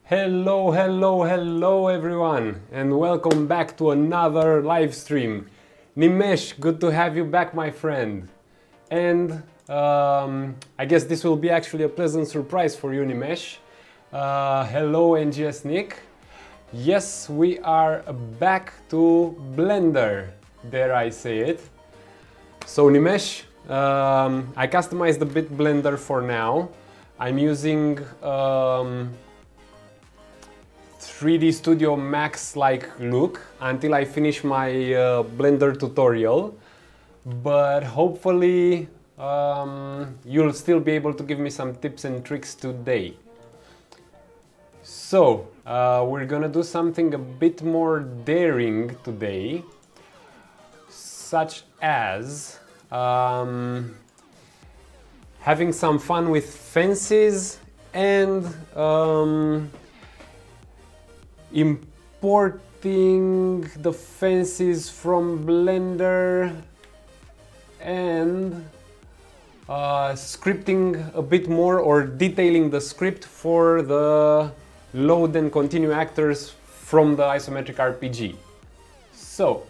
Hello everyone, and welcome back to another live stream. Nimesh, good to have you back, my friend. And I guess this will be actually a pleasant surprise for you, Nimesh. Hello NGS Nick. Yes, we are back to Blender, dare I say it. So Nimesh, I customized a bit Blender for now. I'm using 3D Studio Max-like look until I finish my Blender tutorial, but hopefully you'll still be able to give me some tips and tricks today. So we're gonna do something a bit more daring today, such as having some fun with fences and importing the fences from Blender and scripting a bit more, or detailing the script for the load and continue actors from the Isometric RPG. So,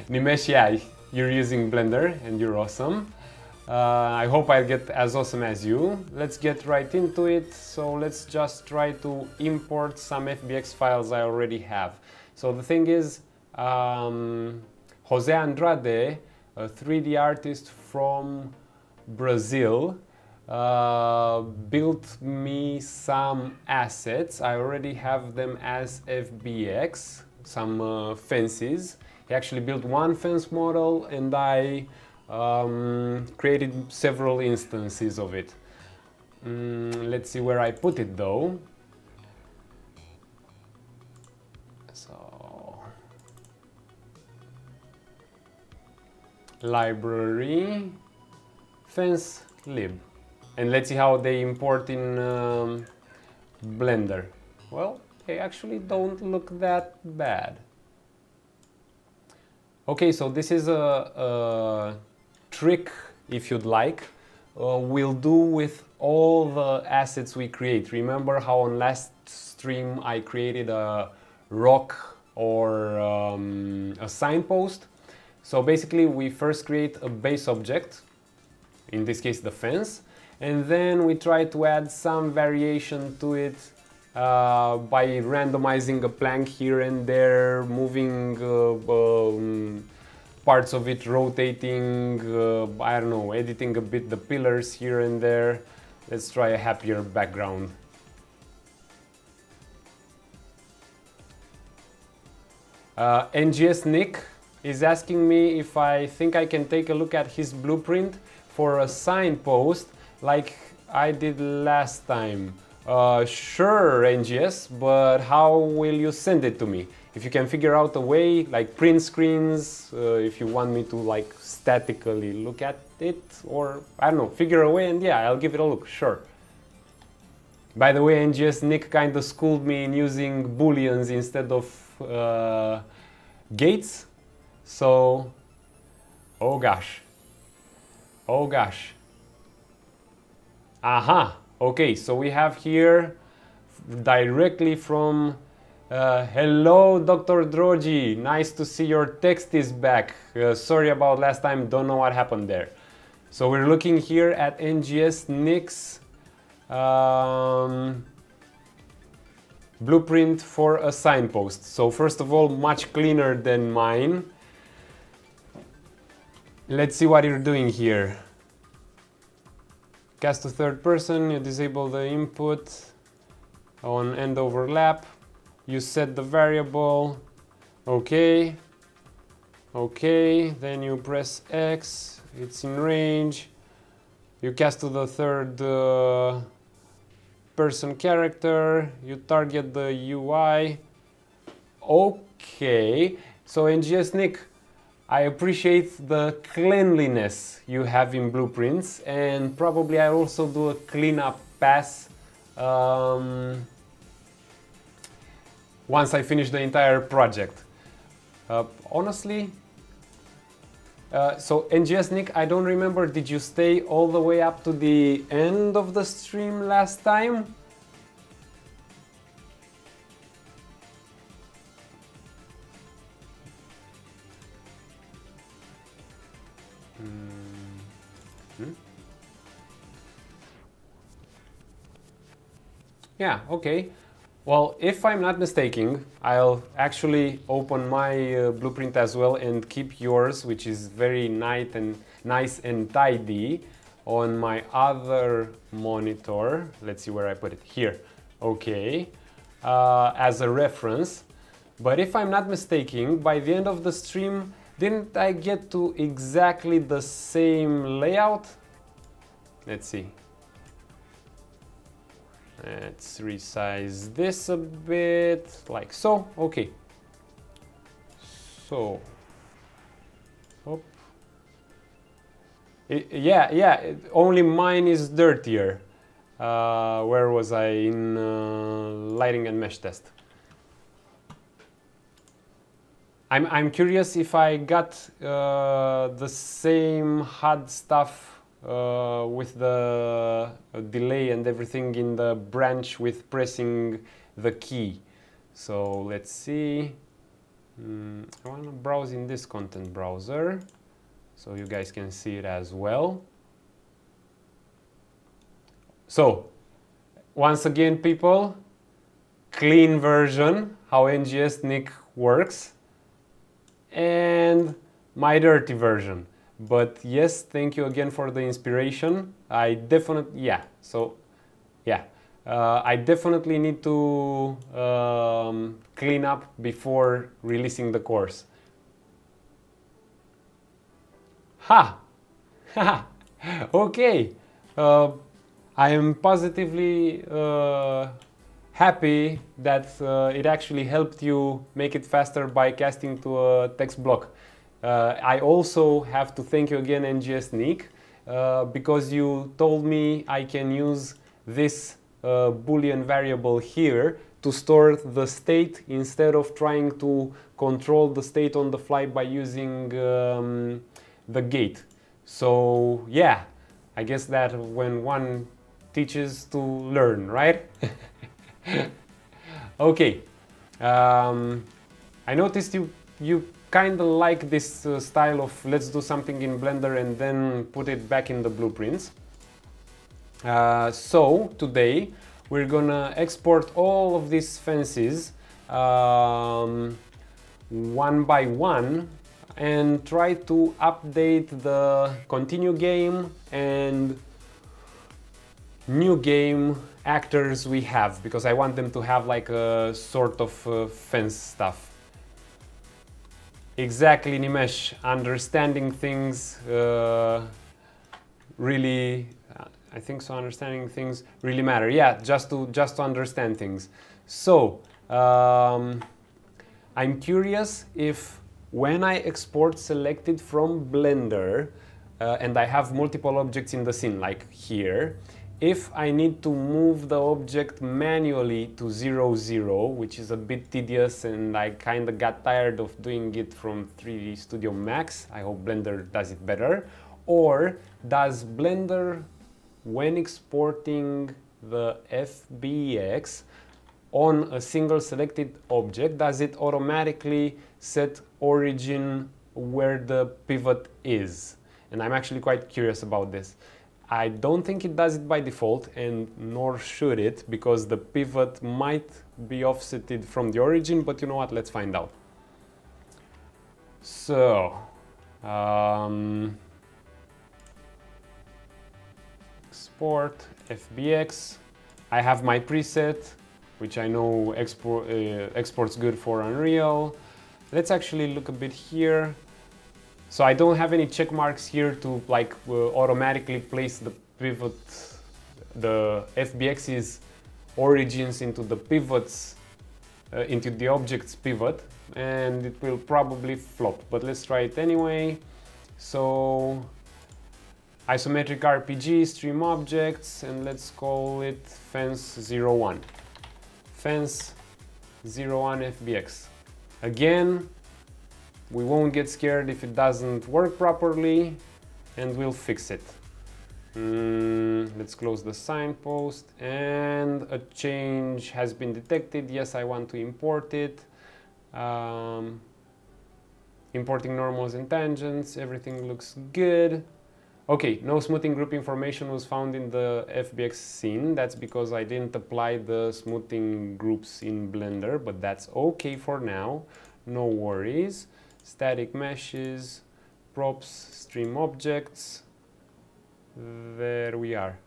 Nimesh, yeah, you're using Blender and you're awesome. I hope I'll get as awesome as you. Let's get right into it. So let's just try to import some FBX files I already have. So the thing is, Jose Andrade, a 3D artist from Brazil, built me some assets. I already have them as FBX, some fences. He actually built one fence model and I created several instances of it. Let's see where I put it though. So, library, fence lib, and let's see how they import in Blender. Well, they actually don't look that bad. Okay, so this is a trick, if you'd like, we'll do with all the assets we create. Remember how on last stream I created a rock or a signpost? So basically we first create a base object, in this case the fence, and then we try to add some variation to it by randomizing a plank here and there, moving parts of it, rotating, I don't know, editing a bit the pillars here and there. Let's try a happier background. NGS Nick is asking me if I think I can take a look at his blueprint for a signpost like I did last time. Sure, NGS, but how will you send it to me? If you can figure out a way, like print screens, if you want me to like statically look at it, or I don't know, figure a way, and yeah, I'll give it a look, sure. By the way, NGS Nick kind of schooled me in using booleans instead of gates, so oh gosh, aha. Okay, so we have here directly from hello Dr. Drogi, nice to see your text is back. Sorry about last time, don't know what happened there. So we're looking here at NGS Nick's blueprint for a signpost. So first of all, much cleaner than mine. let's see what you're doing here. Cast to third person, you disable the input on end overlap. You set the variable. Okay. Okay, then you press X, it's in range. You cast to the third person character, you target the UI. Okay, so NGS Nick, I appreciate the cleanliness you have in Blueprints, and probably I also do a cleanup pass once I finish the entire project. Honestly, so NGS Nick, I don't remember, did you stay all the way up to the end of the stream last time? Yeah, okay. Well, if I'm not mistaken, I'll actually open my blueprint as well and keep yours, which is very nice and tidy, on my other monitor. Let's see where I put it. Here. Okay. As a reference. But if I'm not mistaken, by the end of the stream, didn't I get to exactly the same layout? Let's see. Let's resize this a bit, like so. Okay. So, hop. Yeah. Only mine is dirtier. Where was I? In lighting and mesh test. I'm curious if I got the same HUD stuff with the delay and everything in the branch with pressing the key. So let's see. I want to browse in this content browser so you guys can see it as well. So once again, people, clean version, how NGS Nick works, and my dirty version. But yes, thank you again for the inspiration. I definitely, I definitely need to clean up before releasing the course. Ha! Okay. I am positively happy that it actually helped you make it faster by casting to a text block. I also have to thank you again, NGS Nick, because you told me I can use this Boolean variable here to store the state instead of trying to control the state on the fly by using the gate. So yeah, I guess that when one teaches to learn, right? Okay. I noticed you kind of like this style of let's do something in Blender and then put it back in the blueprints. So today we're gonna export all of these fences one by one and try to update the continue game and new game actors we have, because I want them to have like a sort of fence stuff. Exactly, Nimesh. Understanding things really, I think so. Understanding things really matter. Yeah, just to understand things. So I'm curious if when I export selected from Blender and I have multiple objects in the scene, like here, if I need to move the object manually to 0, 0, which is a bit tedious and I kind of got tired of doing it from 3D Studio Max. I hope Blender does it better. Or does Blender, when exporting the FBX on a single selected object, does it automatically set origin where the pivot is? And I'm actually quite curious about this. I don't think it does it by default, and nor should it, because the pivot might be offsetted from the origin, but you know what, let's find out. So, Export FBX. I have my preset, which I know exports good for Unreal. Let's actually look a bit here. So I don't have any check marks here to like automatically place the pivot, the FBX's origins into the pivots, into the object's pivot, and it will probably flop, but let's try it anyway. So Isometric RPG, stream objects, and let's call it fence01. Fence01 FBX. Again, we won't get scared if it doesn't work properly, and we'll fix it. Let's close the signpost, and a change has been detected. Yes, I want to import it. Importing normals and tangents, everything looks good. Okay, no smoothing group information was found in the FBX scene. That's because I didn't apply the smoothing groups in Blender, but that's okay for now. No worries. Static meshes, props, stream objects. There we are.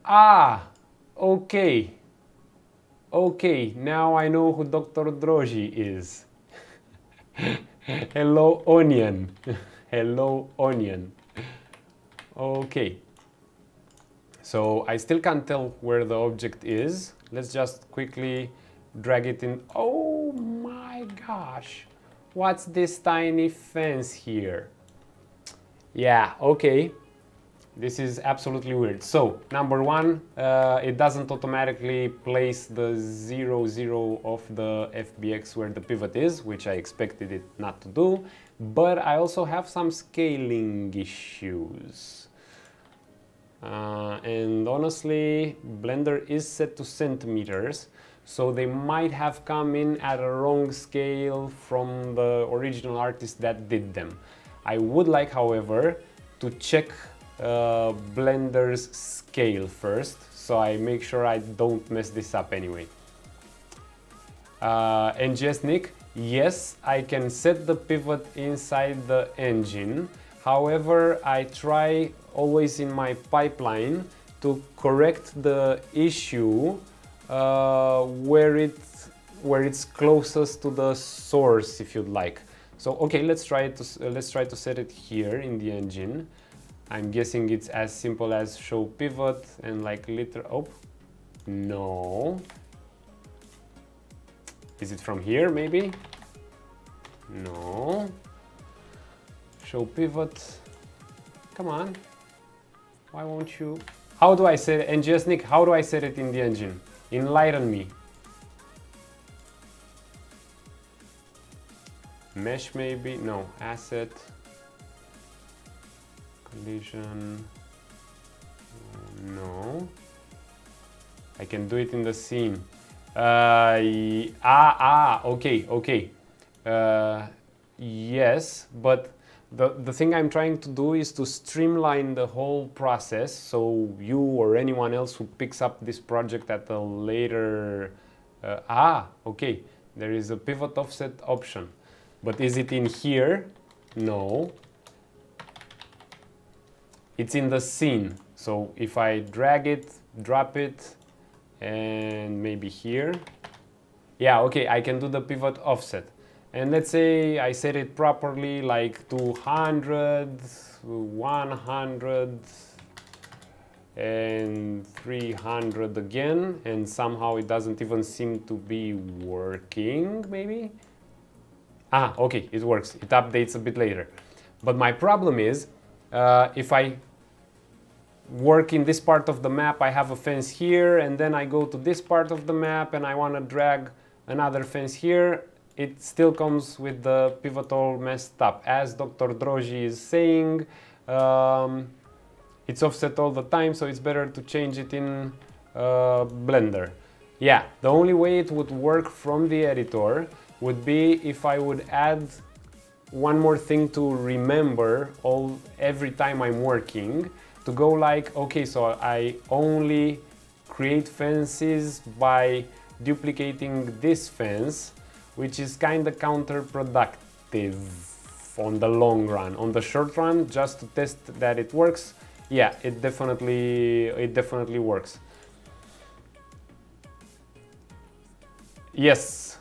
Ah, okay. Okay, now I know who Dr. Droji is. Hello, Onion. Hello, Onion. Okay. So I still can't tell where the object is. Let's just quickly drag it in. Oh my gosh. What's this tiny fence here? Yeah, okay. This is absolutely weird. So, number one, it doesn't automatically place the 0, 0 of the FBX where the pivot is, which I expected it not to do. But I also have some scaling issues. And honestly, Blender is set to centimeters, so they might have come in at a wrong scale from the original artist that did them. I would like, however, to check Blender's scale first, so I make sure I don't mess this up anyway. NGS Nick, yes, I can set the pivot inside the engine. However, I try always in my pipeline to correct the issue where it's closest to the source, if you'd like. So okay, let's try to set it here in the engine. I'm guessing it's as simple as show pivot and like oh, no. Is it from here maybe? No. Show pivot. Come on. Why won't you? How do I set it? NGS Nick, how do I set it in the engine? Enlighten me. Mesh maybe? No. Asset. Collision. No. I can do it in the scene. Okay. Yes, but the thing I'm trying to do is to streamline the whole process, so you or anyone else who picks up this project at a later... okay, there is a pivot offset option. But is it in here? No. It's in the scene. So if I drag it, drop it, and maybe here. Yeah, okay, I can do the pivot offset. And let's say I set it properly, like 200, 100, and 300 again, and somehow it doesn't even seem to be working, maybe? Okay, it works. It updates a bit later. But my problem is, if I work in this part of the map, I have a fence here, and then I go to this part of the map and I want to drag another fence here, it still comes with the pivot all messed up. As Dr. Droji is saying, it's offset all the time, so it's better to change it in Blender. Yeah, the only way it would work from the editor would be if I would add one more thing to remember every time I'm working, to go like, okay, so I only create fences by duplicating this fence, which is kind of counterproductive. effective on the long run. On the short run, just to test that it works, yeah, it definitely works. Yes,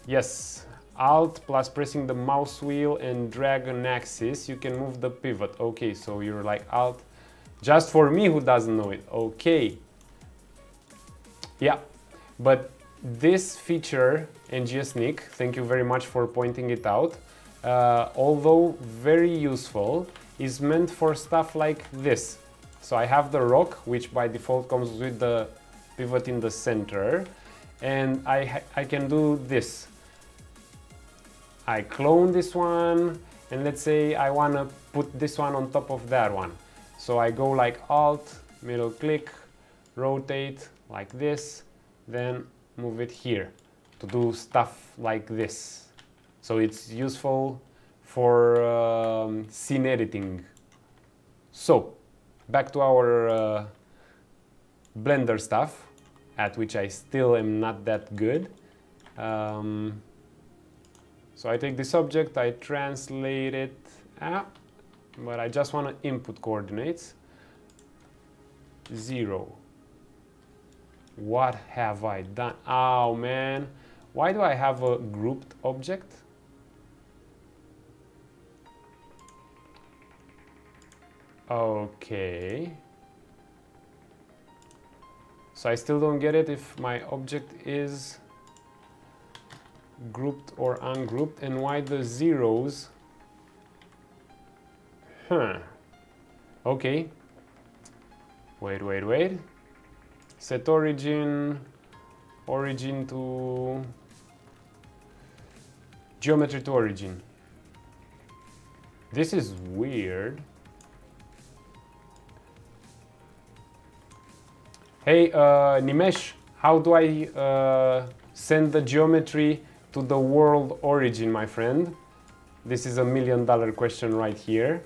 yes. Alt plus pressing the mouse wheel and drag an axis, you can move the pivot. Okay, so you're like Alt. Just for me who doesn't know it. Okay. Yeah, but this feature, NGSNIC, thank you very much for pointing it out, although very useful, is meant for stuff like this. So I have the rock, which by default comes with the pivot in the center, and I can do this. I clone this one, and let's say I want to put this one on top of that one. So I go like Alt, middle click, rotate like this, then move it here to do stuff like this. So it's useful for scene editing. So back to our Blender stuff, at which I still am not that good. So I take this object, I translate it, but I just want to input coordinates. 0. What have I done? Oh man, why do I have a grouped object? Okay. So I still don't get it if my object is grouped or ungrouped, and why the zeros? Okay. Wait. Set origin to geometry to origin. This is weird. Hey, Nimesh, how do I send the geometry to the world origin, my friend? This is $1 million question right here.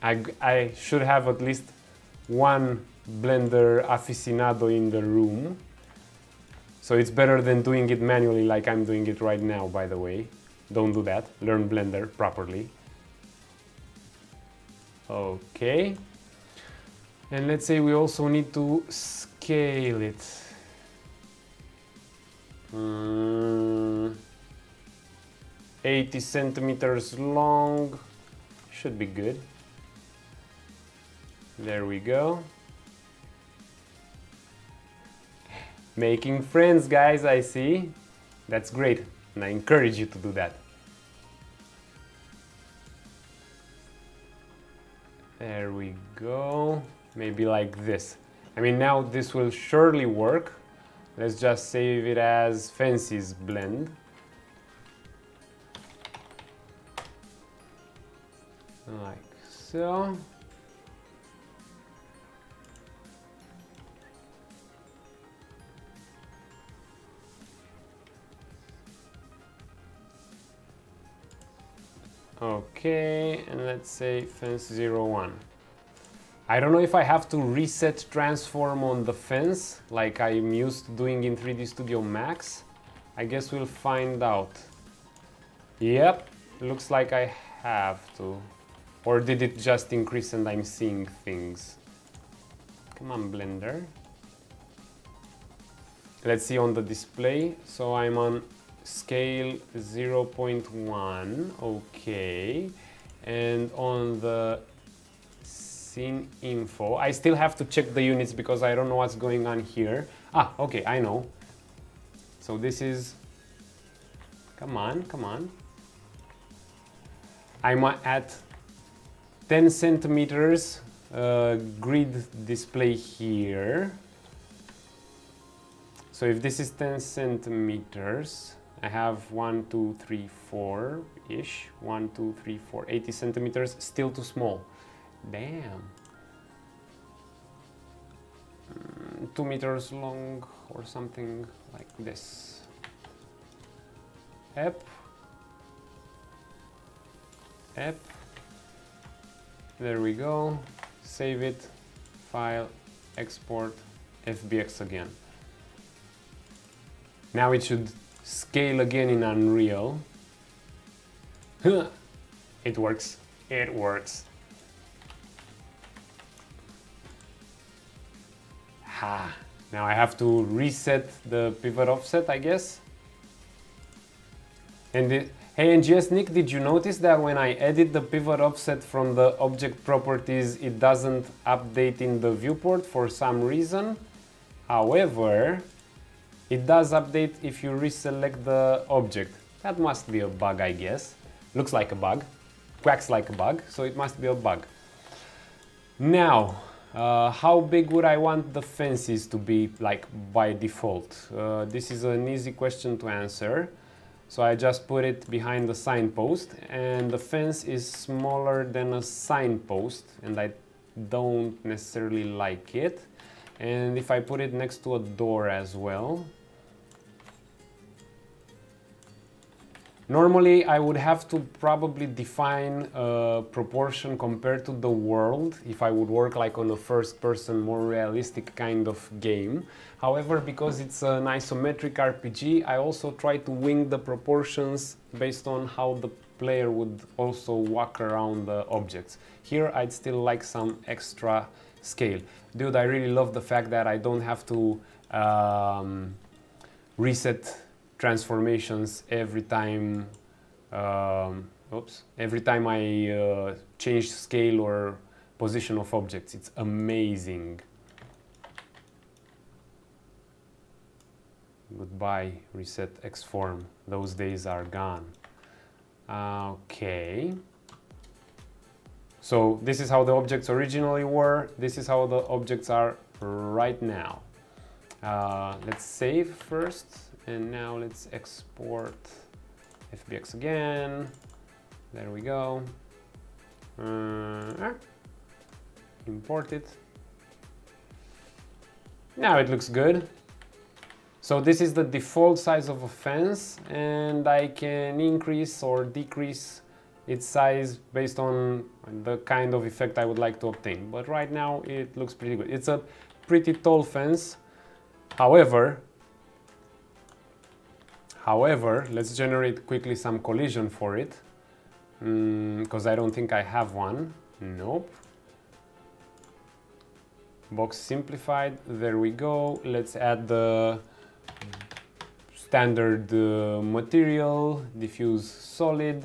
I should have at least one Blender aficionado in the room. So it's better than doing it manually like I'm doing it right now, by the way. Don't do that. Learn Blender properly. Okay. And let's say we also need to scale it. 80 centimeters long. Should be good. There we go. Making friends, guys, I see. That's great, and I encourage you to do that. There we go. Maybe like this. I mean, now this will surely work. Let's just save it as Fancy's blend. Like so. Okay, and let's say fence 01. I don't know if I have to reset transform on the fence like I'm used to doing in 3D Studio Max. I guess we'll find out. Yep, looks like I have to. Or did it just increase and I'm seeing things? Come on, Blender. Let's see on the display. So I'm on scale 0.1, okay, and on the scene info I still have to check the units because I don't know what's going on here. Okay, I know. So this is, come on, I'm at 10 centimeters grid display here. So if this is 10 centimeters, I have 1, 2, 3, 4-ish. 1, 2, 3, 4, 80 centimeters, still too small. Damn. 2 meters long or something like this. There we go. Save it, file, export, FBX again. Now it should scale again in Unreal. It works. It works. Ha. Now I have to reset the pivot offset, I guess. And hey, NGS Nick, did you notice that when I edit the pivot offset from the object properties, it doesn't update in the viewport for some reason? However, it does update if you reselect the object. That must be a bug, I guess. Looks like a bug, quacks like a bug, so it must be a bug. Now, how big would I want the fences to be, like, by default? This is an easy question to answer. So I just put it behind the signpost, and the fence is smaller than a signpost, and I don't necessarily like it. And if I put it next to a door as well, normally I would have to probably define a proportion compared to the world if I would work like on a first-person, more realistic kind of game. However, because it's an isometric RPG, I also try to wing the proportions based on how the player would also walk around the objects. Here I'd still like some extra scale. Dude, I really love the fact that I don't have to reset transformations every time every time I change scale or position of objects. It's amazing. Goodbye, reset X form. Those days are gone. Okay. So this is how the objects originally were. This is how the objects are right now. Let's save first, and now let's export FBX again. There we go. Import it. Now it looks good. So this is the default size of a fence, and I can increase or decrease its size based on the kind of effect I would like to obtain. But right now it looks pretty good. It's a pretty tall fence. However, let's generate quickly some collision for it, because I don't think I have one. Nope. Box simplified. There we go. Let's add the standard material, diffuse solid,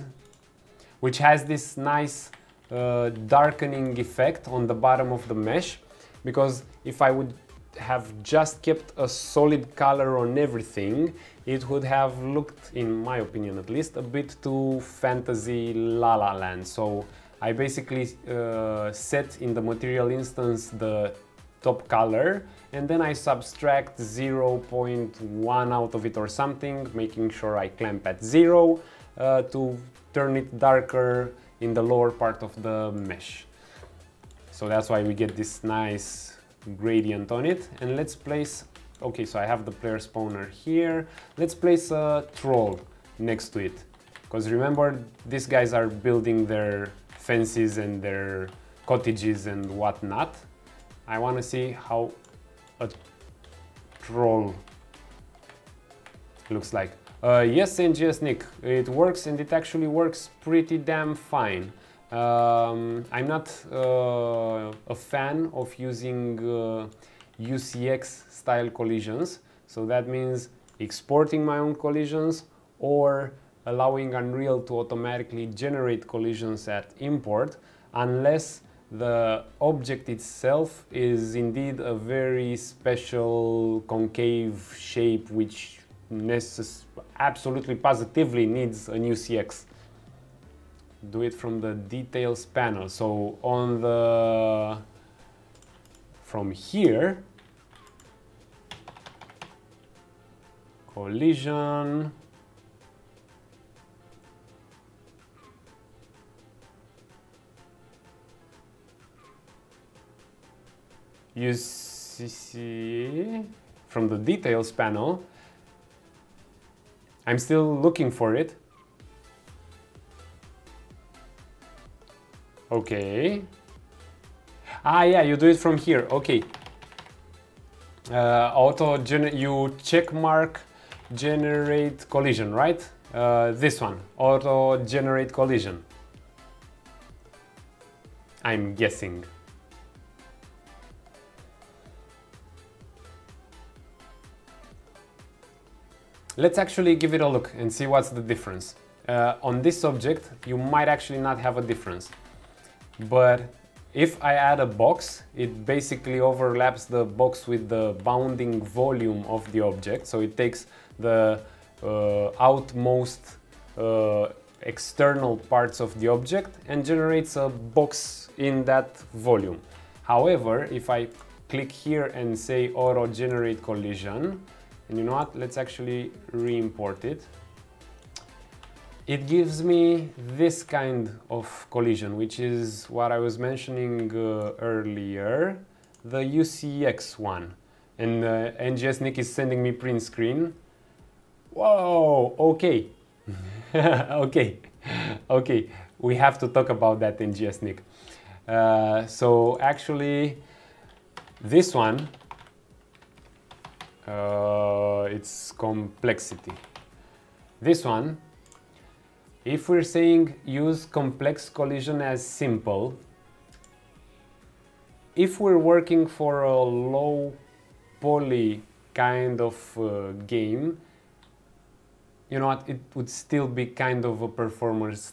which has this nice darkening effect on the bottom of the mesh, because if I would have just kept a solid color on everything, it would have looked, in my opinion at least, a bit too fantasy La La Land. So I basically set in the material instance the top color, and then I subtract 0.1 out of it or something, making sure I clamp at 0 to turn it darker in the lower part of the mesh. So that's why we get this nice gradient on it. And let's place, okay, so I have the player spawner here. Let's place a troll next to it, because remember, these guys are building their fences and their cottages and whatnot. I want to see how a troll looks like. Yes, NGS Nick, it works, and it actually works pretty damn fine. I'm not a fan of using UCX style collisions, so that means exporting my own collisions or allowing Unreal to automatically generate collisions at import, unless the object itself is indeed a very special concave shape which absolutely positively needs an UCX. Do it from the details panel. So on the, from here, collision, you see from the details panel, I'm still looking for it. Okay. Ah, yeah, you do it from here. Okay. You check mark generate collision, right? This one, auto generate collision. I'm guessing. Let's actually give it a look and see what's the difference. On this object, you might actually not have a difference. But if I add a box, it basically overlaps the box with the bounding volume of the object. So it takes the outmost external parts of the object and generates a box in that volume. However, if I click here and say auto generate collision, and you know what, let's actually re-import it. It gives me this kind of collision, which is what I was mentioning earlier, the UCX one. And NGS Nick is sending me print screen. Whoa, okay. Okay, we have to talk about that, NGS Nick. So actually, this one, it's complexity. This one, if we're saying use complex collision as simple, if we're working for a low poly kind of game, you know what, it would still be kind of a performance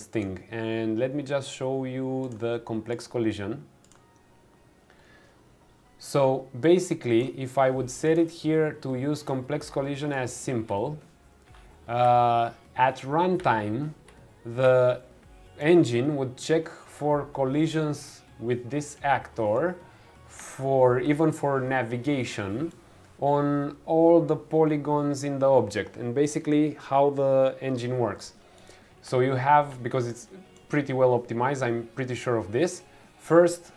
thing. And let me just show you the complex collision. So basically, if I would set it here to use complex collision as simple, at runtime, the engine would check for collisions with this actor, even for navigation, on all the polygons in the object, and basically how the engine works. So you have, because it's pretty well optimized, I'm pretty sure of this. First,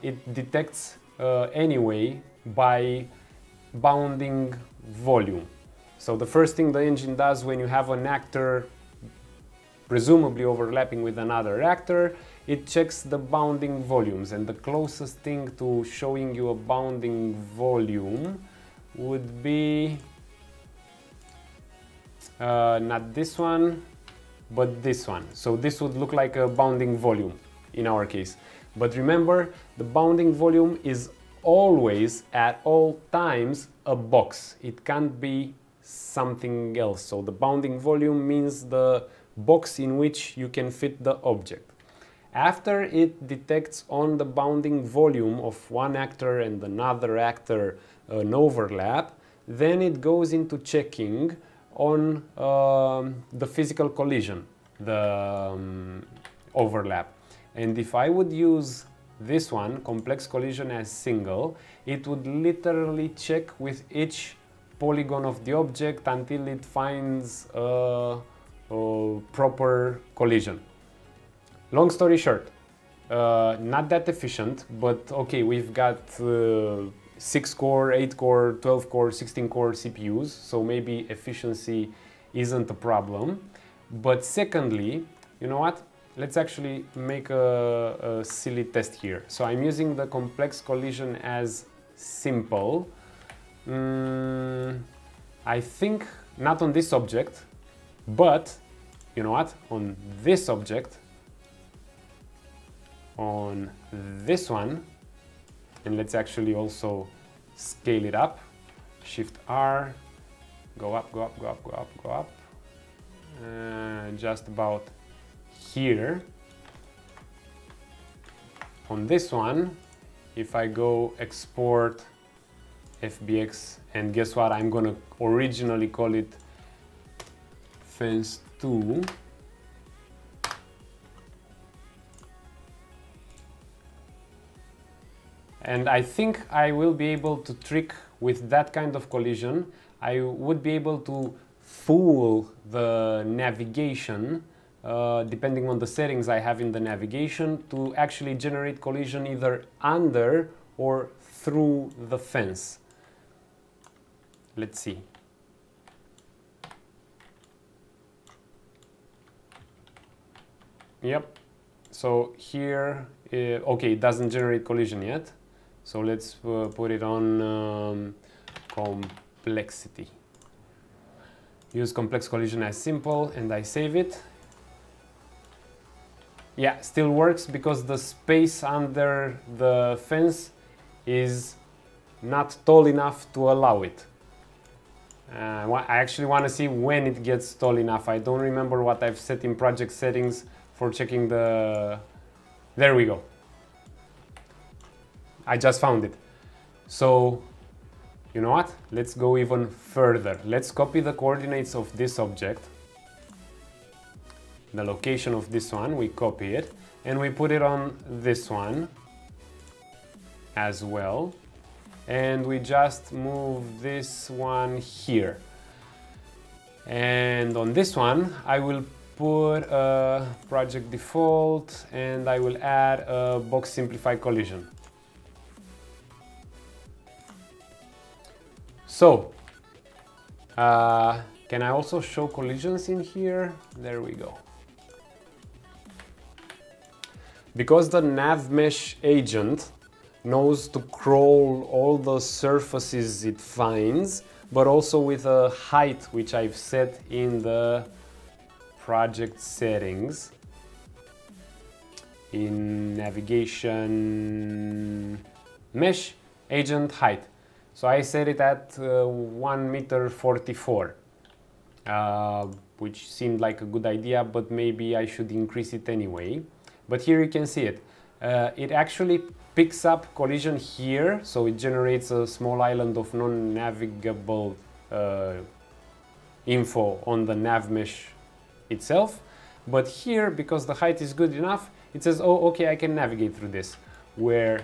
it detects anyway by bounding volume. So the first thing the engine does when you have an actor presumably overlapping with another actor, it checks the bounding volumes, and the closest thing to showing you a bounding volume would be not this one, but this one. So this would look like a bounding volume in our case. But remember, the bounding volume is always, at all times, a box. It can't be something else. So the bounding volume means the box in which you can fit the object. After it detects on the bounding volume of one actor and another actor an overlap, then it goes into checking on the physical collision, the overlap. And if I would use this one, complex collision as single, it would literally check with each polygon of the object until it finds a proper collision. Long story short, not that efficient, but okay, we've got 6-core, 8-core, 12-core, 16-core CPUs, so maybe efficiency isn't a problem. But secondly, you know what? Let's actually make a silly test here. So I'm using the complex collision as simple. I think not on this object, but you know what? On this object, on this one, and let's actually also scale it up. Shift R, go up, go up, go up, go up, go up, just about here. On this one, if I go export FBX, and guess what, I'm gonna originally call it fence 2. And I think I will be able to trick with that kind of collision. I would be able to fool the navigation, depending on the settings I have in the navigation, to actually generate collision either under or through the fence. Let's see. Yep. So here, okay, it doesn't generate collision yet. So let's put it on complexity. Use complex collision as simple, and I save it. Yeah, still works because the space under the fence is not tall enough to allow it. I actually want to see when it gets tall enough. I don't remember what I've set in project settings for checking the... There we go. I just found it. So, you know what? Let's go even further. Let's copy the coordinates of this object. The location of this one, we copy it, and we put it on this one as well. And we just move this one here. And on this one, I will put a project default, and I will add a box simplify collision. So, can I also show collisions in here? There we go. Because the nav mesh agent knows to crawl all the surfaces it finds, but also with a height which I've set in the project settings. In navigation mesh agent height. So I set it at 1.44 m, which seemed like a good idea, but maybe I should increase it anyway. But here you can see it. It actually picks up collision here, so it generates a small island of non-navigable info on the nav mesh itself. But here, because the height is good enough, it says, oh, okay, I can navigate through this. Where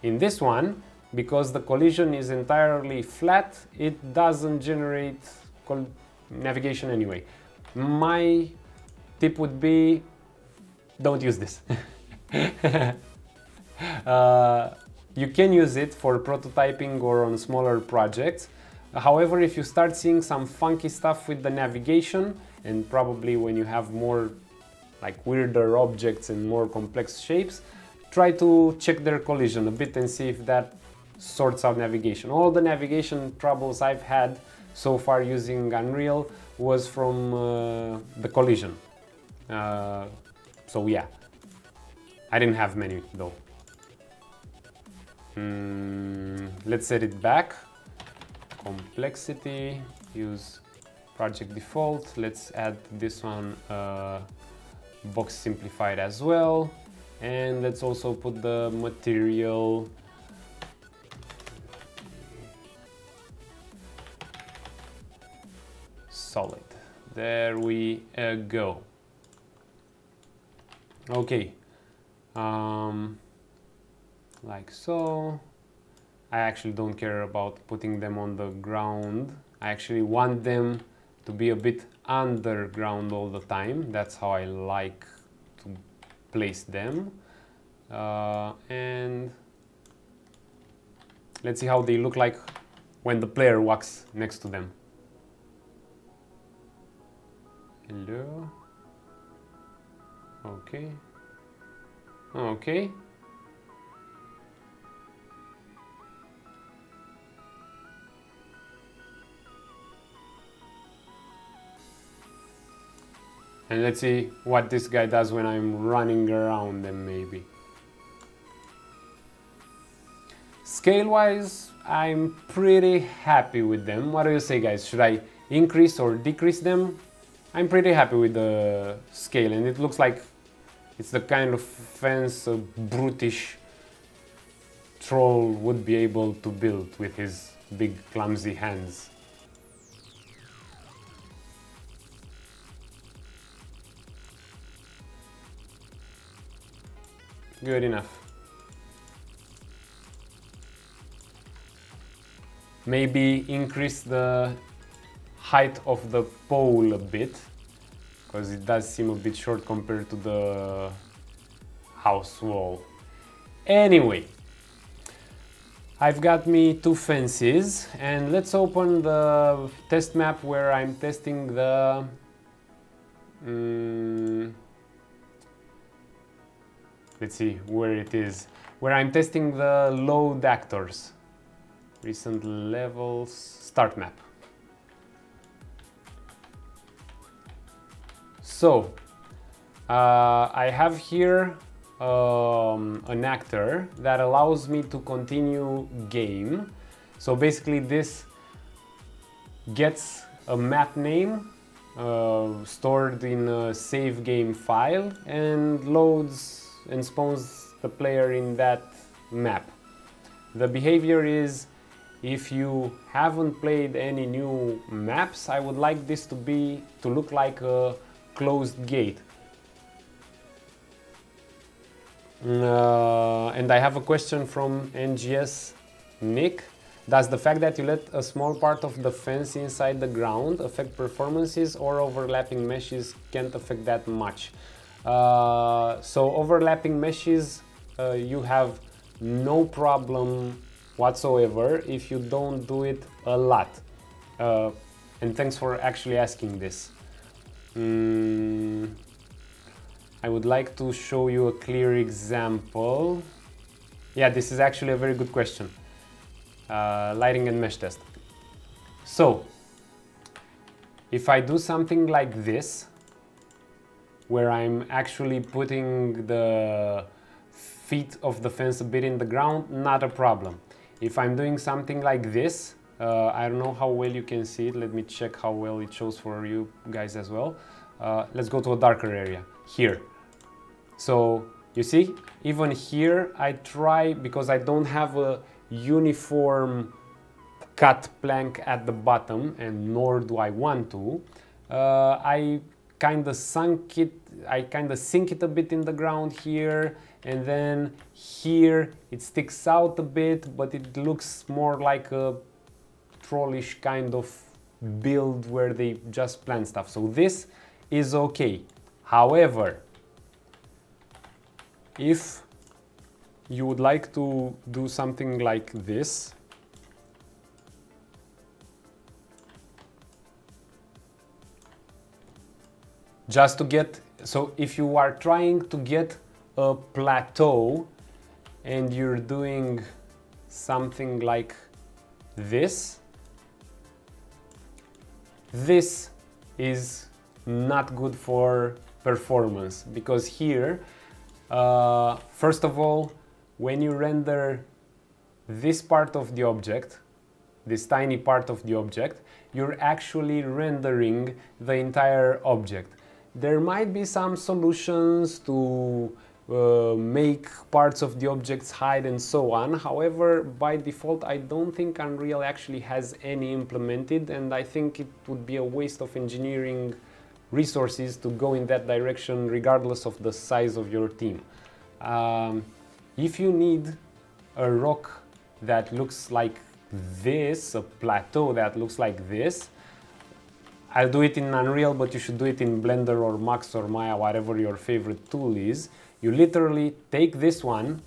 in this one, because the collision is entirely flat, it doesn't generate navigation anyway. My tip would be, don't use this. You can use it for prototyping or on smaller projects. However, if you start seeing some funky stuff with the navigation, and probably when you have more like weirder objects and more complex shapes, try to check their collision a bit and see if that sorts out navigation. All the navigation troubles I've had so far using Unreal was from the collision. So yeah, I didn't have many though. Let's set it back. Complexity, use project default. Let's add this one box simplified as well. And let's also put the material solid. There we go. Okay, like so. I actually don't care about putting them on the ground. I actually want them to be a bit underground all the time. That's how I like to place them. And let's see how they look like when the player walks next to them. Hello. Okay. Okay. And let's see what this guy does when I'm running around them, maybe. Scale-wise, I'm pretty happy with them. What do you say, guys? Should I increase or decrease them? I'm pretty happy with the scale, and it looks like it's the kind of fence a brutish troll would be able to build with his big clumsy hands. Good enough. Maybe increase the height of the pole a bit, because it does seem a bit short compared to the house wall. Anyway, I've got me two fences, and let's open the test map where I'm testing the let's see where it is, where I'm testing the load actors. recent levels, start map. So I have here an actor that allows me to continue game. So basically this gets a map name stored in a save game file and loads and spawns the player in that map. The behavior is, if you haven't played any new maps, I would like this to look like a closed gate. And I have a question from NGS Nick. Does the fact that you let a small part of the fence inside the ground affect performances, or overlapping meshes can't affect that much? So overlapping meshes, you have no problem whatsoever if you don't do it a lot. And thanks for actually asking this. I would like to show you a clear example. Yeah, this is actually a very good question. Lighting and mesh test. So, if I do something like this, where I'm actually putting the feet of the fence a bit in the ground, not a problem. If I'm doing something like this, I don't know how well you can see it. Let me check how well it shows for you guys as well. Let's go to a darker area, here. So, you see, even here I try, because I don't have a uniform cut plank at the bottom, and nor do I want to, I kind of sink it a bit in the ground here, and then here it sticks out a bit, but it looks more like a trollish kind of build where they just plant stuff. So this is okay. However, if you would like to do something like this, just to get, so if you are trying to get a plateau and you're doing something like this, this is not good for performance, because here, first of all, when you render this part of the object, this tiny part of the object, you're actually rendering the entire object. There might be some solutions to make parts of the objects hide and so on. However, by default, I don't think Unreal actually has any implemented, and I think it would be a waste of engineering resources to go in that direction regardless of the size of your team. If you need a rock that looks like this, a plateau that looks like this, I'll do it in Unreal, but you should do it in Blender or Max or Maya, whatever your favorite tool is. You literally take this one,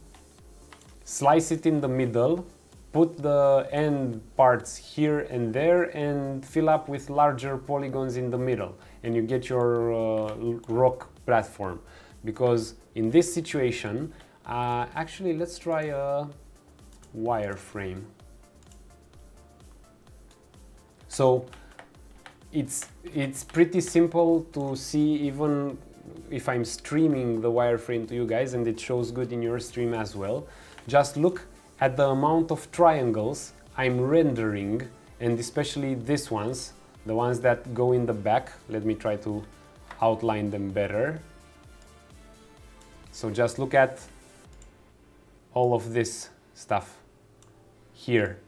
slice it in the middle, put the end parts here and there, and fill up with larger polygons in the middle, and you get your rock platform. Because in this situation, actually let's try a wireframe. So it's pretty simple to see, even if I'm streaming the wireframe to you guys, and it shows good in your stream as well. Just look at the amount of triangles I'm rendering, and especially these ones, the ones that go in the back. Let me try to outline them better. So just look at all of this stuff here,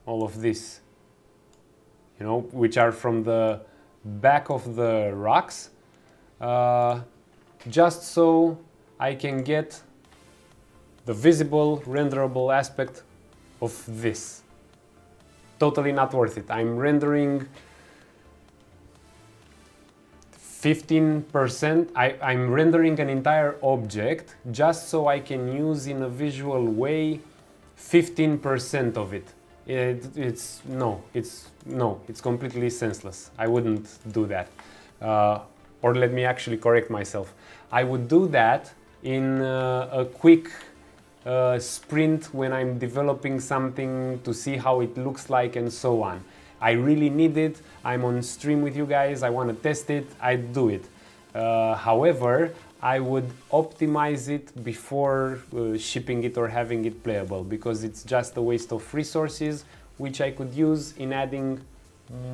all of this, you know, which are from the back of the rocks, just so I can get the visible renderable aspect of this. Totally not worth it. I'm rendering 15%, I'm rendering an entire object just so I can use in a visual way 15% of it. It's completely senseless. I wouldn't do that. Or let me actually correct myself. I would do that in a quick sprint when I'm developing something to see how it looks like and so on. I really need it. I'm on stream with you guys. I want to test it. I do it. However, I would optimize it before shipping it or having it playable, because it's just a waste of resources which I could use in adding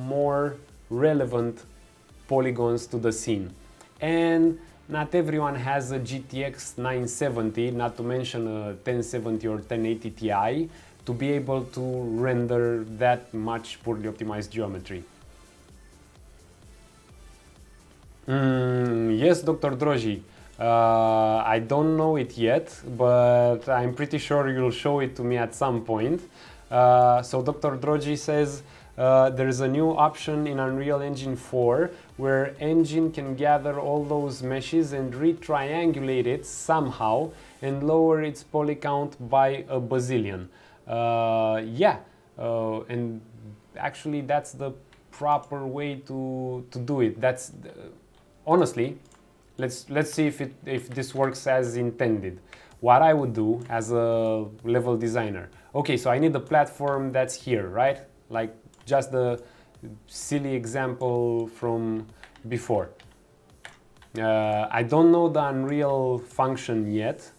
more relevant polygons to the scene. And not everyone has a GTX 970, not to mention a 1070 or 1080 Ti, to be able to render that much poorly optimized geometry. Yes, Dr. Droji. I don't know it yet, but I'm pretty sure you'll show it to me at some point. So Dr. Droji says, there's a new option in Unreal Engine 4 where engine can gather all those meshes and re-triangulate it somehow and lower its poly count by a bazillion. And actually that's the proper way to do it. That's honestly, let's see if this works as intended. What I would do as a level designer. Okay, so I need a platform that's here, right? Like just the silly example from before. I don't know the Unreal function yet,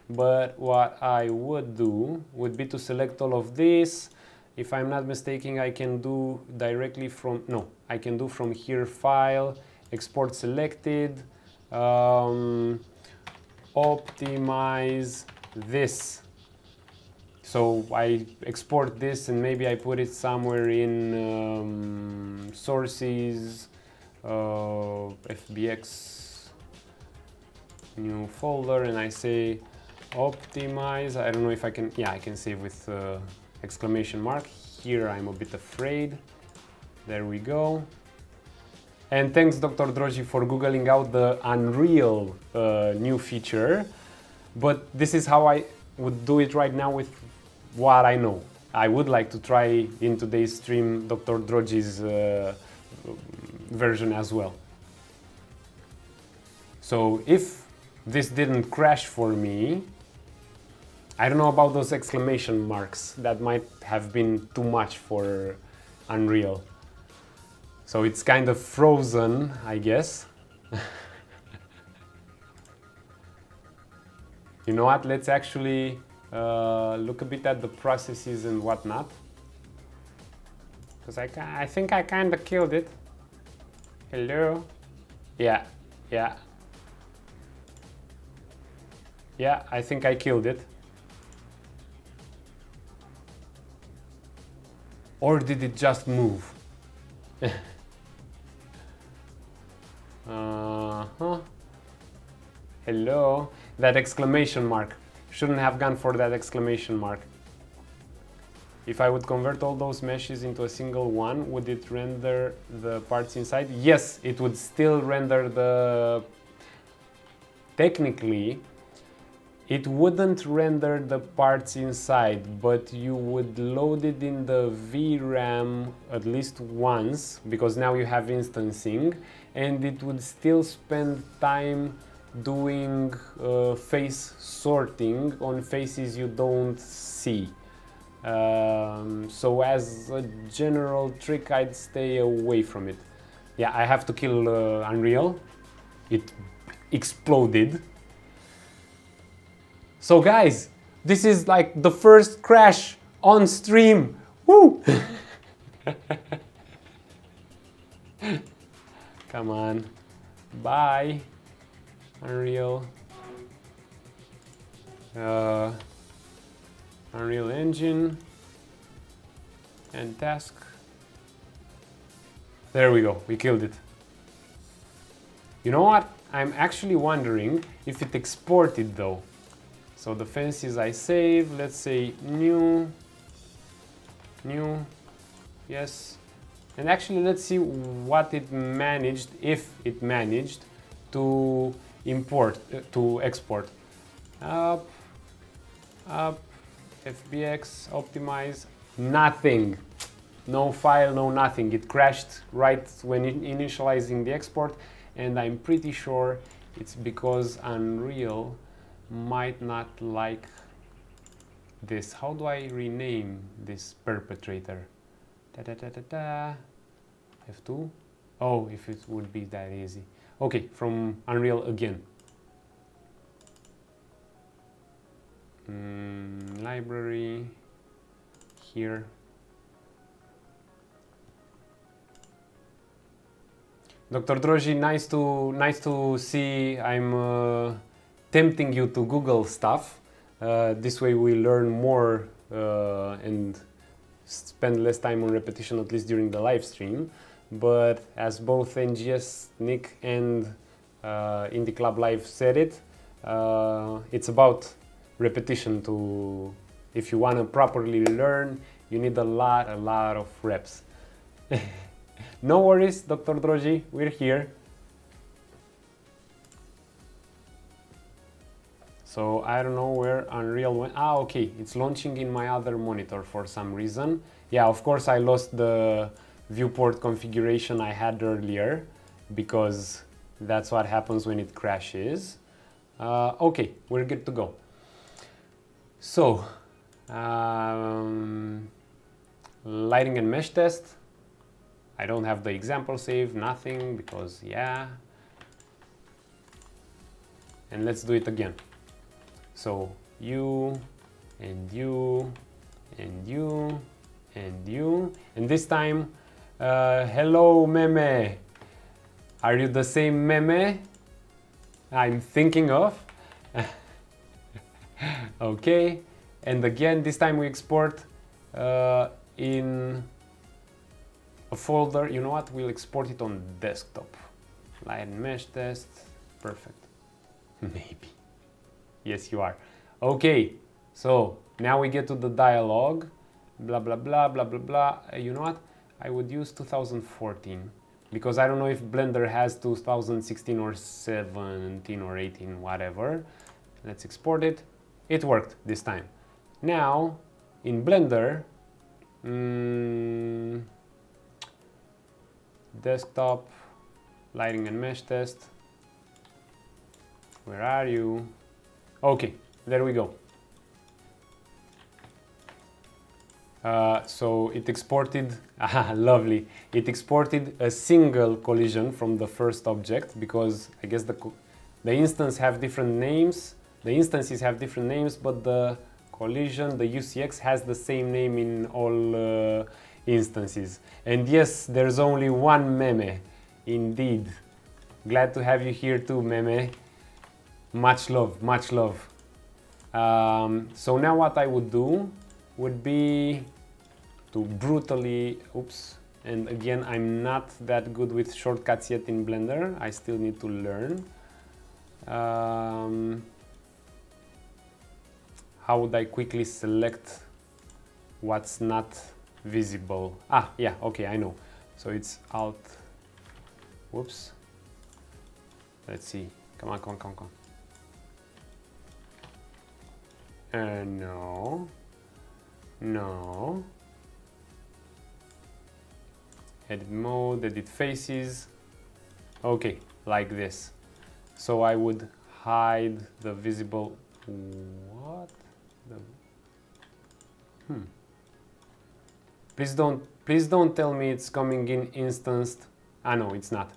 but what I would do would be to select all of this. If I'm not mistaken, I can do directly from, no, I can do from here, File, Export Selected, optimize this. So I export this and maybe I put it somewhere in sources, FBX, new folder, and I say optimize. I don't know if I can, yeah, I can save with exclamation mark. Here I'm a bit afraid. There we go. And thanks, Dr. Droji, for googling out the Unreal new feature. But this is how I would do it right now with what I know. I would like to try in today's stream Dr. Droji's version as well. So if this didn't crash for me, I don't know about those exclamation marks. That might have been too much for Unreal. So it's kind of frozen, I guess. You know what, let's actually look a bit at the processes and whatnot. Because I think I kind of killed it. Hello? Yeah, yeah. Yeah, I think I killed it. Or did it just move? Hello? That exclamation mark. Shouldn't have gone for that exclamation mark. If I would convert all those meshes into a single one, would it render the parts inside? Yes, it would still render the... Technically, it wouldn't render the parts inside, but you would load it in the VRAM at least once, because now you have instancing, and it would still spend time doing face sorting on faces you don't see. So as a general trick, I'd stay away from it. Yeah, I have to kill Unreal. It exploded. So guys, this is like the first crash on stream. Woo! Come on. Bye. Unreal. Unreal Engine. And task. There we go. We killed it. You know what? I'm actually wondering if it exported though. So the fences I save, let's say new, yes. And actually let's see what it managed, if it managed to import, to export. Up, FBX, optimize, nothing. No file, no nothing. It crashed right when initializing the export, and I'm pretty sure it's because Unreal might not like this. How do I rename this perpetrator? F2. Oh, if it would be that easy. Okay, from Unreal again. Library here. Dr. Droji, nice to see I'm tempting you to Google stuff. This way we learn more and spend less time on repetition, at least during the live stream. But as both NGS, Nick, and Indie Club Live said it, it's about repetition. If you want to properly learn, you need a lot of reps. No worries, Dr. Droji, we're here. So I don't know where Unreal went. Ah, okay, it's launching in my other monitor for some reason. Yeah, of course I lost the viewport configuration I had earlier, because that's what happens when it crashes. Okay, we're good to go. So, lighting and mesh test. I don't have the example saved, nothing, because yeah. And let's do it again. So you, and you, and you, and you, and this time, hello Meme. Are you the same Meme I'm thinking of? Okay, and again, this time we export in a folder. You know what? We'll export it on desktop. Light and mesh test. Perfect. Maybe. Yes, you are. Okay, so now we get to the dialogue. Blah, blah, blah, blah, blah, blah. You know what? I would use 2014 because I don't know if Blender has 2016 or 17 or 18, whatever. Let's export it. It worked this time. Now, in Blender, desktop, lighting and mesh test. Where are you? Okay, there we go. So it exported, lovely. It exported a single collision from the first object because I guess the instances have different names. The instances have different names, but the collision, the UCX, has the same name in all instances. And yes, there's only one Meme, indeed. Glad to have you here too, Meme. Much love, much love. So now what I would do would be to brutally, oops, and again, I'm not that good with shortcuts yet in Blender. I still need to learn. How would I quickly select what's not visible? Ah, yeah, okay, I know. So it's Alt, whoops. Let's see, come on, come on, come on, come on. No, no. Edit mode, edit faces. Okay, like this. So I would hide the visible, what? Please don't tell me it's coming in instanced. Ah, no, it's not.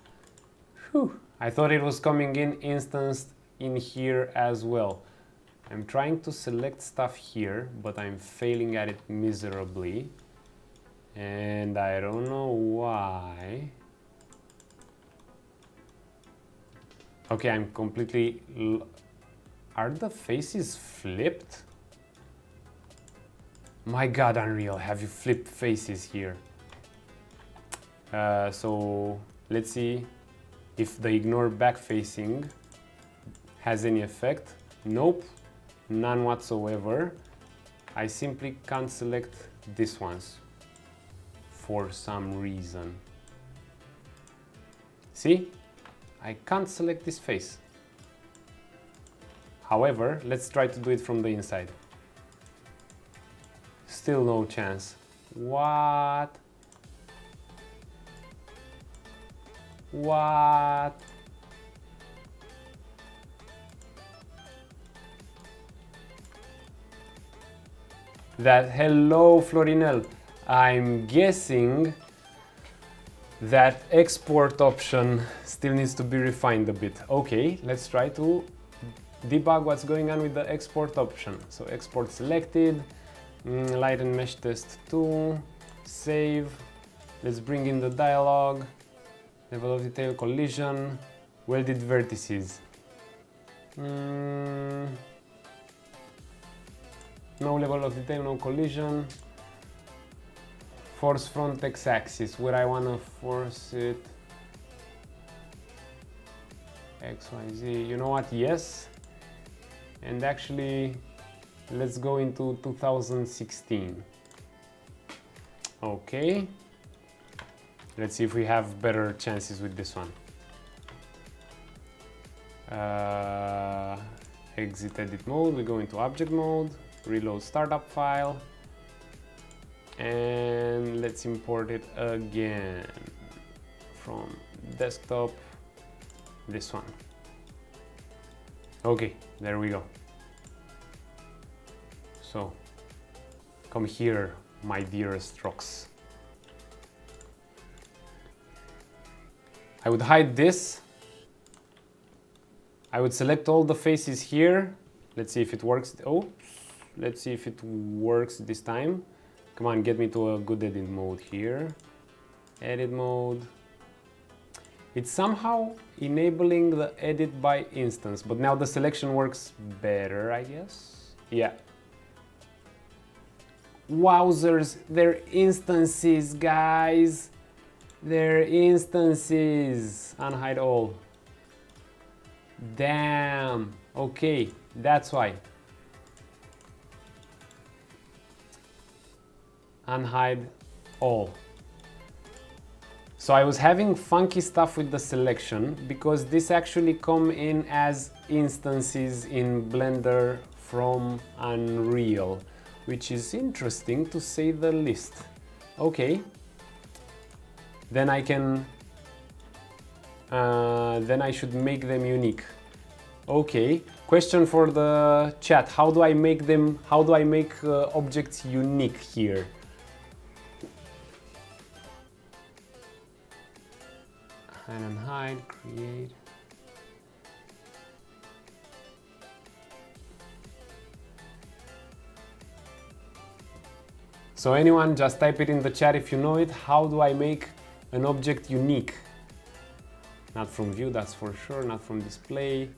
Whew. I thought it was coming in instanced in here as well. I'm trying to select stuff here, but I'm failing at it miserably. And I don't know why. Okay, I'm completely... Are the faces flipped? My God, Unreal, have you flipped faces here? So let's see if the ignore back facing has any effect. Nope, none whatsoever. I simply can't select these ones for some reason. See? I can't select this face. However, let's try to do it from the inside. Still no chance. What? What? that, hello Florinel, I'm guessing that export option still needs to be refined a bit. Okay, let's try to debug what's going on with the export option. So export selected, light and mesh test 2, save, let's bring in the dialog, level of detail collision, welded vertices. No level of detail, no collision. Force front x-axis, where I want to force it. X, Y, Z, you know what, yes. And actually, let's go into 2016. Okay. Let's see if we have better chances with this one. Exit edit mode, we go into object mode, reload startup file. And let's import it again from desktop, this one. Okay, there we go. So, come here, my dearest rocks. I would hide this. I would select all the faces here. Let's see if it works. Oh, let's see if it works this time. Come on, get me to a good edit mode here. Edit mode. It's somehow enabling the edit by instance, but now the selection works better, I guess. Yeah. Wowzers, they're instances, guys. They're instances. Unhide all. Damn. Okay, that's why. Unhide all. So I was having funky stuff with the selection because this actually come in as instances in Blender from Unreal, which is interesting to say the least. Okay, then I can, then I should make them unique. Okay, question for the chat: how do I make them? How do I make objects unique here? And hide, create. So anyone, just type it in the chat if you know it. How do I make an object unique? Not from view, that's for sure, not from display.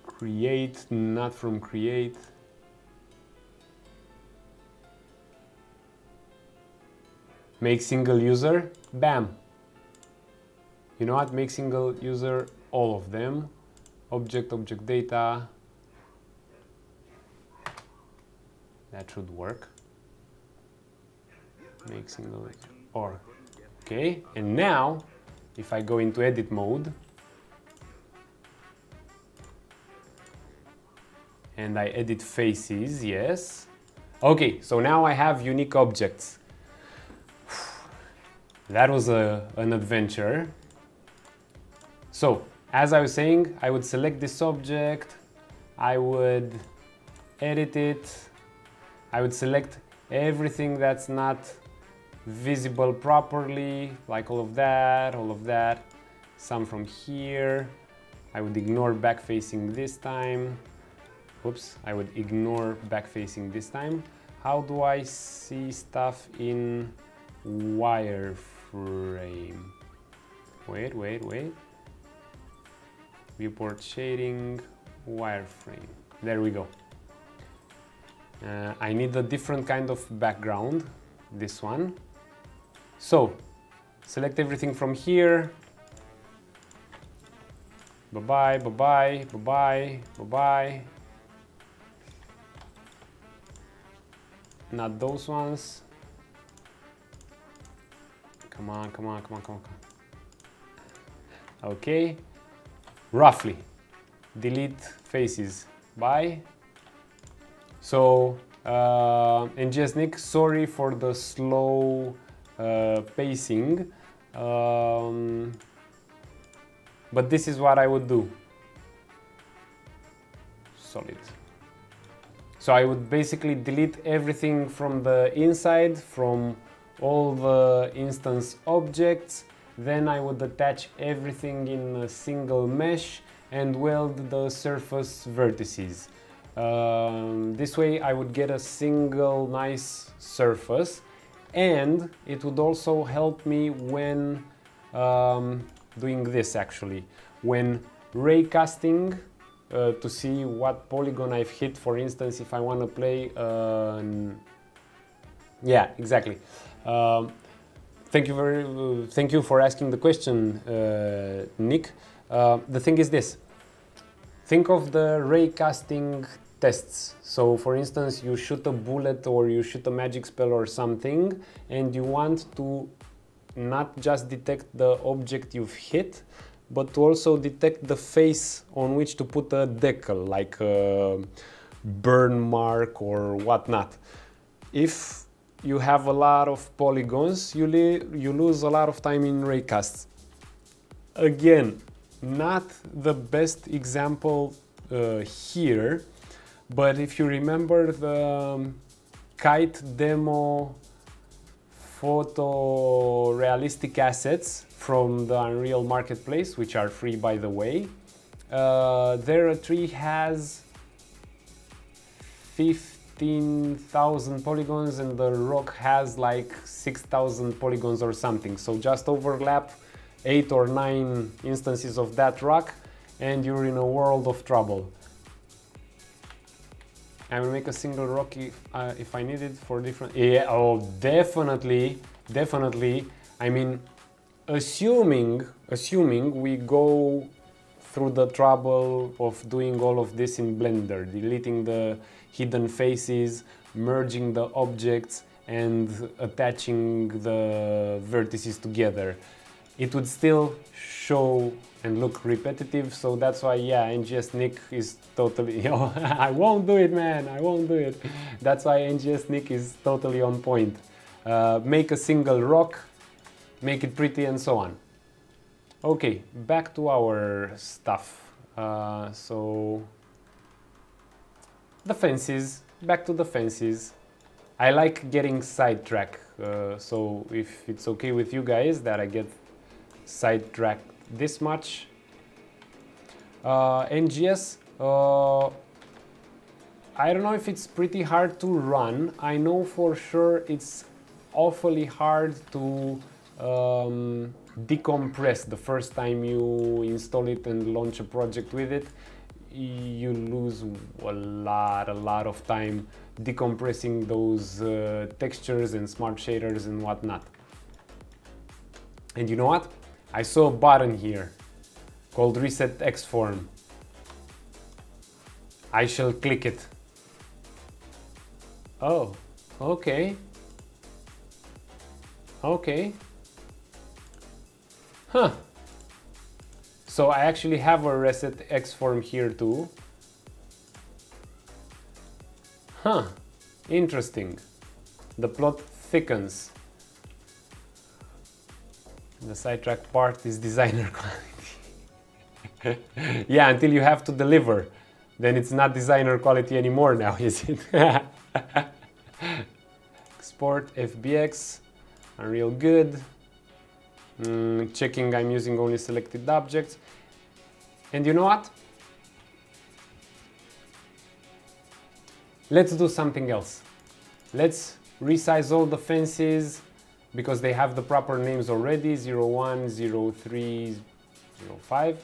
Create, not from create. Make single user, bam. You know what, make single user, all of them. Object, object data. That should work. Make single, or, okay. And now, if I go into edit mode, and I edit faces, yes. Okay, so now I have unique objects. That was an adventure. So, as I was saying, I would select this object, I would edit it, I would select everything that's not visible properly, like all of that, some from here. I would ignore back facing this time. Oops, I would ignore back facing this time. How do I see stuff in wireframe? Wait. Viewport shading, wireframe. There we go. I need a different kind of background, this one. So, select everything from here. Bye-bye, bye-bye, bye-bye, bye-bye. Not those ones. Come on. Okay. Roughly. Delete faces. Bye. So, NGS Nick, sorry for the slow pacing. But this is what I would do. solid. So I would basically delete everything from the inside, from all the instance objects, then I would attach everything in a single mesh and weld the surface vertices. This way I would get a single nice surface, and it would also help me when doing this actually, when raycasting to see what polygon I've hit. For instance, if I want to play yeah, exactly. Thank you for asking the question, Nick. The thing is this: think of the raycasting tests. So, for instance, you shoot a bullet or you shoot a magic spell or something, and you want to not just detect the object you've hit, but to also detect the face on which to put a decal, like a burn mark or whatnot. If you have a lot of polygons, you lose a lot of time in raycasts. Again, not the best example here, but if you remember the kite demo photorealistic assets from the Unreal Marketplace, which are free by the way, there a tree has 15,000 polygons and the rock has like 6,000 polygons or something. So just overlap 8 or 9 instances of that rock and you're in a world of trouble. I will make a single rock if I need it for different... Yeah, oh, definitely. I mean, assuming we go through the trouble of doing all of this in Blender, deleting the hidden faces, merging the objects and attaching the vertices together, it would still show and look repetitive. So that's why, yeah, NGS Nick is totally, you know, I won't do it, man, I won't do it. That's why NGS Nick is totally on point. Make a single rock, make it pretty and so on. Okay, back to our stuff. So the fences, back to the fences. I like getting sidetracked, so if it's okay with you guys that I get sidetracked this much. NGS, I don't know if it's pretty hard to run. I know for sure it's awfully hard to decompress the first time you install it and launch a project with it. You lose a lot of time decompressing those textures and smart shaders and whatnot. And you know what? I saw a button here called Reset Xform. I shall click it. Oh, okay. Okay. Huh. So I actually have a Reset Xform here too. Huh. Interesting. The plot thickens. The sidetrack part is designer quality. Yeah, until you have to deliver. Then it's not designer quality anymore now, is it? Export FBX, Unreal good. Checking I'm using only selected objects. And you know what? Let's do something else. Let's resize all the fences because they have the proper names already, 01, 03, 05.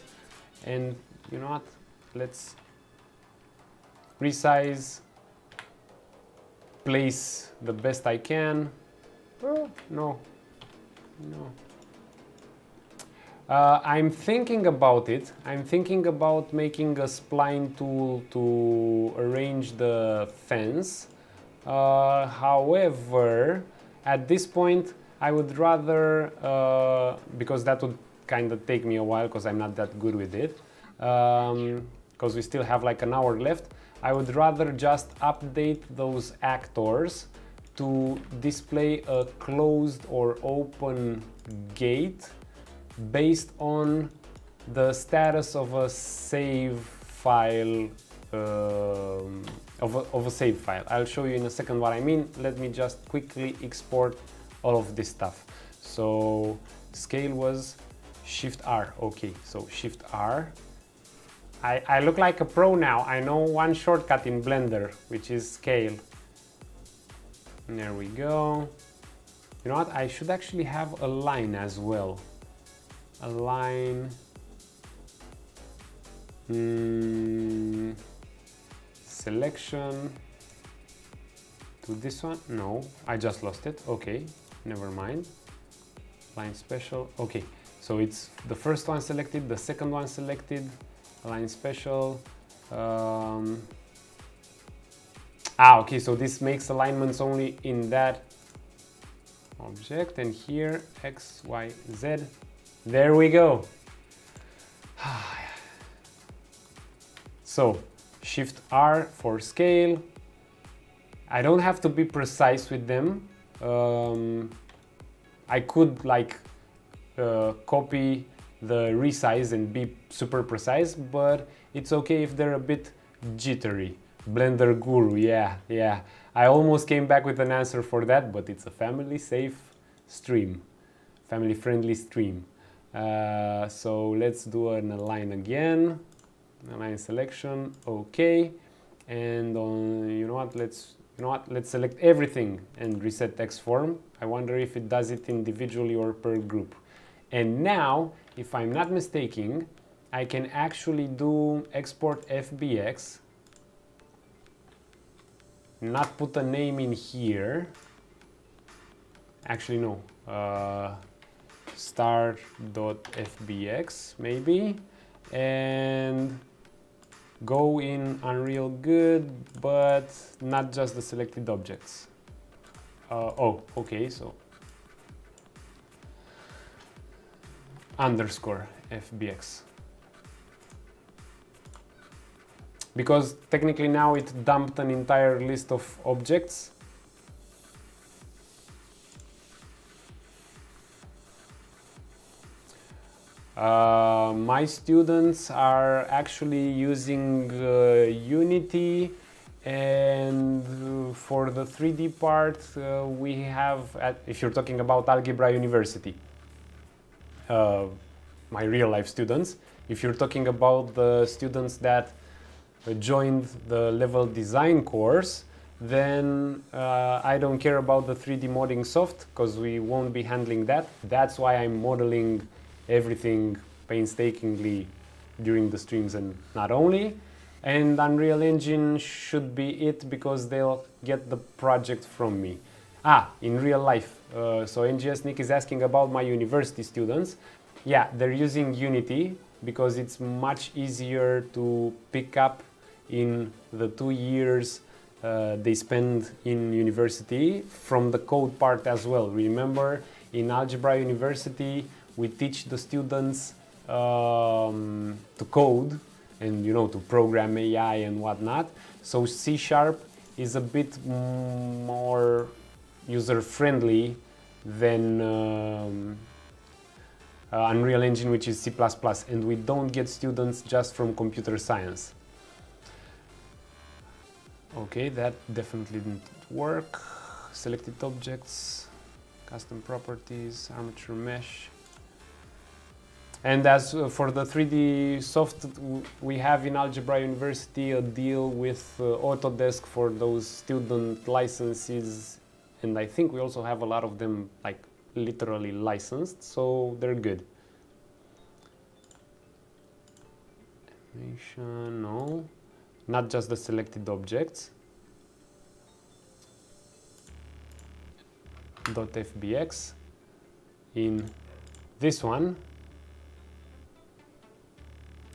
And you know what? Let's resize, place the best I can. Oh, no. I'm thinking about it. I'm thinking about making a spline tool to arrange the fence. However, at this point, I would rather, because that would kind of take me a while because I'm not that good with it, because we still have like an hour left, I would rather just update those actors to display a closed or open gate based on the status of a save file of a save file. I'll show you in a second what I mean. Let me just quickly export all of this stuff. So scale was Shift R. Okay, so Shift R. I look like a pro now. I know one shortcut in Blender, which is scale. And there we go. You know what? I should actually have a line as well. A line. Selection to this one. No, I just lost it. Okay, never mind. Line special. Okay, so it's the first one selected, the second one selected. Line special. Okay, so this makes alignments only in that object, and here X, Y, Z. There we go. So Shift R for scale. I don't have to be precise with them. I could like copy the resize and be super precise, but it's okay if they're a bit jittery. Blender Guru, yeah. I almost came back with an answer for that, but it's a family safe stream, family friendly stream. So let's do an align again. Align selection, okay. And you know what? Let's select everything and reset text form. I wonder if it does it individually or per group. And now, if I'm not mistaken, I can actually do export FBX, not put a name in here. Actually, no. Star.fbx maybe, and go in Unreal Good, but not just the selected objects. Oh, okay, so underscore FBX. Because technically now it dumped an entire list of objects. My students are actually using Unity, and for the 3D part we have, if you're talking about Algebra University, my real life students. If you're talking about the students that joined the level design course, then I don't care about the 3D modeling soft, because we won't be handling that. That's why I'm modeling everything painstakingly during the streams and not only. And Unreal Engine should be it, because they'll get the project from me. In real life. So NGS Nick is asking about my university students. Yeah, they're using Unity because it's much easier to pick up in the 2 years they spend in university from the code part as well. Remember, in Algebra University, we teach the students to code and, you know, to program AI and whatnot. So C# is a bit more user-friendly than Unreal Engine, which is C++, and we don't get students just from computer science. Okay, that definitely didn't work. Selected objects, custom properties, armature mesh. And as for the 3D soft, we have in Algebra University a deal with Autodesk for those student licenses, and I think we also have a lot of them like literally licensed, so they're good. Animation, no, not just the selected objects. .fbx in this one.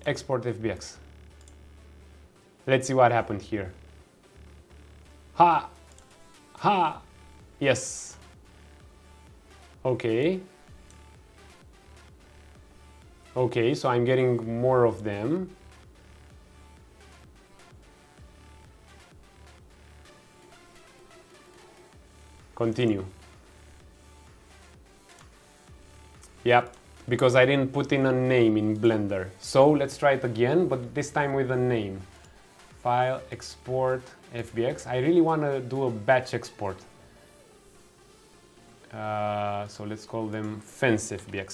Export FBX. Let's see what happened here. Ha! Ha! Yes. Okay. Okay, so I'm getting more of them. Continue. Yep. Because I didn't put in a name in Blender. So let's try it again, but this time with a name. file, export, FBX. I really want to do a batch export. So let's call them fence FBX.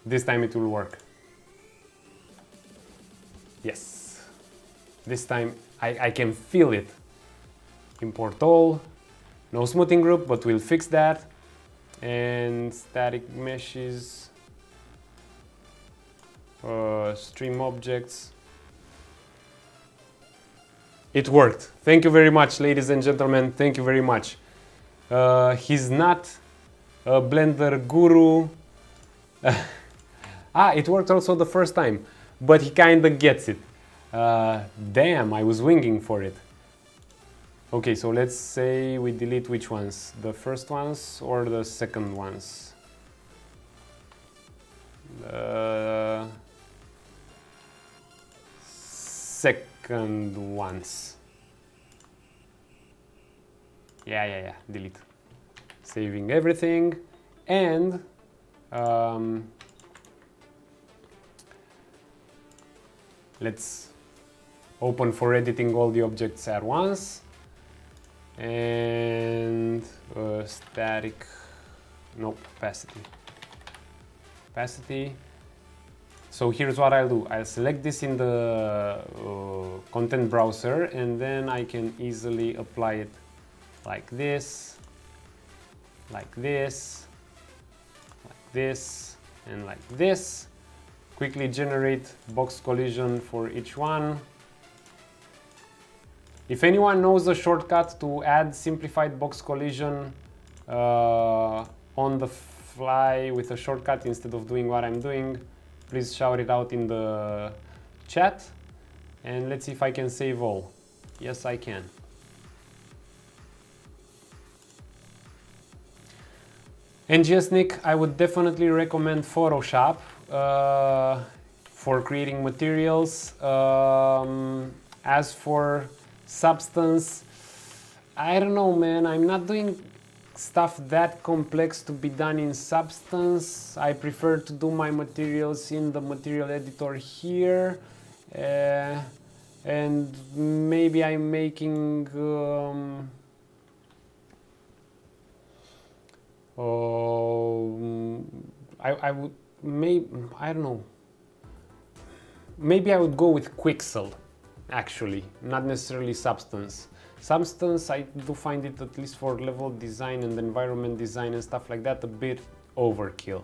This time it will work. Yes. This time I can feel it. Import all. No smoothing group, but we'll fix that. And static meshes. Stream objects. It worked. Thank you very much, ladies and gentlemen. Thank you very much. He's not a Blender guru. It worked also the first time, but he kinda gets it. Damn, I was winging for it. Okay, so let's say we delete which ones? The first ones or the second ones? Second ones. Yeah, delete. Saving everything, and let's open for editing all the objects at once. And static, nope, opacity. So here's what I'll do. I'll select this in the content browser, and then I can easily apply it like this, like this, like this, and like this. Quickly generate box collision for each one. If anyone knows a shortcut to add simplified box collision on the fly with a shortcut instead of doing what I'm doing, please shout it out in the chat. And let's see if I can save all. Yes, I can. NGS Nick, I would definitely recommend Photoshop for creating materials. As for Substance, I don't know, man. I'm not doing stuff that complex to be done in Substance. I prefer to do my materials in the material editor here, and maybe I'm making I would I don't know, maybe I would go with Quixel. Actually, not necessarily Substance. Substance, I do find it, at least for level design and environment design and stuff like that, a bit overkill.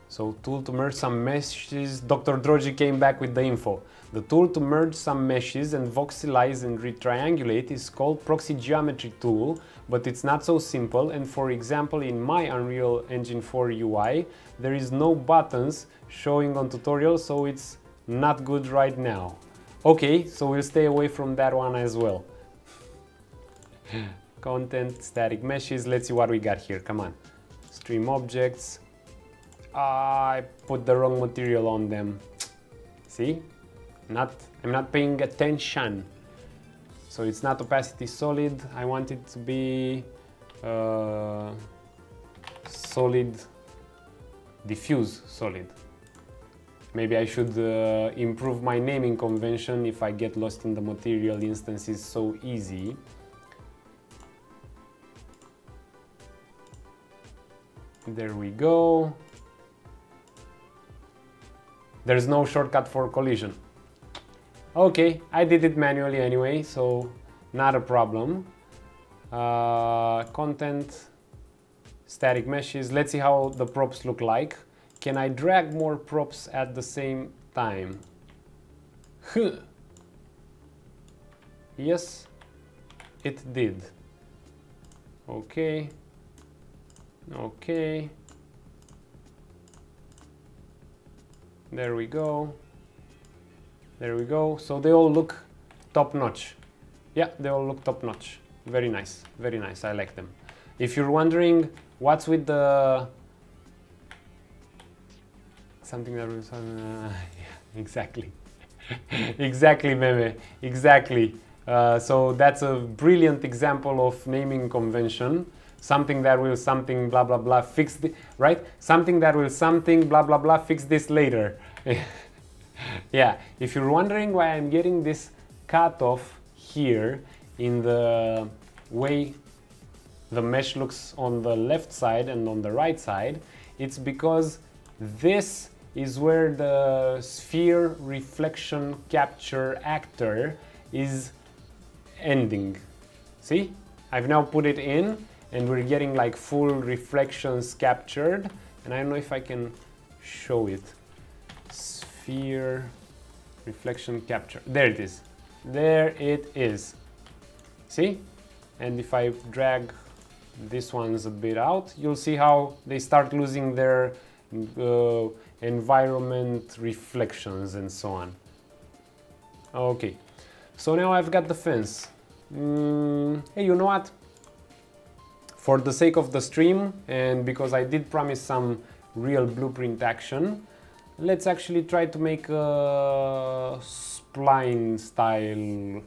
So, tool to merge some meshes. Dr. Drogi came back with the info. The tool to merge some meshes and voxelize and retriangulate is called proxy geometry tool, but it's not so simple. And for example, in my Unreal Engine 4 UI, there is no buttons showing on tutorial, so it's not good right now. Okay, so we'll stay away from that one as well. Content, static meshes, let's see what we got here, come on. Stream objects. I put the wrong material on them. See? I'm not paying attention. So it's not opacity solid, I want it to be solid, diffuse solid. Maybe I should improve my naming convention if I get lost in the material instances so easy. There we go. There's no shortcut for collision. Okay, I did it manually anyway, so not a problem. Content, static meshes. Let's see how the props look like. Can I drag more props at the same time? Yes, it did. Okay. Okay. There we go. There we go. So they all look top notch. Yeah, they all look top notch. Very nice. Very nice. I like them. If you're wondering what's with the something that was yeah, exactly. Exactly, Meme. Exactly. So that's a brilliant example of naming convention. Something that will something blah blah blah fix the right. Something that will something blah blah blah fix this later. Yeah, if you're wondering why I'm getting this cutoff here in the way the mesh looks on the left side and on the right side, it's because this is where the sphere reflection capture actor is ending. See? I've now put it in and we're getting like full reflections captured, and I don't know if I can show it. Sphere reflection capture. There it is. There it is. See? And if I drag this one's a bit out, you'll see how they start losing their environment reflections and so on. Okay, so now I've got the fence. Hey, you know what? For the sake of the stream, and because I did promise some real blueprint action, let's actually try to make a spline style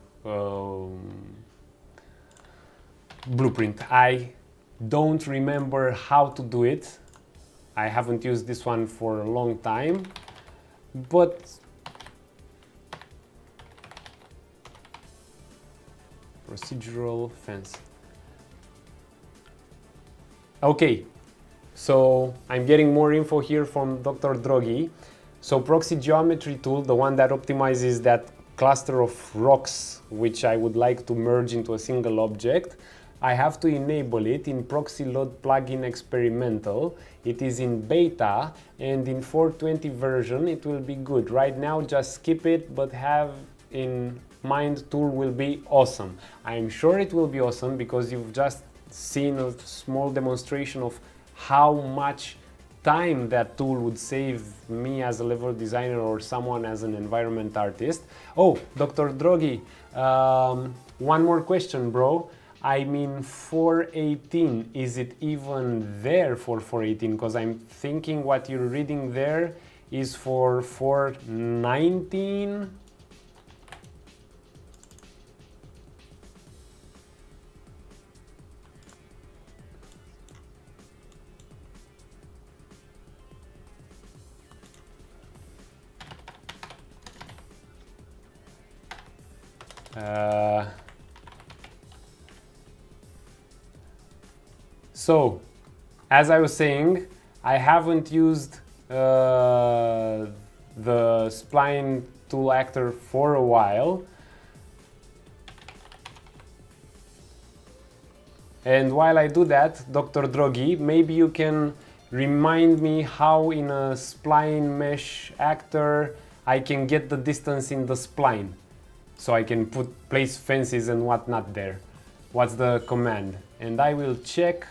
blueprint. I don't remember how to do it. I haven't used this one for a long time, but procedural fence. Okay, so I'm getting more info here from Dr. Drogi. So proxy geometry tool, the one that optimizes that cluster of rocks which I would like to merge into a single object, I have to enable it in proxy load plugin experimental. It is in beta, and in 4.20 version it will be good. Right now just skip it, but have in mind tool will be awesome. I'm sure it will be awesome because you've just seen a small demonstration of how much time that tool would save me as a level designer or someone as an environment artist. Oh, Dr. Drogi, one more question, bro. I mean 418, is it even there for 418? Because I'm thinking what you're reading there is for 419. So, as I was saying, I haven't used the spline tool actor for a while. And while I do that, Dr. Drogi, maybe you can remind me how in a spline mesh actor I can get the distance in the spline. So I can place fences and whatnot there. What's the command? And I will check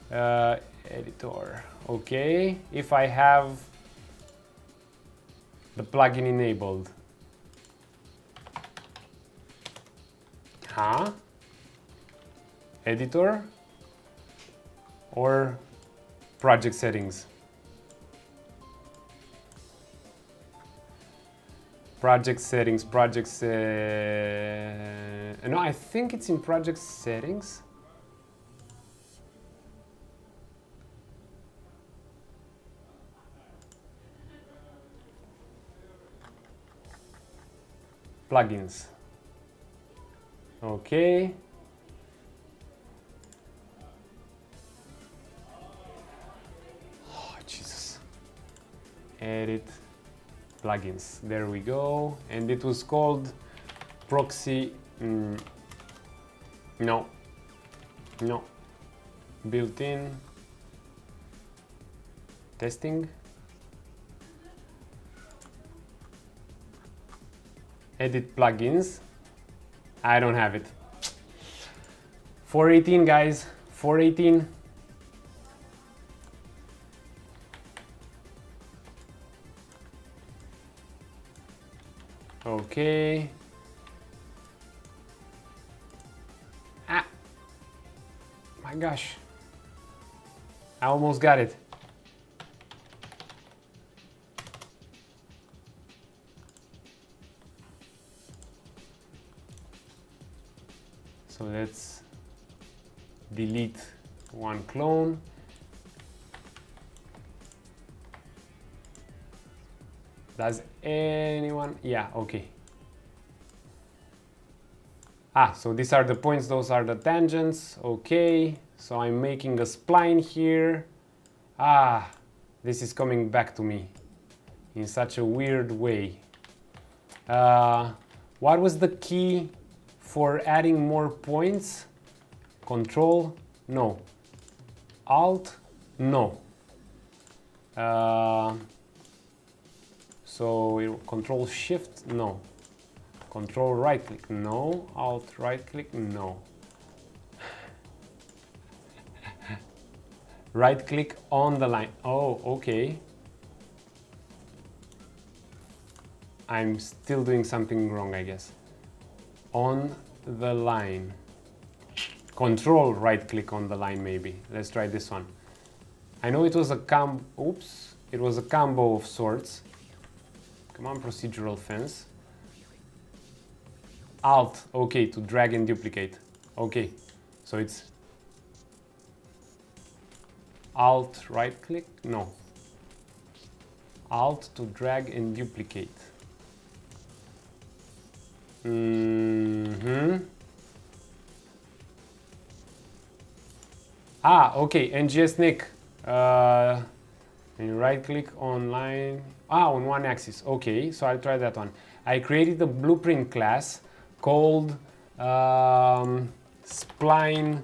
editor. Okay, if I have the plugin enabled. Huh? Editor or project settings? Project settings, no, I think it's in project settings. Plugins. Okay. Oh, Jesus. Edit. Plugins, there we go, and it was called proxy, no, built-in testing, edit plugins. I don't have it. 418, guys, 418. Okay. Ah, my gosh. I almost got it. So let's delete one clone. Does anyone? Yeah, okay. Ah, so these are the points, those are the tangents. Okay, so I'm making a spline here. Ah, this is coming back to me in such a weird way. What was the key for adding more points? Control? No. Alt? No. So Control Shift? No. Control right click? No. Alt right click? No. Right click on the line. Oh, okay. I'm still doing something wrong, I guess. On the line. Control right click on the line, maybe. Let's try this one. I know it was a oops. It was a combo of sorts. Come on, procedural fence. Alt, okay, to drag and duplicate. Okay, so it's Alt right click? No. Alt to drag and duplicate. Ah, okay, NGS Nick. And right click on line. Ah, on one axis. Okay, so I'll try that one. I created a blueprint class called Spline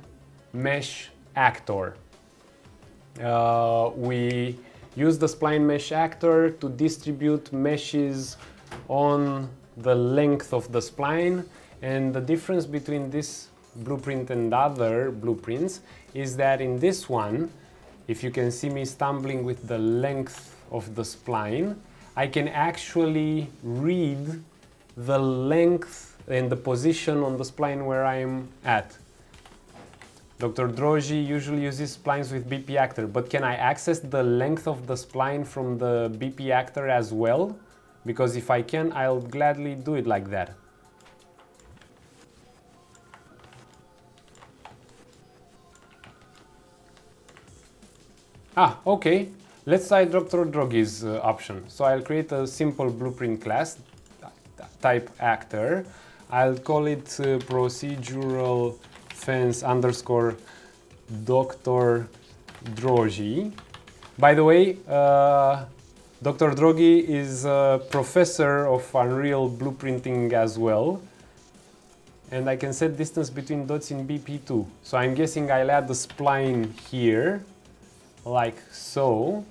Mesh Actor. We use the Spline Mesh Actor to distribute meshes on the length of the spline, and the difference between this blueprint and other blueprints is that in this one, if you can see me stumbling with the length of the spline, I can actually read the length and the position on the spline where I'm at. Dr. Droji usually uses splines with BP Actor, but can I access the length of the spline from the BP Actor as well? Because if I can, I'll gladly do it like that. Ah, okay. Let's try Dr. Drogi's option. So I'll create a simple blueprint class, type actor. I'll call it procedural fence underscore Dr. Drogi. By the way, Dr. Drogi is a professor of Unreal blueprinting as well. And I can set distance between dots in BP2. So I'm guessing I'll add the spline here, like so.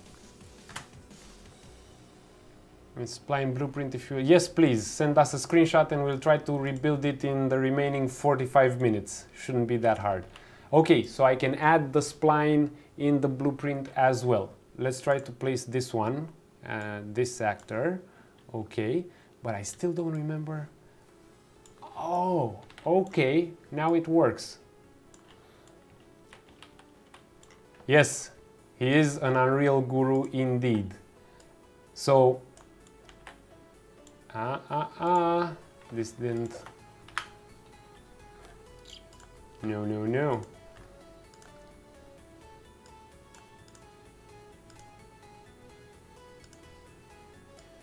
And spline blueprint if you... Yes, please, send us a screenshot and we'll try to rebuild it in the remaining 45 minutes. Shouldn't be that hard. Okay, so I can add the spline in the blueprint as well. Let's try to place this one. This actor, okay, but I still don't remember. Oh, okay, now it works. Yes, he is an Unreal guru indeed. So, this didn't. No.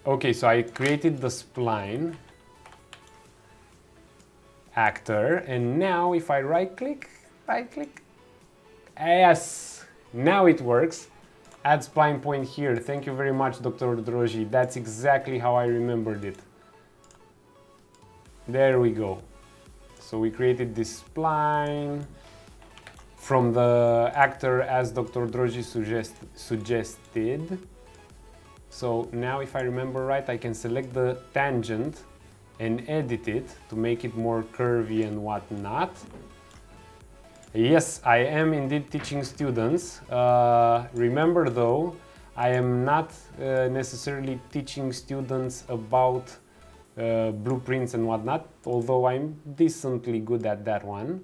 Okay, so I created the spline actor, and now if I right click, yes, now it works. Add spline point here. Thank you very much, Dr. Droji. That's exactly how I remembered it. There we go. So we created this spline from the actor as Dr. Droji suggested. So now if I remember right, I can select the tangent and edit it to make it more curvy and whatnot. Yes, I am indeed teaching students. Remember though, I am not necessarily teaching students about blueprints and whatnot, although I'm decently good at that one.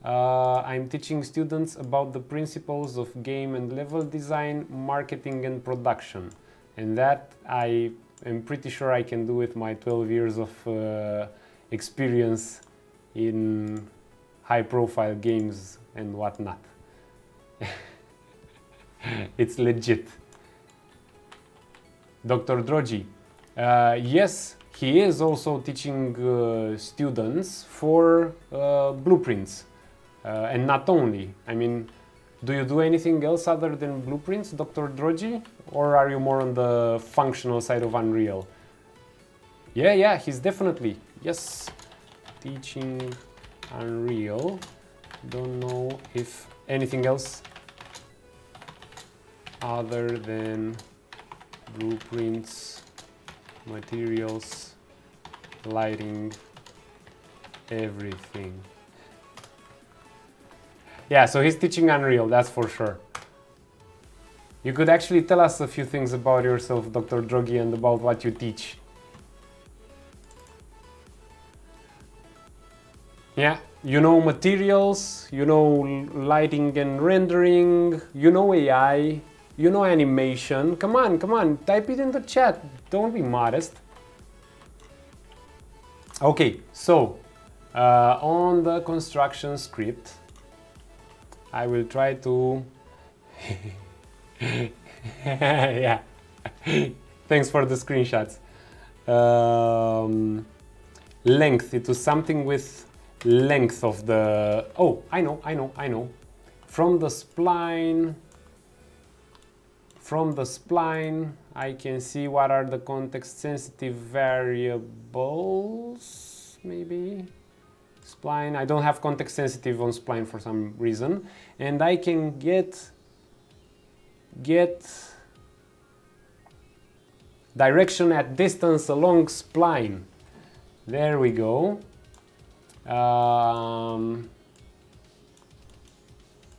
I'm teaching students about the principles of game and level design, marketing and production. And that I am pretty sure I can do with my 12 years of experience in high-profile games and whatnot. It's legit. Dr. Droji, Yes, he is also teaching students for blueprints. And not only. I mean, do you do anything else other than blueprints, Dr. Drogi? Or are you more on the functional side of Unreal? Yeah, he's definitely, yes, teaching Unreal. Don't know if anything else other than blueprints, materials, lighting, everything. Yeah, so he's teaching Unreal, that's for sure. You could actually tell us a few things about yourself, Dr. Drogi, and about what you teach. Yeah, you know materials, you know lighting and rendering, you know AI, you know animation. Come on, type it in the chat. Don't be modest. Okay, so on the construction script, I will try to... yeah, thanks for the screenshots. Length, it was something with length of the... Oh, I know. From the spline, I can see what are the context-sensitive variables, maybe. Spline, I don't have context-sensitive on spline for some reason. And I can get direction at distance along spline. There we go. And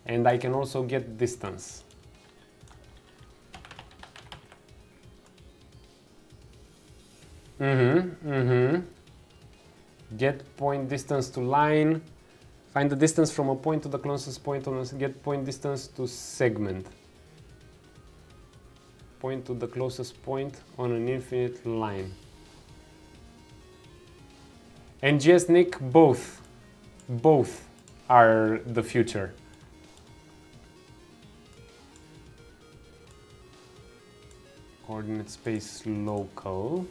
I can also get distance. Get point distance to line. Find the distance from a point to the closest point on a get point distance to segment. Point to the closest point on an infinite line. And yes, Nick, both are the future. Coordinate space local.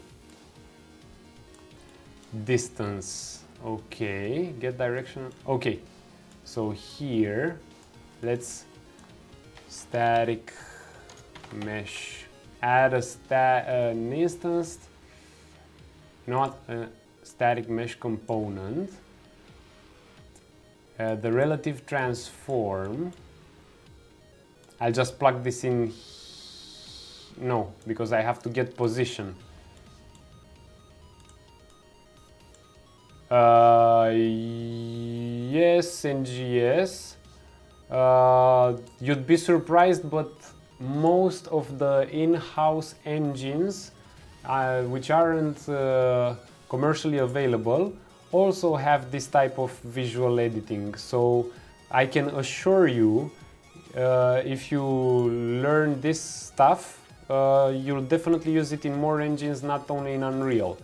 Distance, okay, get direction, okay. So here, let's static mesh, add an instance, not a static mesh component. The relative transform, I'll just plug this in, no, because I have to get position. Yes, NGS. You'd be surprised, but most of the in-house engines, which aren't commercially available, also have this type of visual editing. So I can assure you, if you learn this stuff, you'll definitely use it in more engines, not only in Unreal.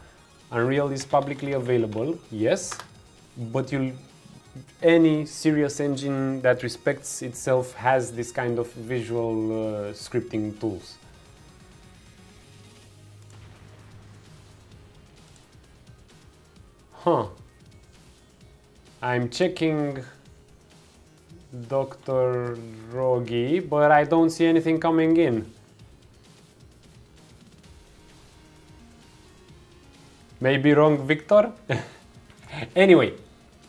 Unreal is publicly available, yes, but any serious engine that respects itself has this kind of visual scripting tools. Huh. I'm checking Dr. Rogi, but I don't see anything coming in. Maybe wrong, Victor? Anyway,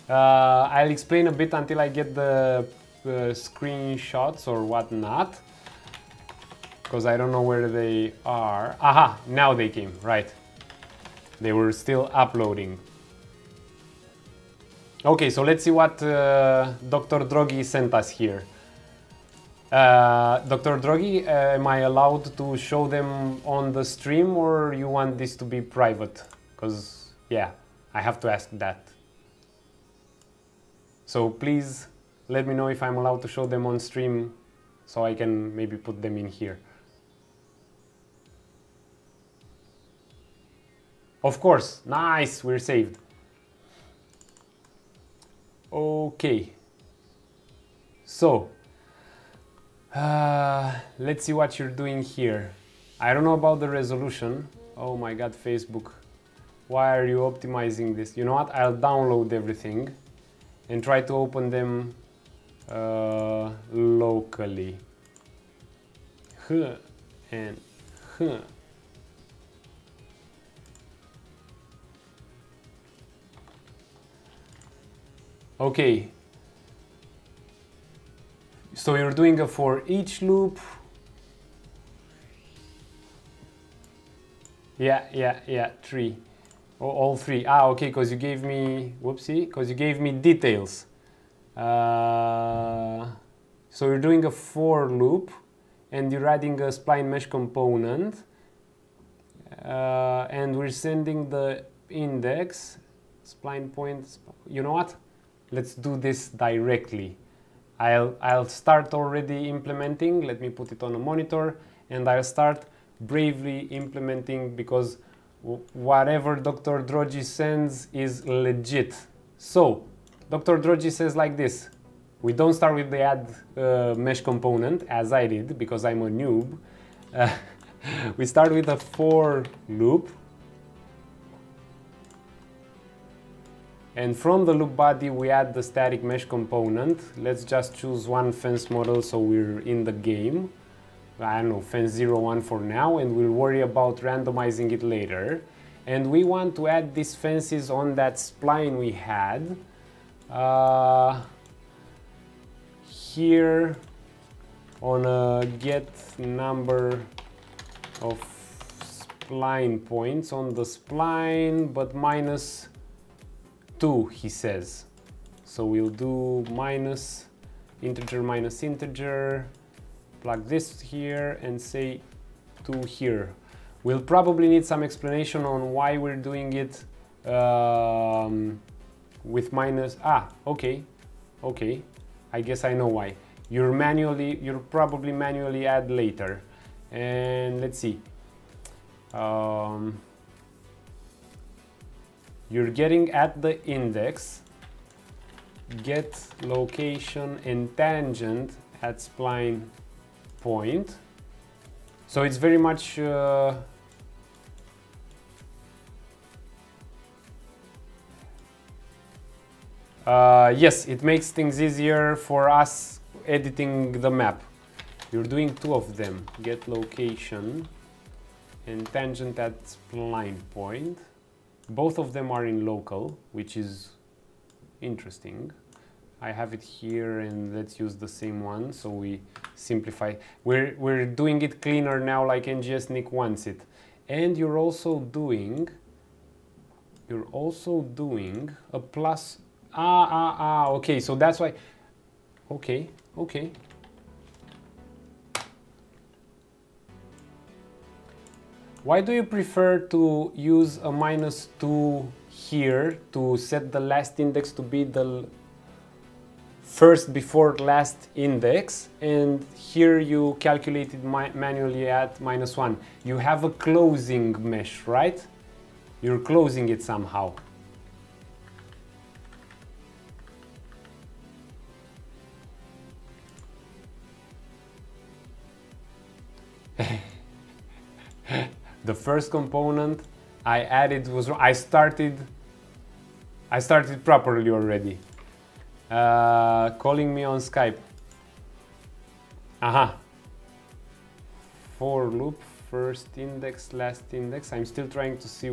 I'll explain a bit until I get the screenshots or whatnot, because I don't know where they are. Aha, now they came, right. They were still uploading. Okay, so let's see what Dr. Drogi sent us here. Dr. Drogi, am I allowed to show them on the stream, or you want this to be private? Because, yeah, I have to ask that. So please let me know if I'm allowed to show them on stream, so I can maybe put them in here. Of course, nice, we're saved. Okay, so let's see what you're doing here. I don't know about the resolution. Oh my god, Facebook. Why are you optimizing this? You know what? I'll download everything and try to open them locally. And okay. So you're doing a for each loop. Yeah, three. All three. Ah, okay, because you gave me, whoopsie, because you gave me details. So you're doing a for loop and you're adding a spline mesh component. And we're sending the index, spline points. You know what? Let's do this directly. I'll start already implementing. Let me put it on a monitor and I'll start bravely implementing because whatever Dr. Drogi sends is legit. So Dr. Drogi says like this: we don't start with the add mesh component as I did because I'm a noob. We start with a for loop, and from the loop body we add the static mesh component. Let's just choose one fence model so we're in the game. I don't know, fence 01 for now, and we'll worry about randomizing it later. And we want to add these fences on that spline we had. Here on a get number of spline points on the spline, but minus 2, he says. So we'll do minus integer, plug this here and say 2 here. We'll probably need some explanation on why we're doing it with minus, okay, I guess I know why. You'll probably manually add later. And let's see. You're getting at the index, get location and tangent at spline point. So it's very much yes, it makes things easier for us editing the map. You're doing 2 of them, get location and tangent at spline point. Both of them are in local, which is interesting. I have it here and let's use the same one so we simplify. We're doing it cleaner now like NGS Nick wants it. And you're also doing a plus, okay, so that's why, okay. Why do you prefer to use a -2 here to set the last index to be the first before last index, and here you calculate it manually at -1? You have a closing mesh, right? You're closing it somehow. The first component I added was wrong. I started properly already. Calling me on Skype. For loop, first index, last index. I'm still trying to see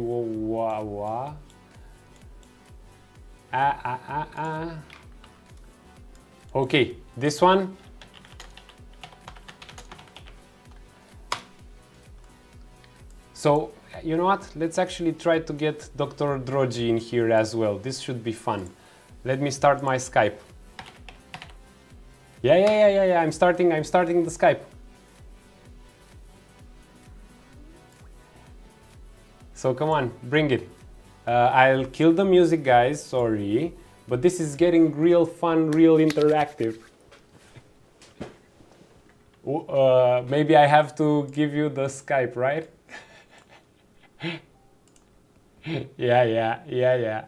Okay, this one. So, you know what? Let's actually try to get Dr. Drogi in here as well. This should be fun. Let me start my Skype. Yeah. I'm starting the Skype. So come on, bring it. I'll kill the music, guys, sorry. But this is getting real fun, real interactive. Maybe I have to give you the Skype, right? Yeah.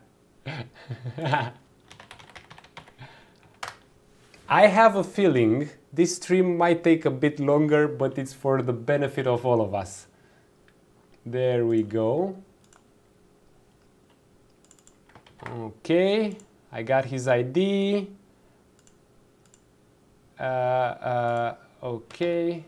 I have a feeling this stream might take a bit longer, but it's for the benefit of all of us. There we go. Okay, I got his ID. Okay.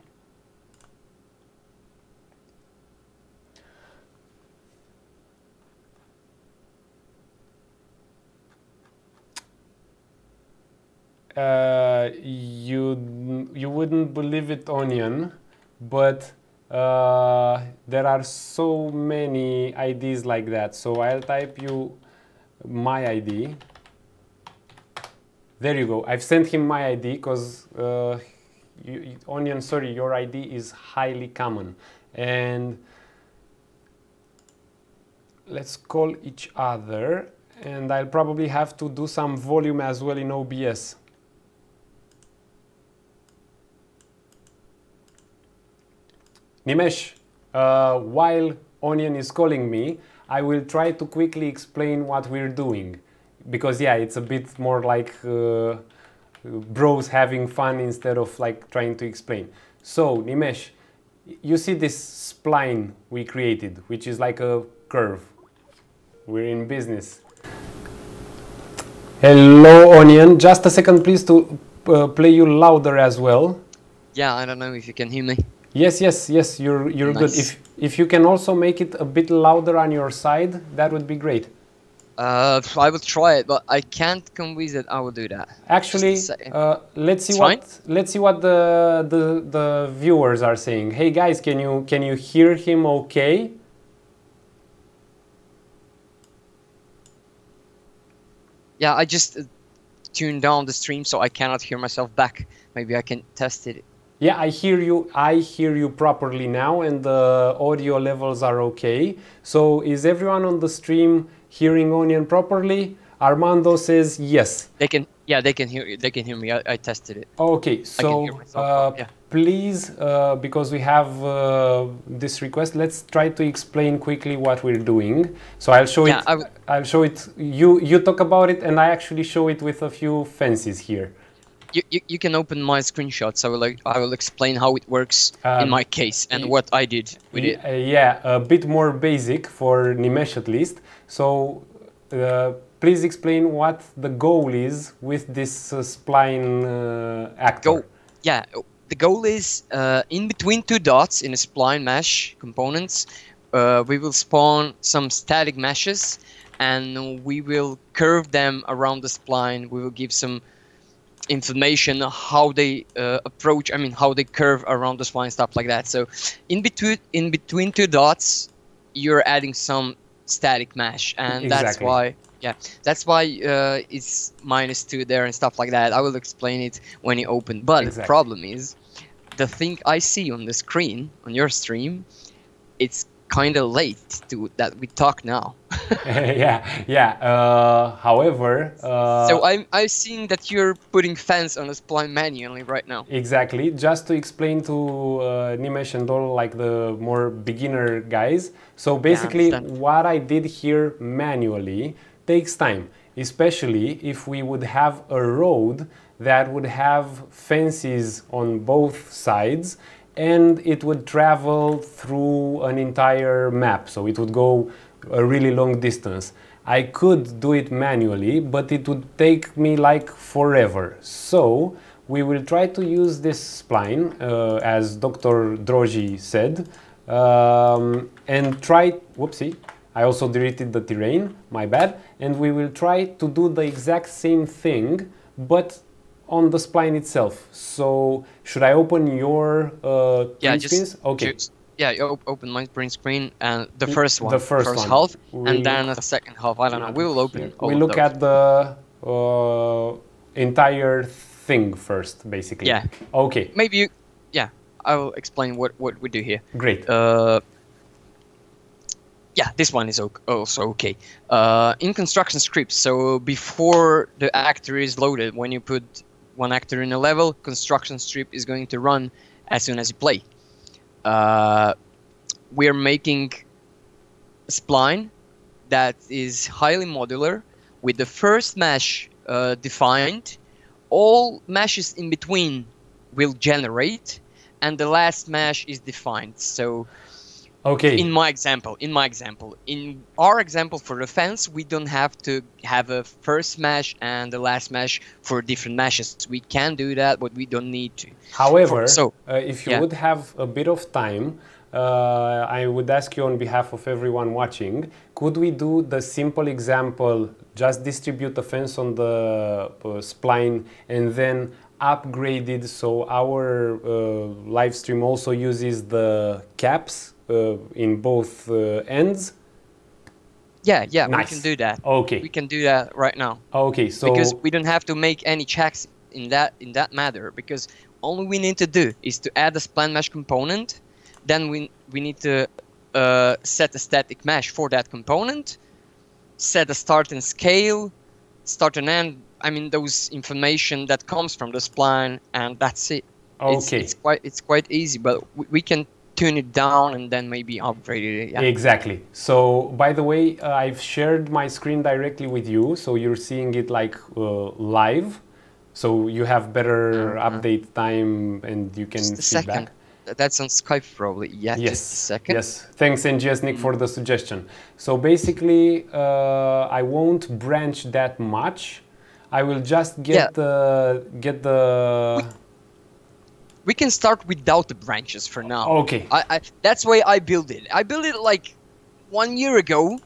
You wouldn't believe it, Onion, but there are so many IDs like that. So I'll type you my ID. There you go. I've sent him my ID because Onion, sorry, your ID is highly common. And let's call each other. And I'll probably have to do some volume as well in OBS. Nimesh, while Onion is calling me, I will try to quickly explain what we're doing. Because yeah, it's a bit more like bros having fun instead of like trying to explain. So, Nimesh, you see this spline we created, which is like a curve. We're in business. Hello, Onion. Just a second, please, to play you louder as well. Yeah, I don't know if you can hear me. Yes, you're nice. Good. If you can also make it a bit louder on your side, that would be great. I will try it, but I can't convince that I will do that. Actually, let's see what the viewers are saying. Hey guys, can you hear him okay? Yeah, I just tuned down the stream so I cannot hear myself back. Maybe I can test it. Yeah, I hear you properly now, and the audio levels are okay. So is everyone on the stream hearing Onion properly? Armando says yes. They can hear me. I tested it. Okay, so please, because we have this request, let's try to explain quickly what we're doing. So I'll show it. I'll show it. You talk about it, and I actually show it with a few fences here. You can open my screenshots. I will explain how it works in my case and what I did with it. Yeah, a bit more basic for Nimesh at least. So please explain what the goal is with this spline actor. The goal is in between two dots in a spline mesh components, we will spawn some static meshes, and we will curve them around the spline. We will give some information how they approach, how they curve around the spline, stuff like that. So in between two dots, you're adding some static mesh, and that's why it's -2 there and stuff like that. I will explain it when you open. But the problem is, the thing I see on the screen on your stream, it's kind of late to that we talk now. However, so I'm seeing that you're putting fence on a spline manually right now. Exactly. Just to explain to Nimesh and all, like the more beginner guys. So basically, what I did here manually takes time, especially if we would have a road that would have fences on both sides, and it would travel through an entire map, so it would go a really long distance. I could do it manually, but it would take me like forever. So we will try to use this spline, as Dr. Droji said, and try, whoopsie, I also deleted the terrain, my bad, and we will try to do the exact same thing, but on the spline itself. So should I open your print screens? Okay. You open my print screen and the first one, the first half, and then the second half. I don't know. We will open. We look at the entire thing first, basically. Yeah. Okay. Maybe you. Yeah, I will explain what we do here. Great. Yeah, this one is also okay. In construction scripts, so before the actor is loaded, when you put one actor in a level, construction script is going to run as soon as you play. We're making a spline that is highly modular with the first mesh defined. All meshes in between will generate, and the last mesh is defined. So Okay. In my example, in our example for the fence, we don't have to have a first mesh and the last mesh for different meshes. We can do that, but we don't need to. However, if you yeah. would have a bit of time, I would ask you on behalf of everyone watching, could we do the simple example, just distribute the fence on the spline and then upgrade it so our live stream also uses the caps in both ends? Yeah, yeah, nice. We can do that. Okay. We can do that right now. Okay, so because we don't have to make any checks in that matter, because all we need to do is to add a spline mesh component. Then we need to set a static mesh for that component, set a start and scale, start and end. I mean, those information that comes from the spline, and that's it. Okay. It's quite easy, but we can tune it down and then maybe upgrade it. Yeah. Exactly. So, by the way, I've shared my screen directly with you, so you're seeing it like live. So you have better update time and you can just a feedback. Second. That's on Skype probably. Yeah, yes. Just a second. Yes. Thanks, NGSNick, for the suggestion. So basically, I won't branch that much. I will just get the. We can start without the branches for now. Okay. That's why I built it. I built it like 1 year ago,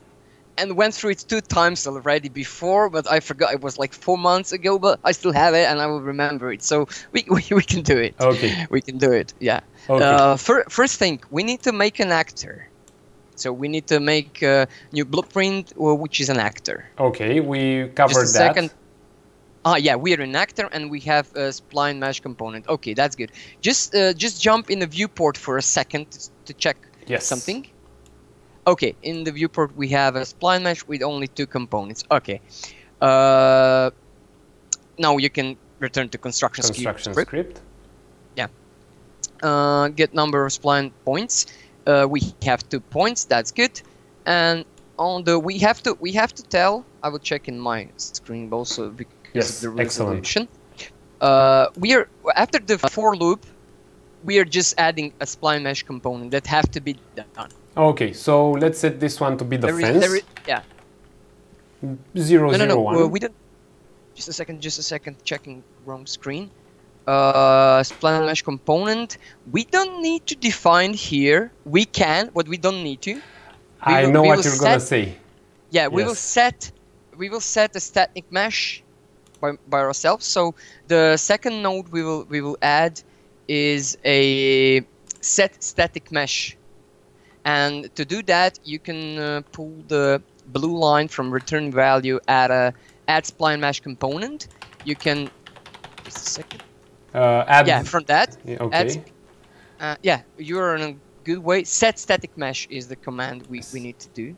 and went through it 2 times already before, but I forgot it was like 4 months ago. But I still have it, and I will remember it. So we can do it. Okay. We can do it. Yeah. Okay. First thing, we need to make an actor. So we need to make a new blueprint, which is an actor. Okay, we covered Just a that. second. Yeah, we are an actor and we have a spline mesh component. Okay, that's good. Just jump in the viewport for a second to check something. Okay, in the viewport we have a spline mesh with only 2 components. Okay. Now you can return to construction script. Yeah. Get number of spline points. We have 2 points. That's good. And on the we have to tell. I will check in my screen also because of the resolution. We are after the for loop. We are just adding a spline mesh component that have to be done. Okay, so let's set this one to be the fence. Yeah. 0, 0, 1. We don't. Just a second. Checking wrong screen. Spline mesh component. We don't need to define here. We can, but we don't need to. I know what you're gonna say. Yeah, we will set a static mesh by ourselves. So the second node we will add is a set static mesh, and to do that you can pull the blue line from return value at a add spline mesh component. You can just a second. From that. Yeah, okay. Yeah, you're in a good way. Set static mesh is the command we need to do.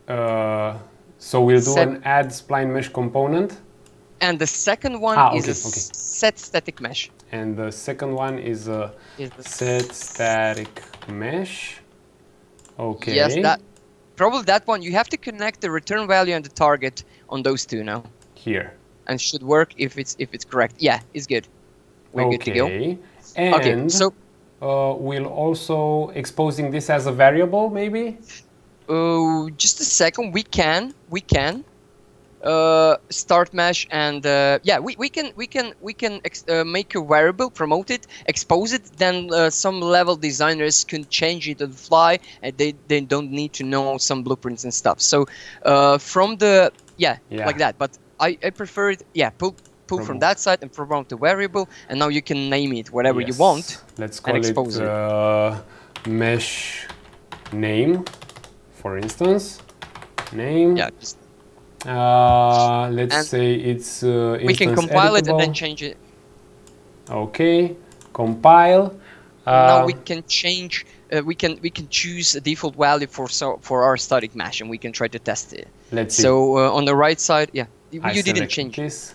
So we'll do an add spline mesh component. And the second one is a set static mesh. And the second one is a set static mesh. Okay. Yes, probably that one. You have to connect the return value and the target on those 2 now. Here. And should work if it's correct. Yeah, it's good. We're good to go. And so we'll also exposing this as a variable, maybe. Just a second. We can start mesh and we can make a variable, promote it, expose it. Then some level designers can change it on the fly, and they don't need to know some blueprints and stuff. So from the like that. But I prefer it. Yeah, pull from that side and promote the variable, and now you can name it whatever you want. Let's call it mesh name, for instance. Name. Yeah. Let's say it's we can compile it and then change it. Okay, compile. Now we can change. We can choose a default value for our static mesh, and we can try to test it. Let's see. So on the right side, you didn't change this.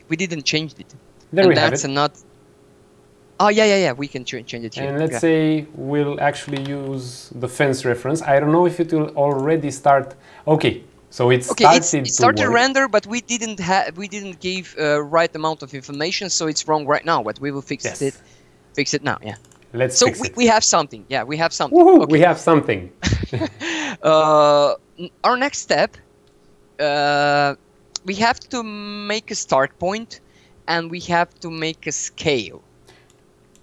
We didn't change it. There we have it. Oh yeah. We can change it here. And let's say we'll actually use the fence reference. I don't know if it will already start. Okay, so it started to render, but we didn't give right amount of information, so it's wrong right now. But we will fix it now. Yeah. Let's So fix it. we have something. Yeah, we have something. Woohoo, Okay. we have something. Our next step, we have to make a start point, and we have to make a scale.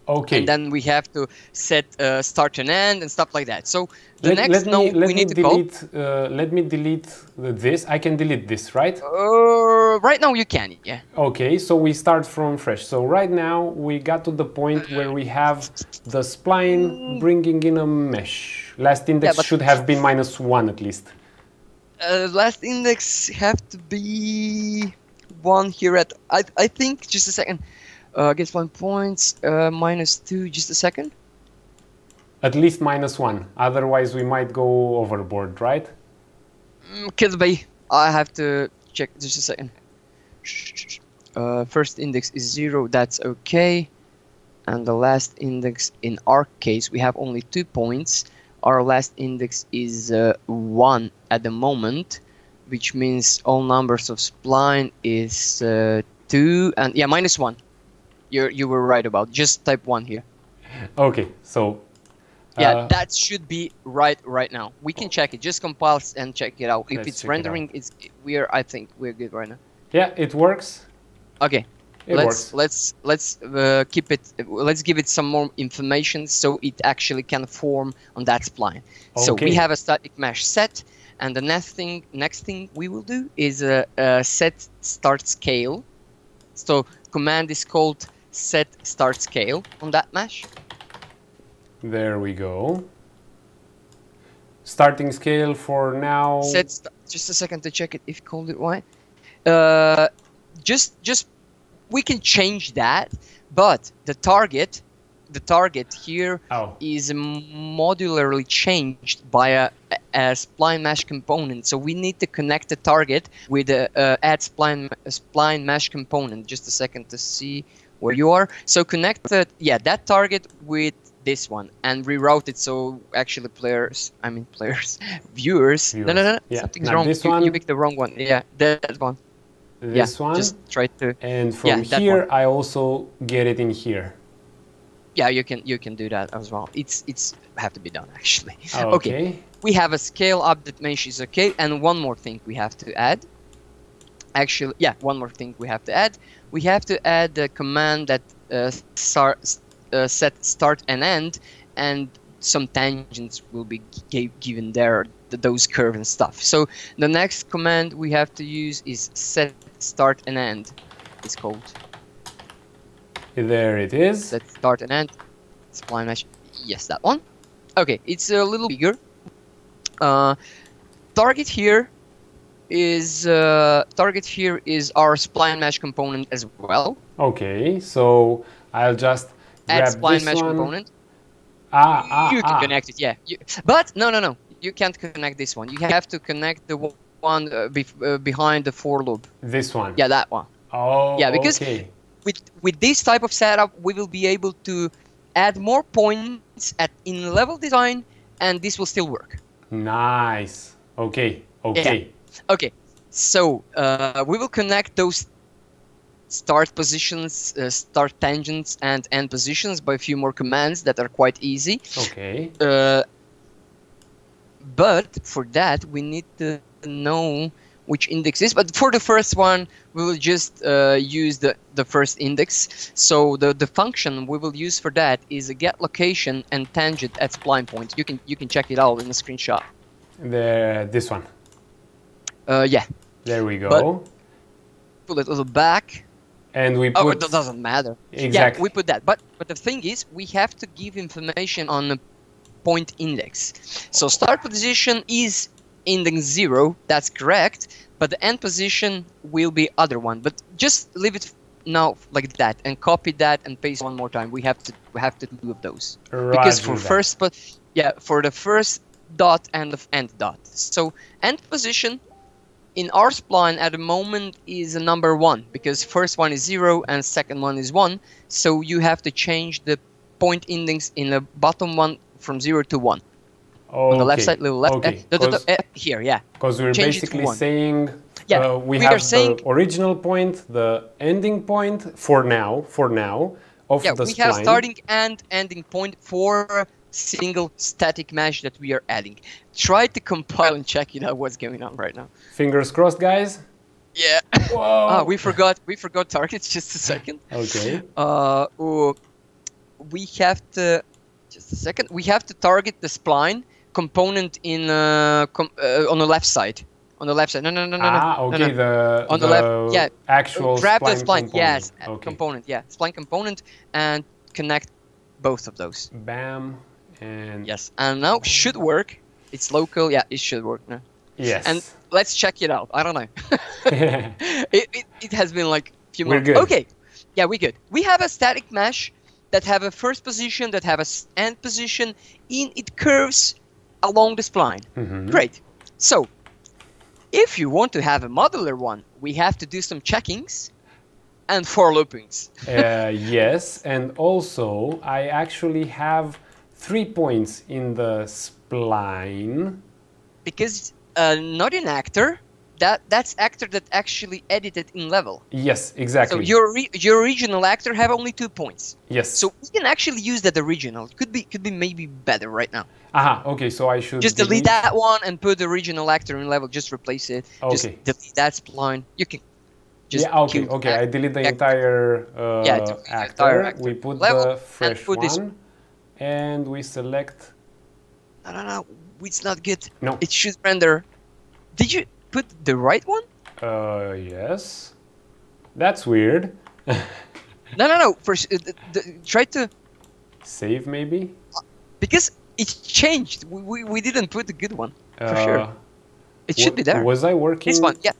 Okay. And then we have to set start and end and stuff like that. So the let next node we need to delete, let me delete this. I can delete this, right? Right now you can, yeah. Okay, so we start from fresh. So right now we got to the point where we have the spline bringing in a mesh. Last index should have been -1 at least. Last index have to be 1 here at, I think, just a second. Gets 1 points, -2, just a second. At least -1, otherwise we might go overboard, right? Could be. I have to check just a second. First index is 0, that's okay. And the last index, in our case, we have only 2 points. Our last index is 1 at the moment, which means all numbers of spline is 2 and yeah, -1. You were right about. Just type 1 here. Okay, so yeah, that should be right now. We can check it. Just compile and check it out. If it's rendering, I think we're good right now. Yeah, it works. Okay. Let's keep it. Let's give it some more information so it actually can form on that spline. Okay. So we have a static mesh set, and the next thing we will do is set start scale. So command is called set start scale on that mesh. There we go. Starting scale for now. Just a second to check it if called it right. Just we can change that, but the target here is modularly changed by a spline mesh component. So we need to connect the target with a add spline mesh component. Just a second to see where you are. So connect that target with this one and reroute it so actually viewers. No, yeah. Something's wrong. You picked the wrong one. Yeah, that one. This one. Just try to. And from here, I also get it in here. Yeah, you can do that as well. It's have to be done actually. Okay. We have a scale update mesh is okay, and one more thing we have to add. Actually, yeah, one more thing we have to add. We have to add the command that set start and end, and some tangents will be given there, those curves and stuff. So the next command we have to use is set start and end. It's called. There it is. Set start and end. Spline mesh. Yes, that one. Okay, it's a little bigger. Target here is our spline mesh component as well. Okay, so I'll just add grab spline this mesh one. component. You can connect it, yeah. But no, you can't connect this one. You have to connect the one behind the for loop. This one. Yeah, that one. Oh, yeah, because with this type of setup, we will be able to add more points in level design, and this will still work. Nice. Okay. Yeah. Okay. So we will connect those start positions, start tangents, and end positions by a few more commands that are quite easy. Okay. But for that, we need to know which index is. But for the first one, we will just use the first index. So the function we will use for that is a get location and tangent at spline point. You can check it out in the screenshot. This one. Yeah. There we go. But pull it a little back. And we put. Oh, it doesn't matter. Exactly. Yeah, we put that. But the thing is, we have to give information on the point index. So start position is index 0. That's correct. But the end position will be other one. But just leave it now like that and copy that and paste one more time. We have to do those. Because for first, but yeah, for the first dot and the end dot. So end position in our spline at the moment is a number 1 because first one is 0 and second one is 1. So you have to change the point index in the bottom one from 0 to 1. On the left side, little left. Okay. Here, yeah. Because we're basically saying we have saying the original point, the ending point for now, of yeah, the we spline. have starting and ending point for single static mesh that we are adding. Try to compile and check it out what's going on right now. Fingers crossed, guys. Yeah. Whoa. We forgot targets. Just a second. Okay. We have to just a second. We have to target the spline component in on the left side. On the left side. No. Okay. No. On the left. Yeah. Actual grab the spline spline. component. Yes. Okay. Component. Yeah. Spline component and connect both of those. Bam. And yes. And now should work. It's local. Yeah. It should work now. yes. And let's check it out. I don't know. it has been like a few months. We're good. Okay. Yeah, we're good. We have a static mesh that have a first position, that have a end position. It curves along the spline. Great. So, if you want to have a modular one, we have to do some checkings and for loopings. Yes, and also I actually have 3 points in the spline. Because not in actor, that's actor that actually edited in level. Yes, exactly. So your original actor have only 2 points. Yes. So we can actually use that original. Could be maybe better right now. Aha, okay, so I should just delete that one and put the original actor in level. Just replace it. Okay. Just delete that spline. You can just okay. I delete the entire actor. We put the fresh one, and we select. No. It's not good. No. It should render. Did you put the right one? Yes. That's weird. No. First, try to save maybe. Because it changed. We didn't put the good one for sure. It should be there. Was I working? This one, yeah.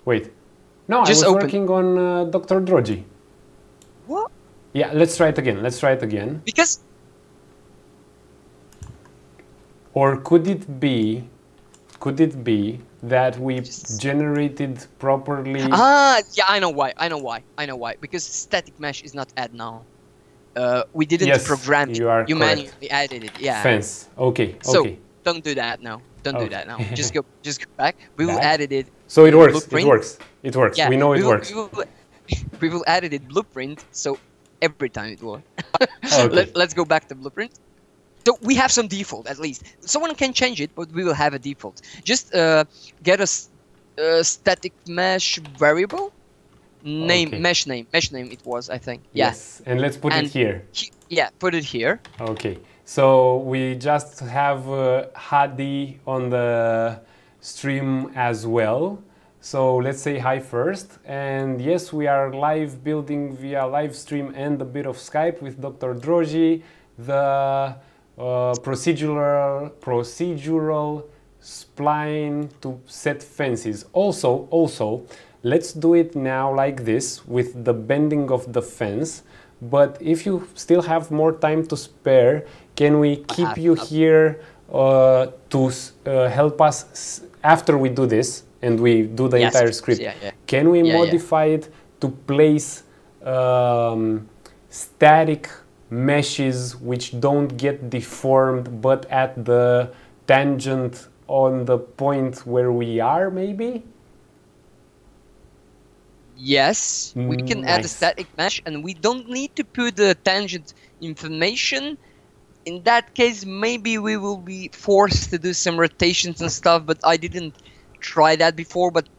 Wait. No, just I was open. working on Dr. Drogi. What? Yeah, let's try it again. Because. Or could it be that we generated properly? Yeah, I know why. Because static mesh is not add now. We didn't program it. You manually added it. Yeah. Fence. Okay. So don't do that now. Do that now. Just go back. We will added it. So it works. It works. Yeah, we know it works. We will added it blueprint. So every time it works. Okay. Let's go back to blueprint. So we have some default at least. Someone can change it, but we will have a default. Just get a static mesh variable name, mesh name it was, I think. Yeah. Yes, and let's put it here. Yeah, put it here. Okay, so we just have Hadi on the stream as well. So let's say hi first. And yes, we are live building via live stream and a bit of Skype with Dr. Drogi, the procedural spline to set fences. Also, let's do it now like this with the bending of the fence. But if you still have more time to spare, can we keep you here to help us after we do this and we do the entire script? Can we modify it to place static meshes which don't get deformed but at the tangent on the point where we are, maybe? Yes, we can add a static mesh and we don't need to put the tangent information. In that case, maybe we will be forced to do some rotations and stuff, but I didn't try that before, but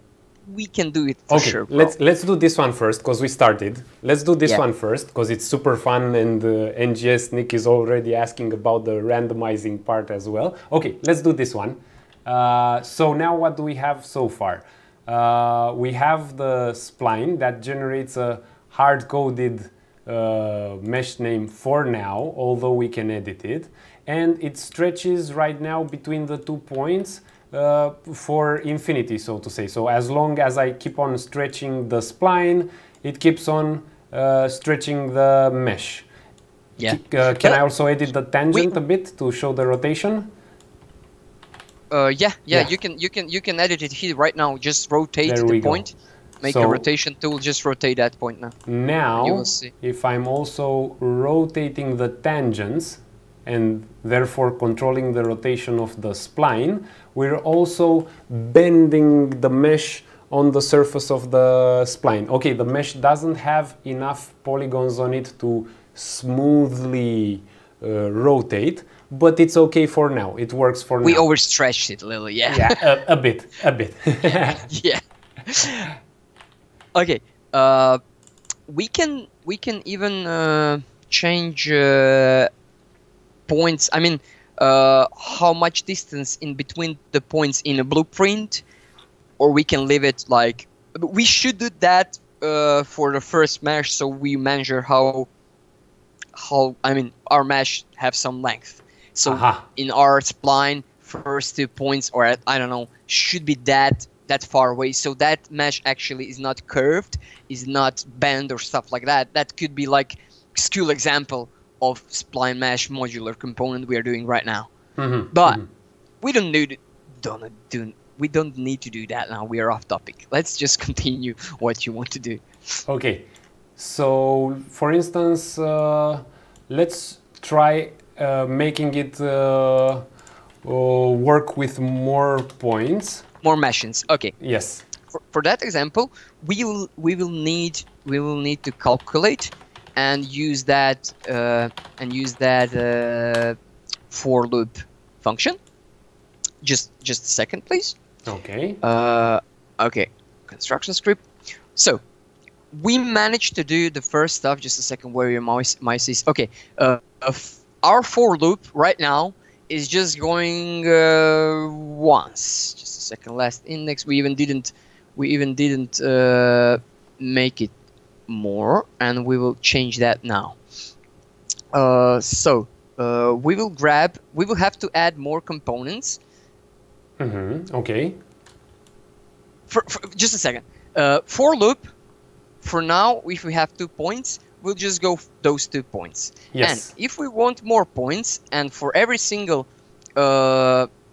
we can do it for sure. Let's do this one first because we started. Let's do this one first because it's super fun, and NGS Nick is already asking about the randomizing part as well. Okay, let's do this one. So now what do we have so far? We have the spline that generates a hard-coded mesh name for now, although we can edit it, and it stretches right now between the 2 points for infinity, so to say. So as long as I keep on stretching the spline, it keeps on stretching the mesh. Yeah. Can I also edit the tangent a bit to show the rotation? Yeah. You can edit it here right now. Just rotate the point. Make a rotation tool. Just rotate that point now. Now, you will see. If I'm also rotating the tangents and therefore controlling the rotation of the spline, we're also bending the mesh on the surface of the spline. Okay, the mesh doesn't have enough polygons on it to smoothly rotate, but it's okay for now. It works for now. We overstretched it a little, yeah. Yeah, a bit. Yeah. Okay. We can even change points. I mean, how much distance in between the points in a blueprint, or we can leave it like. We should do that for the first mesh, so we measure how I mean our mesh have some length. So in our spline, first 2 points, or I don't know, should be that far away, so that mesh actually is not curved, is not bent or stuff like that. That could be like school example of spline mesh modular component we are doing right now. But we don't need we don't need to do that now. We are off topic. Let's just continue what you want to do. Okay, so for instance, let's try making it work with more points. More meshes. Okay. Yes. For that example, we will need to calculate and use that for loop function. Just a second, please. Okay. Okay. Construction script. So we managed to do the first stuff. Just a second, where your mouse is. Okay. Our for loop right now is just going once. Just a second. Last index. We even didn't make it more, and we will change that now. We will have to add more components. Okay. For just a second. For loop. For now, if we have 2 points, we'll just go those 2 points. Yes. And if we want more points, and for every single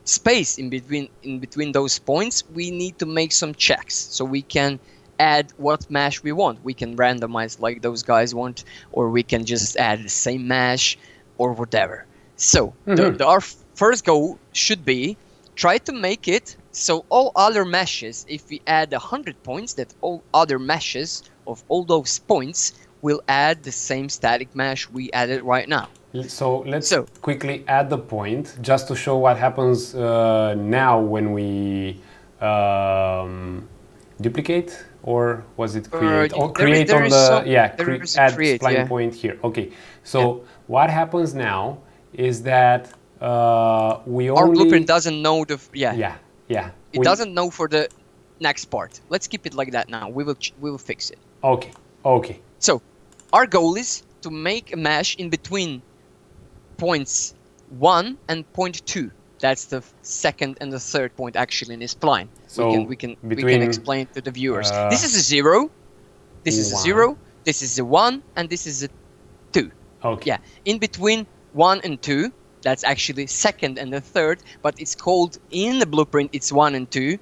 space in between those points, we need to make some checks, so we can add what mesh we want. We can randomize like those guys want, or we can just add the same mesh or whatever. So our first goal should be try to make it so all other meshes, if we add 100 points, that all other meshes of all those points will add the same static mesh we added right now. So let's quickly add the point just to show what happens now when we duplicate, or was it create? Create on the add spline point here. Okay, so what happens now is that our blueprint doesn't know the it doesn't know for the next part. Let's keep it like that now. We will fix it. Okay. So our goal is to make a mesh in between points 1 and point 2. That's the second and the third point actually in this spline. So we can explain to the viewers. This is a 0. This is a 0. This is a 1, and this is a 2. Okay. Yeah. In between 1 and 2. That's actually second and the third, but it's called in the blueprint it's 1 and 2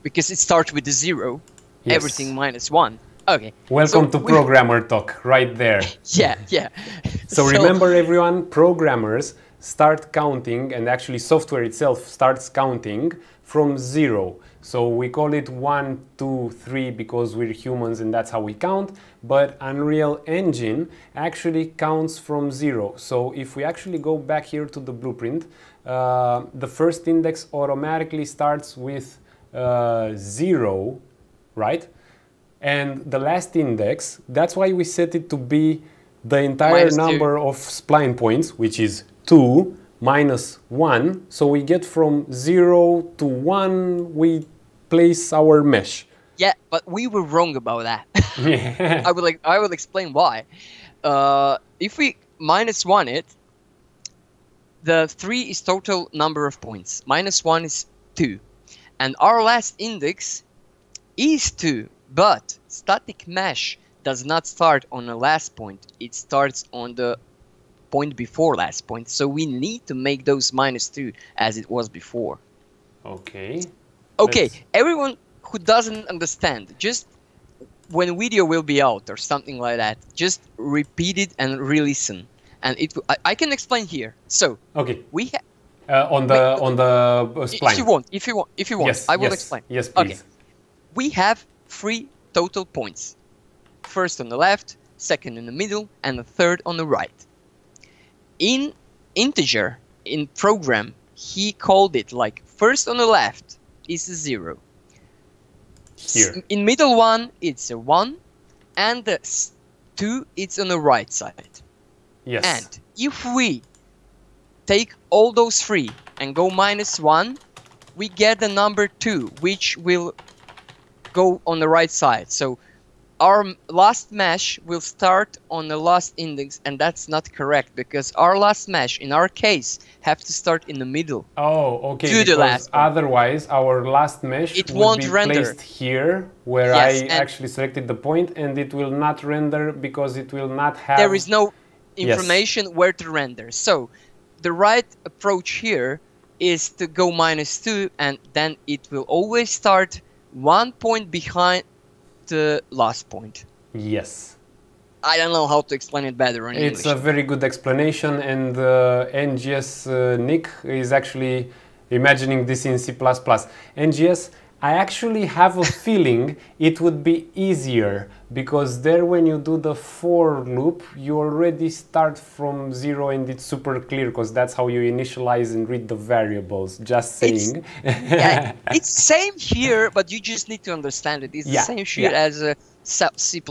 because it starts with the 0. Yes. Everything minus 1. Okay. Welcome to programmer talk right there. Yeah. So remember everyone, programmers start counting, and actually software itself starts counting from 0. So we call it 1, 2, 3 because we're humans and that's how we count, but Unreal Engine actually counts from 0. So if we actually go back here to the blueprint, the first index automatically starts with 0, right? And the last index, that's why we set it to be the entire number of spline points, which is 2 minus 1. So we get from 0 to 1, we place our mesh. Yeah, but we were wrong about that. I will explain why. If we minus 1 it, the 3 is total number of points. Minus 1 is 2. And our last index is 2. But static mesh does not start on the last point. It starts on the point before last point. So we need to make those minus 2 as it was before. Okay. Okay, everyone who doesn't understand, just when video will be out or something like that, just repeat it and re-listen. And I can explain here. So okay, we on the spline. If you want, yes, I will explain. Yes, please. Okay. we have 3 total points. First on the left, second in the middle, and the third on the right. In integer, in program, he called it like first on the left is a 0. Here. In middle one, it's a 1, and the 2, it's on the right side. Yes. And if we take all those 3 and go -1, we get the number 2, which will go on the right side. So our last mesh will start on the last index, and that's not correct, because our last mesh, in our case, have to start in the middle. Oh, okay. To the last one. Otherwise, our last mesh It would won't be render. placed here, where Yes, I and actually selected the point, and it will not render because it will not have... there is no information where to render. So the right approach here is to go -2, and then it will always start 1 point behind the last point. Yes. I don't know how to explain it better in It's English. a very good explanation, and NGS Nick is actually imagining this in C++. NGS, I actually have a feeling it would be easier, because there when you do the for loop, you already start from 0, and it's super clear, because that's how you initialize and read the variables, just saying. Yeah, it's same here, but you just need to understand it. It's the same shit as C++,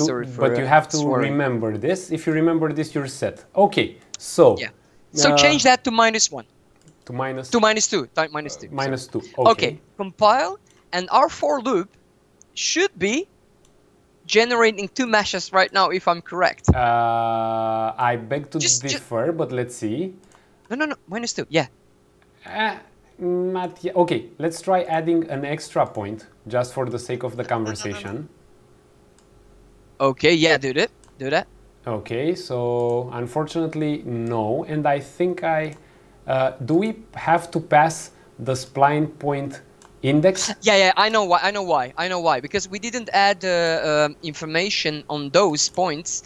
sorry for But you have to swearing. remember this. If you remember this, you're set. Okay, so... Yeah. So change that to -1. To minus... To -2. -2. -2. Okay, compile, and our for loop should be generating 2 meshes right now, if I'm correct. I beg to differ, but let's see. No, -2, yeah. Not yet. Okay, let's try adding an extra point, just for the sake of the conversation. Okay, yeah, do that. Okay, so unfortunately, no. And I think do we have to pass the spline point index? Yeah, I know why. Because we didn't add information on those points,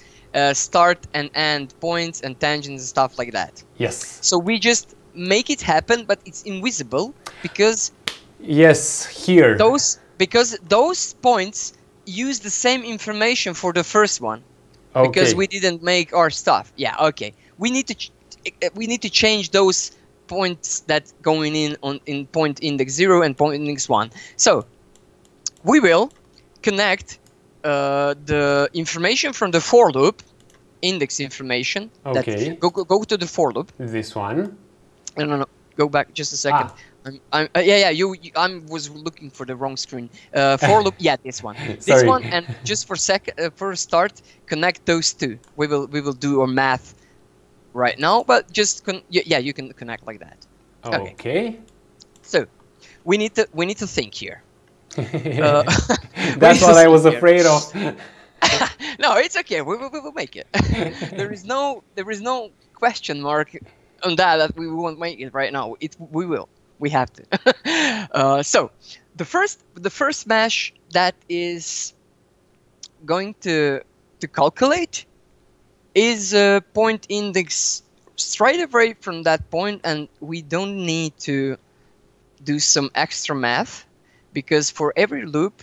start and end points and tangents and stuff like that. Yes. So we just make it happen, but it's invisible because... Yes, here. Because those points use the same information for the first one. Okay. Because we didn't make our stuff. Yeah, okay. We need to change those points that going in point index 0 and point index 1. So we will connect the information from the for loop, index information. Okay. Go to the for loop. This one. No. Go back just a second. I was looking for the wrong screen. For loop, yeah, this one. This one, and just for start, connect those 2. We will do our math right now, but just you can connect like that. Okay. So we need to think here. That's what I was afraid of. No, it's okay. We will make it. There is no question mark on that we won't make it right now. We will. We have to. So the first mesh that is going to calculate is point index straight away from that point, and we don't need to do some extra math, because for every loop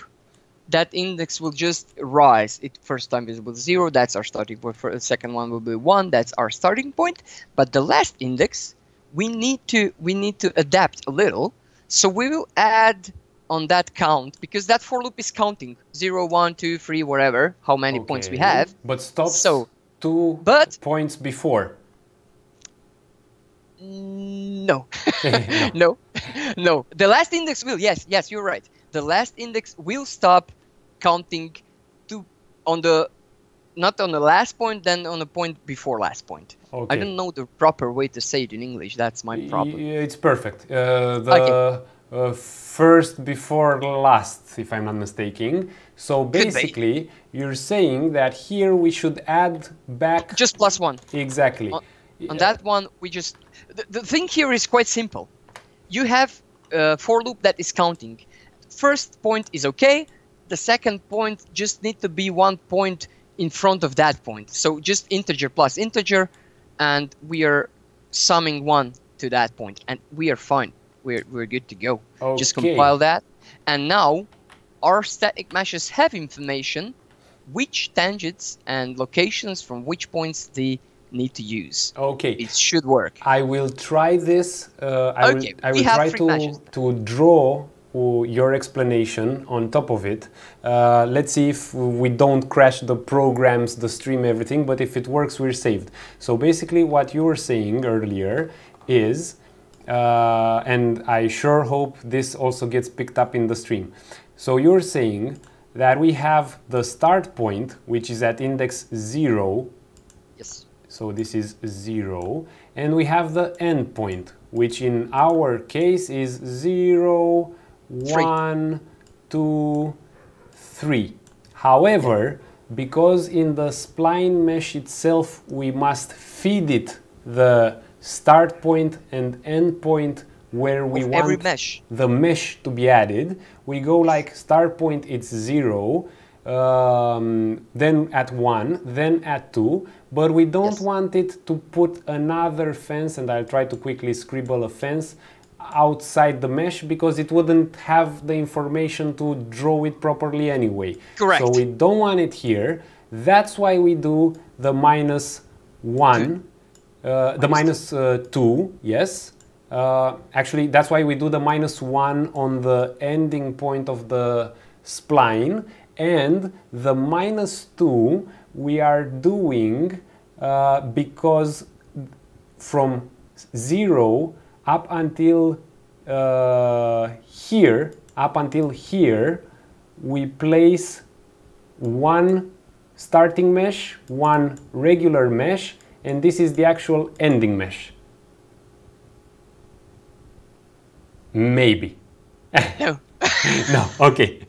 that index will just rise. First time is with 0, that's our starting point. For the second one will be 1, that's our starting point. But the last index, we need to adapt a little. So we will add on that count, because that for loop is counting 0, 1, 2, 3, whatever, how many points we have. But stops so 2 points before. No. No. The last index will, yes, you're right. The last index will stop counting not on the last point, then on the point before last point. Okay. I don't know the proper way to say it in English. That's my problem. It's perfect. First before last, if I'm not mistaken. So basically, you're saying that here we should add back... Just +1. Exactly. On that one, we just... The thing here is quite simple. You have a for loop that is counting. First point is okay. The second point just need to be 1 point in front of that point. So just integer plus integer, and we are summing 1 to that point, and we are fine. We're good to go. Okay. Just compile that, and now our static meshes have information which tangents and locations from which points they need to use. Okay. It should work. I will try this. I will try to draw your explanation on top of it. Let's see if we don't crash the programs, the stream, everything, but if it works, we're saved. So basically what you were saying earlier is, and I sure hope this also gets picked up in the stream. So you're saying that we have the start point, which is at index 0. Yes. So this is 0. And we have the end point, which in our case is 0, 1, 2, 3. However, because in the spline mesh itself we must feed it the start point and end point where we want the mesh to be added, we go like start point it's 0, then at 1, then at 2, but we don't want it to put another fence, and I'll try to quickly scribble a fence outside the mesh because it wouldn't have the information to draw it properly anyway. Correct. So we don't want it here. That's why we do the -1, the -2, yes. Actually, that's why we do the -1 on the ending point of the spline, and the -2 we are doing because from 0 up until here, we place one starting mesh, one regular mesh, and this is the actual ending mesh. Maybe. No. No, okay.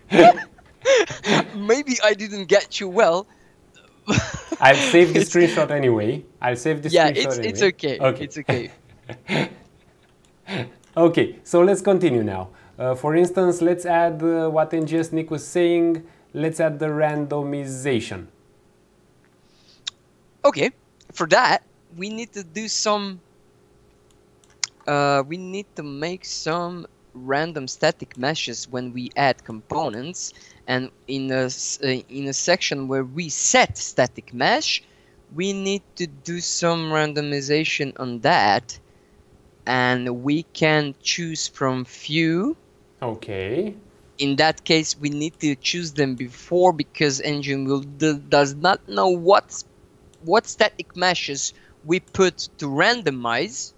Maybe I didn't get you well. I'll save the screenshot anyway. I'll save the screenshot anyway. It's okay. Okay. It's okay. Okay, so let's continue now. For instance, let's add what NGS Nick was saying. Let's add the randomization. Okay, for that we need to do some. We need to make some random static meshes when we add components, and in a section where we set static mesh, we need to do some randomization on that, and we can choose from few. Okay. In that case, we need to choose them before, because engine does not know what static meshes we put to randomize,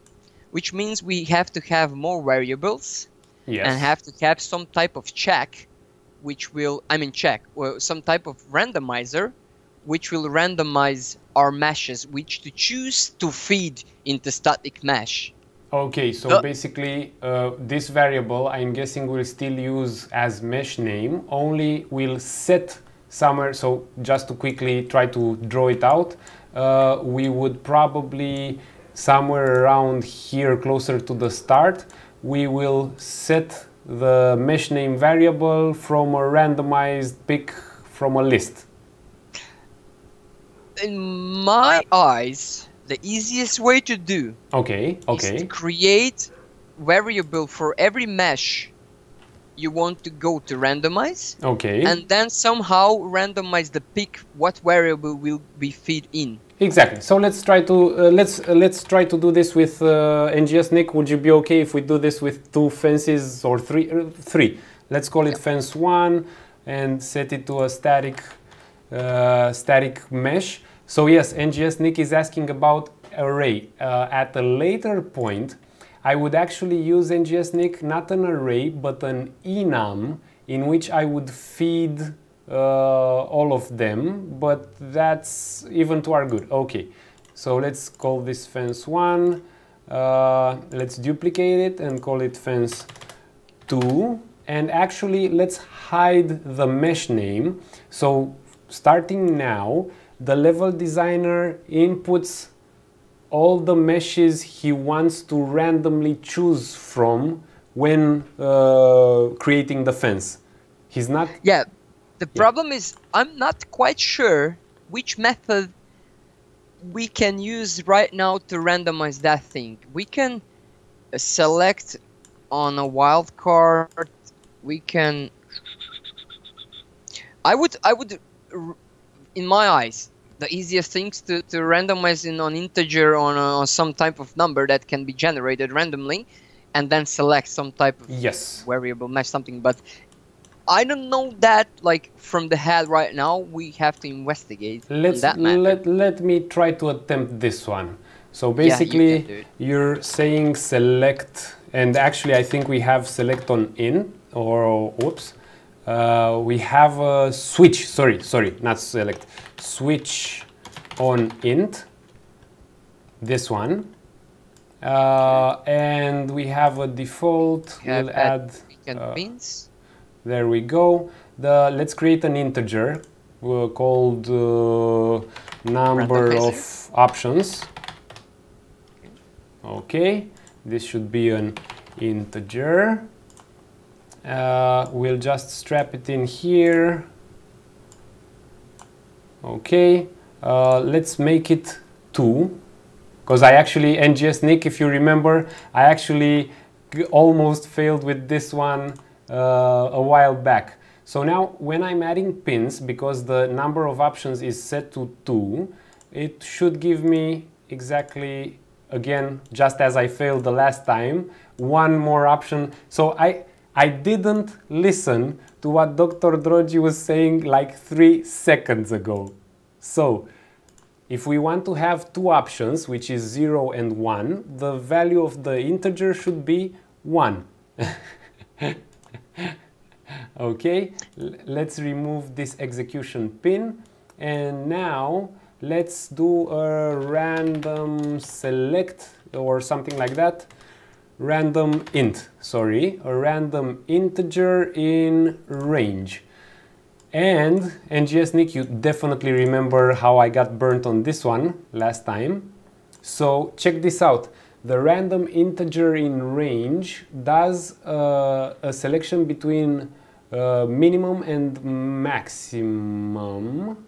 which means we have to have more variables. Yes. And have to have some type of check, which will, or some type of randomizer, which will randomize our meshes, which to choose to feed into static mesh. Okay, so basically this variable, I'm guessing we'll still use as mesh name, only we'll set somewhere, so just to quickly try to draw it out, we would probably somewhere around here closer to the start, we will set the mesh name variable from a randomized pick from a list. In my eyes, the easiest way to do is to create variable for every mesh you want to go to randomize. Okay. And then somehow randomize the pick what variable will be fed in. Exactly. So let's try to let's try to do this with NGS Nick. Would you be okay if we do this with 2 fences or 3? 3. Let's call it fence 1 and set it to a static mesh. So yes, NGS Nick is asking about array. At a later point, I would actually use NGS Nick not an array but an enum in which I would feed all of them, but that's even to our good. Okay, so let's call this fence 1, let's duplicate it and call it fence 2, and actually let's hide the mesh name. So starting now, the level designer inputs all the meshes he wants to randomly choose from when creating the fence. He's not... Yeah. The problem is, I'm not quite sure which method we can use right now to randomize that thing. We can select on a wildcard, we can I would, in my eyes, the easiest things to randomize in on integer on some type of number that can be generated randomly, and then select some type of variable mesh something. But I don't know that like from the head right now. We have to investigate that matter. Let me try to attempt this one. So basically, you're saying select, and actually I think we have select on in, or whoops, we have a switch. Sorry, not select. Switch on int. This one, and we have a default. We'll add pins. There we go. Let's create an integer called number of options. Okay, this should be an integer. We'll just strap it in here. Okay, let's make it 2, because I actually, NGS Nick, if you remember, I actually almost failed with this one a while back. So now when I'm adding pins, because the number of options is set to 2, it should give me exactly, again, just as I failed the last time, one more option. So I didn't listen to what Dr. Drogi was saying like 3 seconds ago. So if we want to have 2 options, which is 0 and 1, the value of the integer should be 1. Okay, let's remove this execution pin, and now let's do a random select or something like that. Random int, sorry, a random integer in range. And NGS Nick, you definitely remember how I got burnt on this one last time. So check this out. The random integer in range does a selection between minimum and maximum.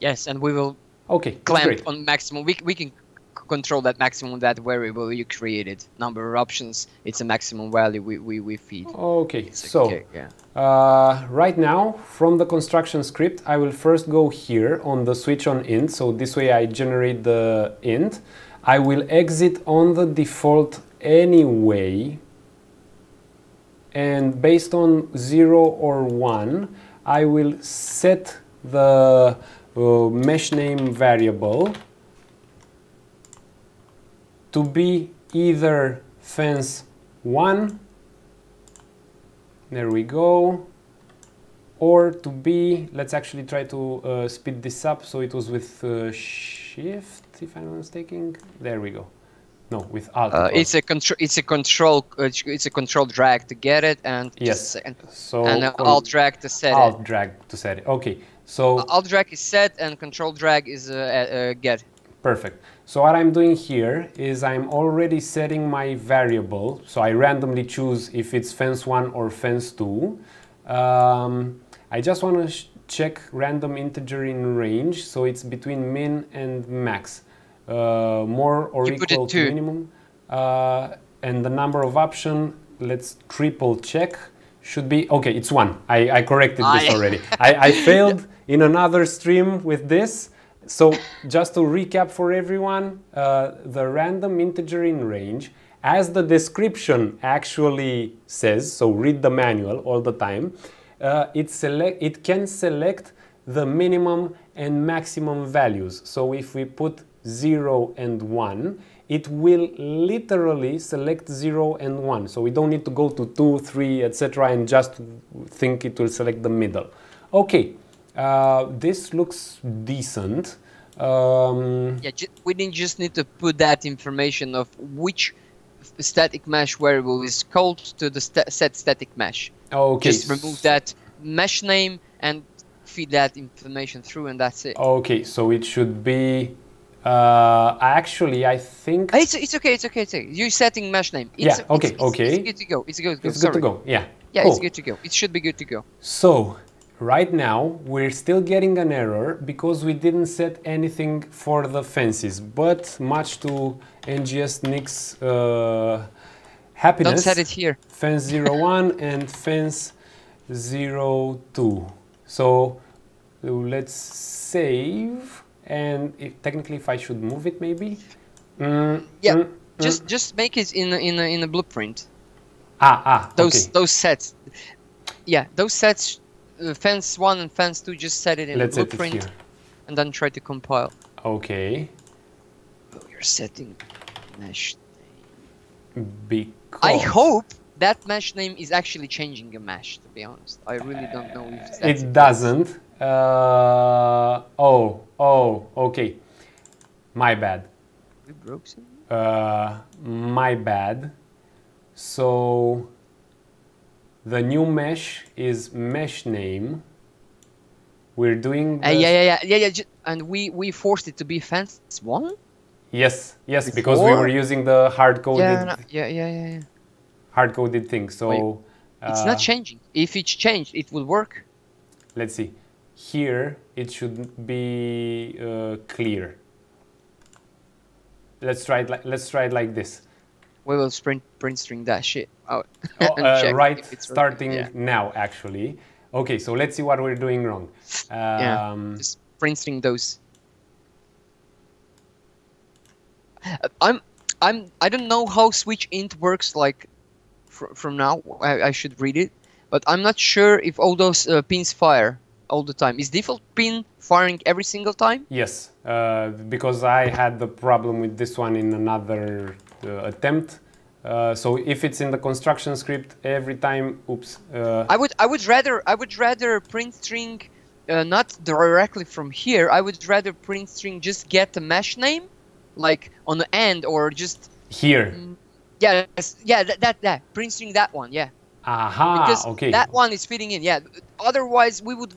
Yes, and we will clamp on maximum. We can control that maximum, that variable you created. Number of options, it's a maximum value we feed. Okay, so right now from the construction script, I will first go here on the switch on int. So this way I generate the int. I will exit on the default anyway, and based on 0 or 1, I will set the mesh name variable to be either fence1, there we go, or to be, let's actually try to speed this up, so it was with shift, if I'm not mistaken. There we go. No, with alt. It's a control drag to get it, and so and alt drag to set it. Alt drag to set it. Okay, so alt drag is set and control drag is get. Perfect. So what I'm doing here is I'm already setting my variable. So I randomly choose if it's fence1 or fence2. I just want to check random integer in range, so it's between min and max. More or equal to minimum. And the number of option, let's triple check, should be, okay, it's 1. I corrected this already. I failed in another stream with this. So just to recap for everyone, the random integer in range, as the description actually says, so read the manual all the time, it can select the minimum and maximum values. So if we put 0 and 1, it will literally select 0 and 1. So we don't need to go to 2, 3, etc. and just think it will select the middle. Okay, this looks decent. Yeah, we didn't just need to put that information of which static mesh variable is called to the set static mesh. Okay. Just remove that mesh name and feed that information through, and that's it. Okay, so it should be. Actually, I think it's okay. You're setting mesh name. It's good to go. It's good to go. Yeah. Yeah, cool. It's good to go. It should be good to go. So right now we're still getting an error because we didn't set anything for the fences, but much to NGS Nick's happiness. Don't set it here. Fence 01 and fence 02. So let's save. And technically, if I should move it, maybe. Just make it in a blueprint. Okay. Those sets. Yeah, those sets. Fence 1 and fence 2. Just set it in a blueprint, here. and then try to compile. Okay. Oh, you're setting mesh. Because I hope that mesh name is actually changing a mesh. To be honest, I really don't know if that's it doesn't. Okay. My bad. We broke something? My bad. So the new mesh is mesh name. We're doing yeah. And we forced it to be fence 1. Yes, Before? because we were using the hard-coded Yeah. hard-coded thing. So it's not changing. If it's changed, it will work. Let's see. Here it should be clear. Let's try it like this. We will print string that shit out. Right, starting now actually. Okay, so let's see what we're doing wrong. Just print string those. I don't know how switch int works like from now. I should read it, but I'm not sure if all those pins fire all the time. Is default pin firing every single time? Yes, because I had the problem with this one in another attempt. So if it's in the construction script every time, oops. I would rather print string not directly from here. I would rather print string just get the mesh name, like on the end or just here. That print string that one, yeah. Because okay. that one is fitting in, yeah. Otherwise, we would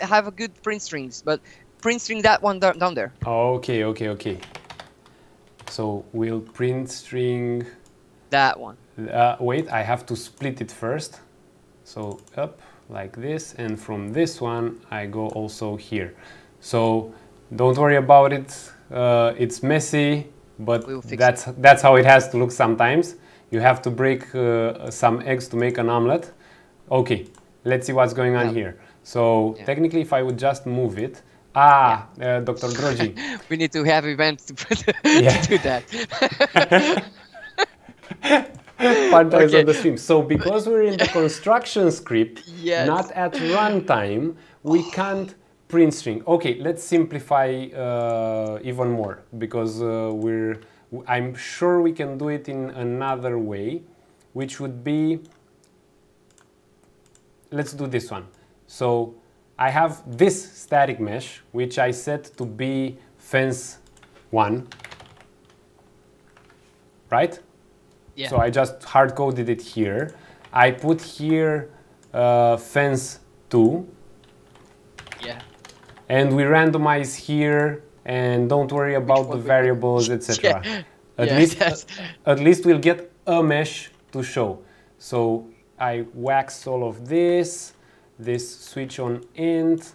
have a good print strings, but print string that one down there. Okay. So we'll print string that one. Wait, I have to split it first. So up like this, and from this one I go also here. So don't worry about it. It's messy, but that's how it has to look sometimes. You have to break some eggs to make an omelet. Okay, let's see what's going on here. So technically, if I would just move it, Dr. Drogi. We need to have events to do that. Fun times on the stream. So because we're in the construction script, not at runtime, we can't print string. Okay, let's simplify even more, because I'm sure we can do it in another way, which would be, let's do this one. So I have this static mesh, which I set to be fence 1, right? Yeah. So I just hard-coded it here. I put here fence 2. Yeah. And we randomize here, and don't worry about the variables, etc. At least we'll get a mesh to show. So I wax all of this switch on int,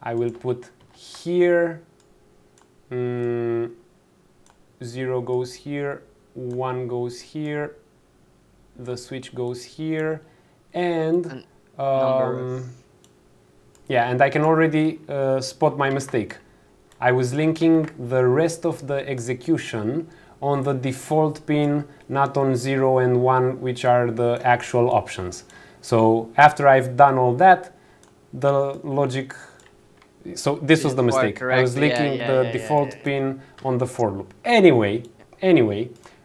I will put here, 0 goes here, 1 goes here, the switch goes here, and and I can already spot my mistake. I was linking the rest of the execution on the default pin, not on 0 and 1, which are the actual options. So after I've done all that, the logic, so this was the mistake. I was linking the default pin on the for loop. Anyway,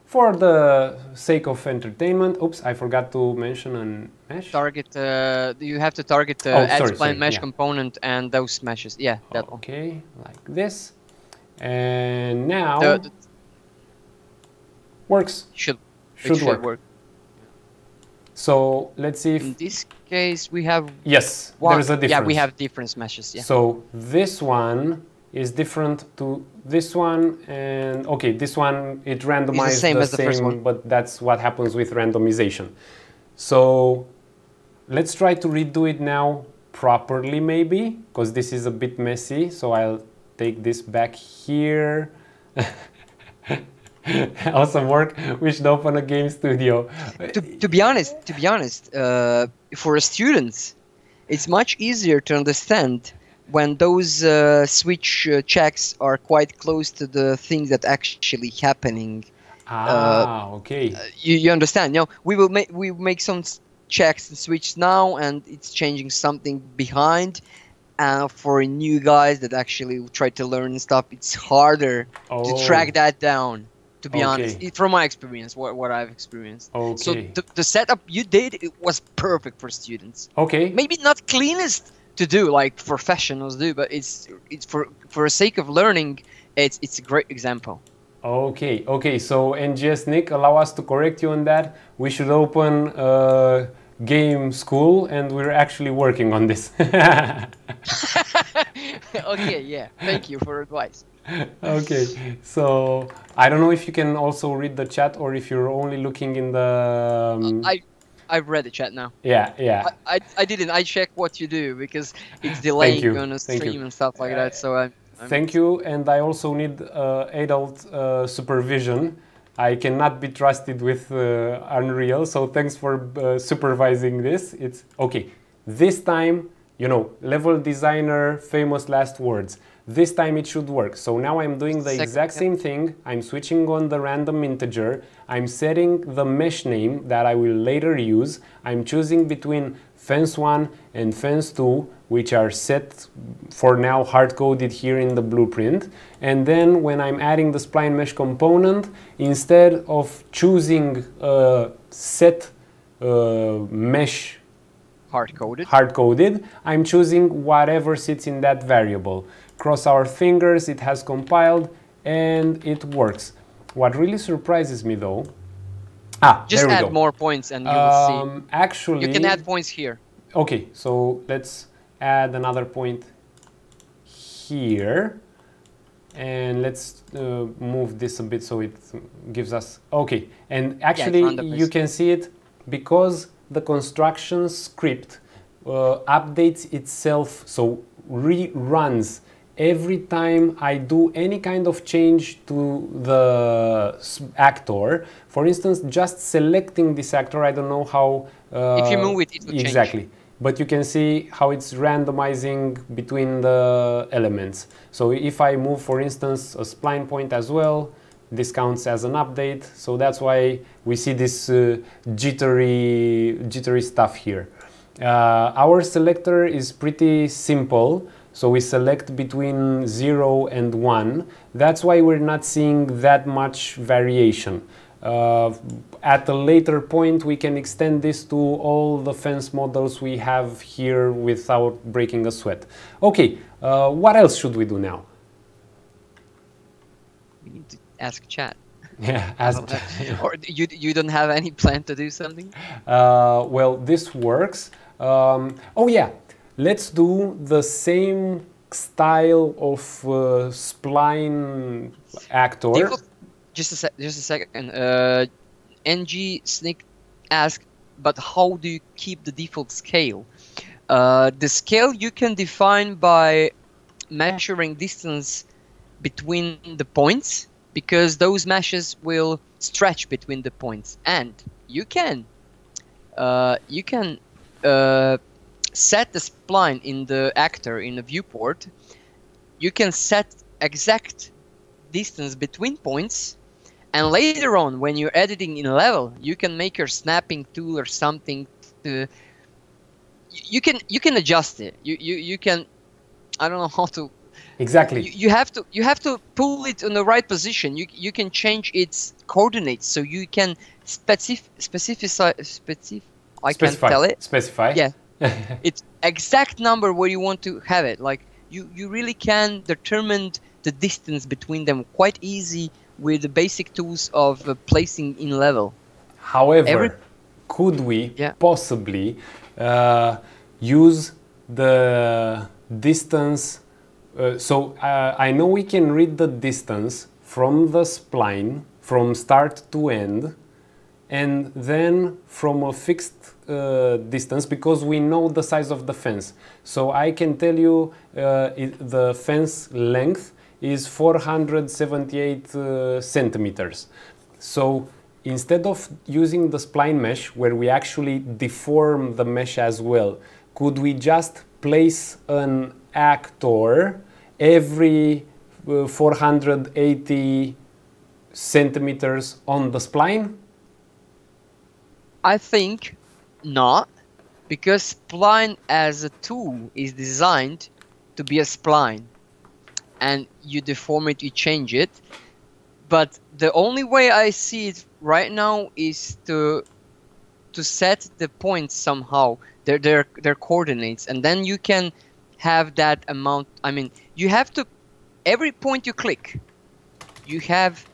for the sake of entertainment, oops, I forgot to mention a mesh. Target, you have to target the add spline mesh component and those meshes. Yeah, that one. Okay, like this. And now works. Should work. So let's see if in this case we have there's a difference. Yeah, we have different meshes. Yeah. So this one is different to this one, and okay, this one it randomized the same as the first one, but that's what happens with randomization. So let's try to redo it now properly, maybe, because this is a bit messy. So I'll take this back here. Awesome work. We should open a game studio. To be honest, for a student, it's much easier to understand when those switch checks are quite close to the things that actually happening. Okay. You understand? You know, we make some checks and switch now, and it's changing something behind. And for new guys that actually try to learn stuff, it's harder to track that down. To be honest, from my experience, what I've experienced. So the setup you did, it was perfect for students. Maybe not cleanest to do like professionals do, but it's for the sake of learning, it's a great example. Okay. So NGS Nick, allow us to correct you on that. We should open a game school, and we're actually working on this. Okay, yeah. Thank you for advice. Okay, so I don't know if you can also read the chat or if you're only looking in the. I've read the chat now. Yeah. I didn't. I check what you do because it's delaying on a stream and stuff like that. So thank you, and I also need adult supervision. I cannot be trusted with Unreal, so thanks for supervising this. It's okay. This time, you know, level designer, famous last words. This time it should work. So now I'm doing the exact same thing. I'm switching on the random integer. I'm setting the mesh name that I will later use. I'm choosing between fence 1 and fence 2, which are set for now hard-coded here in the blueprint. And then when I'm adding the spline mesh component, instead of choosing set mesh hard-coded, I'm choosing whatever sits in that variable. Cross our fingers, it has compiled and it works. What really surprises me though, just add more points and you will see. Actually, you can add points here. Okay, so let's add another point here, and let's move this a bit so it gives us, okay, and actually you can see it because the construction script updates itself, so reruns every time I do any kind of change to the actor. For instance, just selecting this actor, I don't know how... if you move it, it will exactly. change. But you can see how it's randomizing between the elements. So if I move, for instance, a spline point as well, this counts as an update. So that's why we see this jittery stuff here. Our selector is pretty simple. So we select between 0 and 1. That's why we're not seeing that much variation. At a later point, we can extend this to all the fence models we have here without breaking a sweat. Okay, what else should we do now? We need to ask chat. Yeah, ask chat. Or you don't have any plan to do something? Well, this works. Oh yeah. Let's do the same style of spline actor. Just a second. NG Snick asked, but how do you keep the default scale? The scale you can define by measuring distance between the points, because those meshes will stretch between the points, and you can set the spline in the actor in the viewport. You can set exact distance between points, and later on when you're editing in level, you can make your snapping tool or something to, you can adjust it. You can, I don't know how to exactly. You have to pull it in the right position. You can change its coordinates, so you can specify. I can't tell it. Specify. Yeah. It's exact number where you want to have it. Like you really can determine the distance between them quite easy with the basic tools of placing in level. However, could we possibly use the distance? So I know we can read the distance from the spline from start to end, and then from a fixed distance, because we know the size of the fence. So I can tell you the fence length is 478 centimeters. So instead of using the spline mesh, where we actually deform the mesh as well, could we just place an actor every 480 centimeters on the spline? I think not, because spline as a tool is designed to be a spline, and you deform it, you change it. But the only way I see it right now is to set the points somehow, their coordinates, and then you can have that amount. I mean, you have to, every point you click, you have